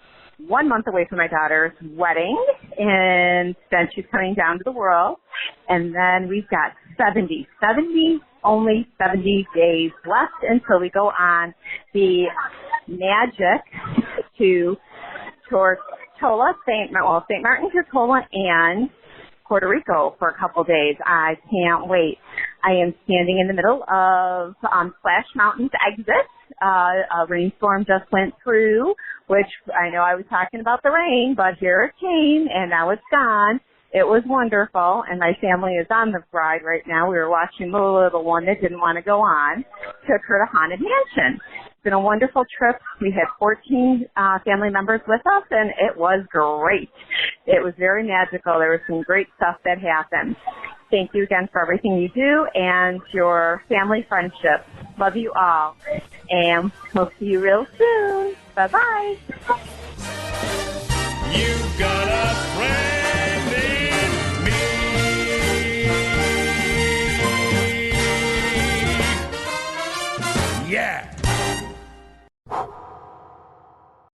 1 month away from my daughter's wedding, and then she's coming down to the world. And then we've got only 70 days left until we go on the magic to Tortola, St. Martin, Tortola, and Puerto Rico for a couple days. I can't wait. I am standing in the middle of Splash Mountain's exit. A rainstorm just went through, which I know I was talking about the rain, but here it came, and now it's gone. It was wonderful, and my family is on the ride right now. We were watching the little one that didn't want to go on. Took her to Haunted Mansion. It's been a wonderful trip. We had 14 family members with us, and it was great. It was very magical. There was some great stuff that happened. Thank you again for everything you do and your family friendship. Love you all. And we'll see you real soon. Bye-bye. You got a friend.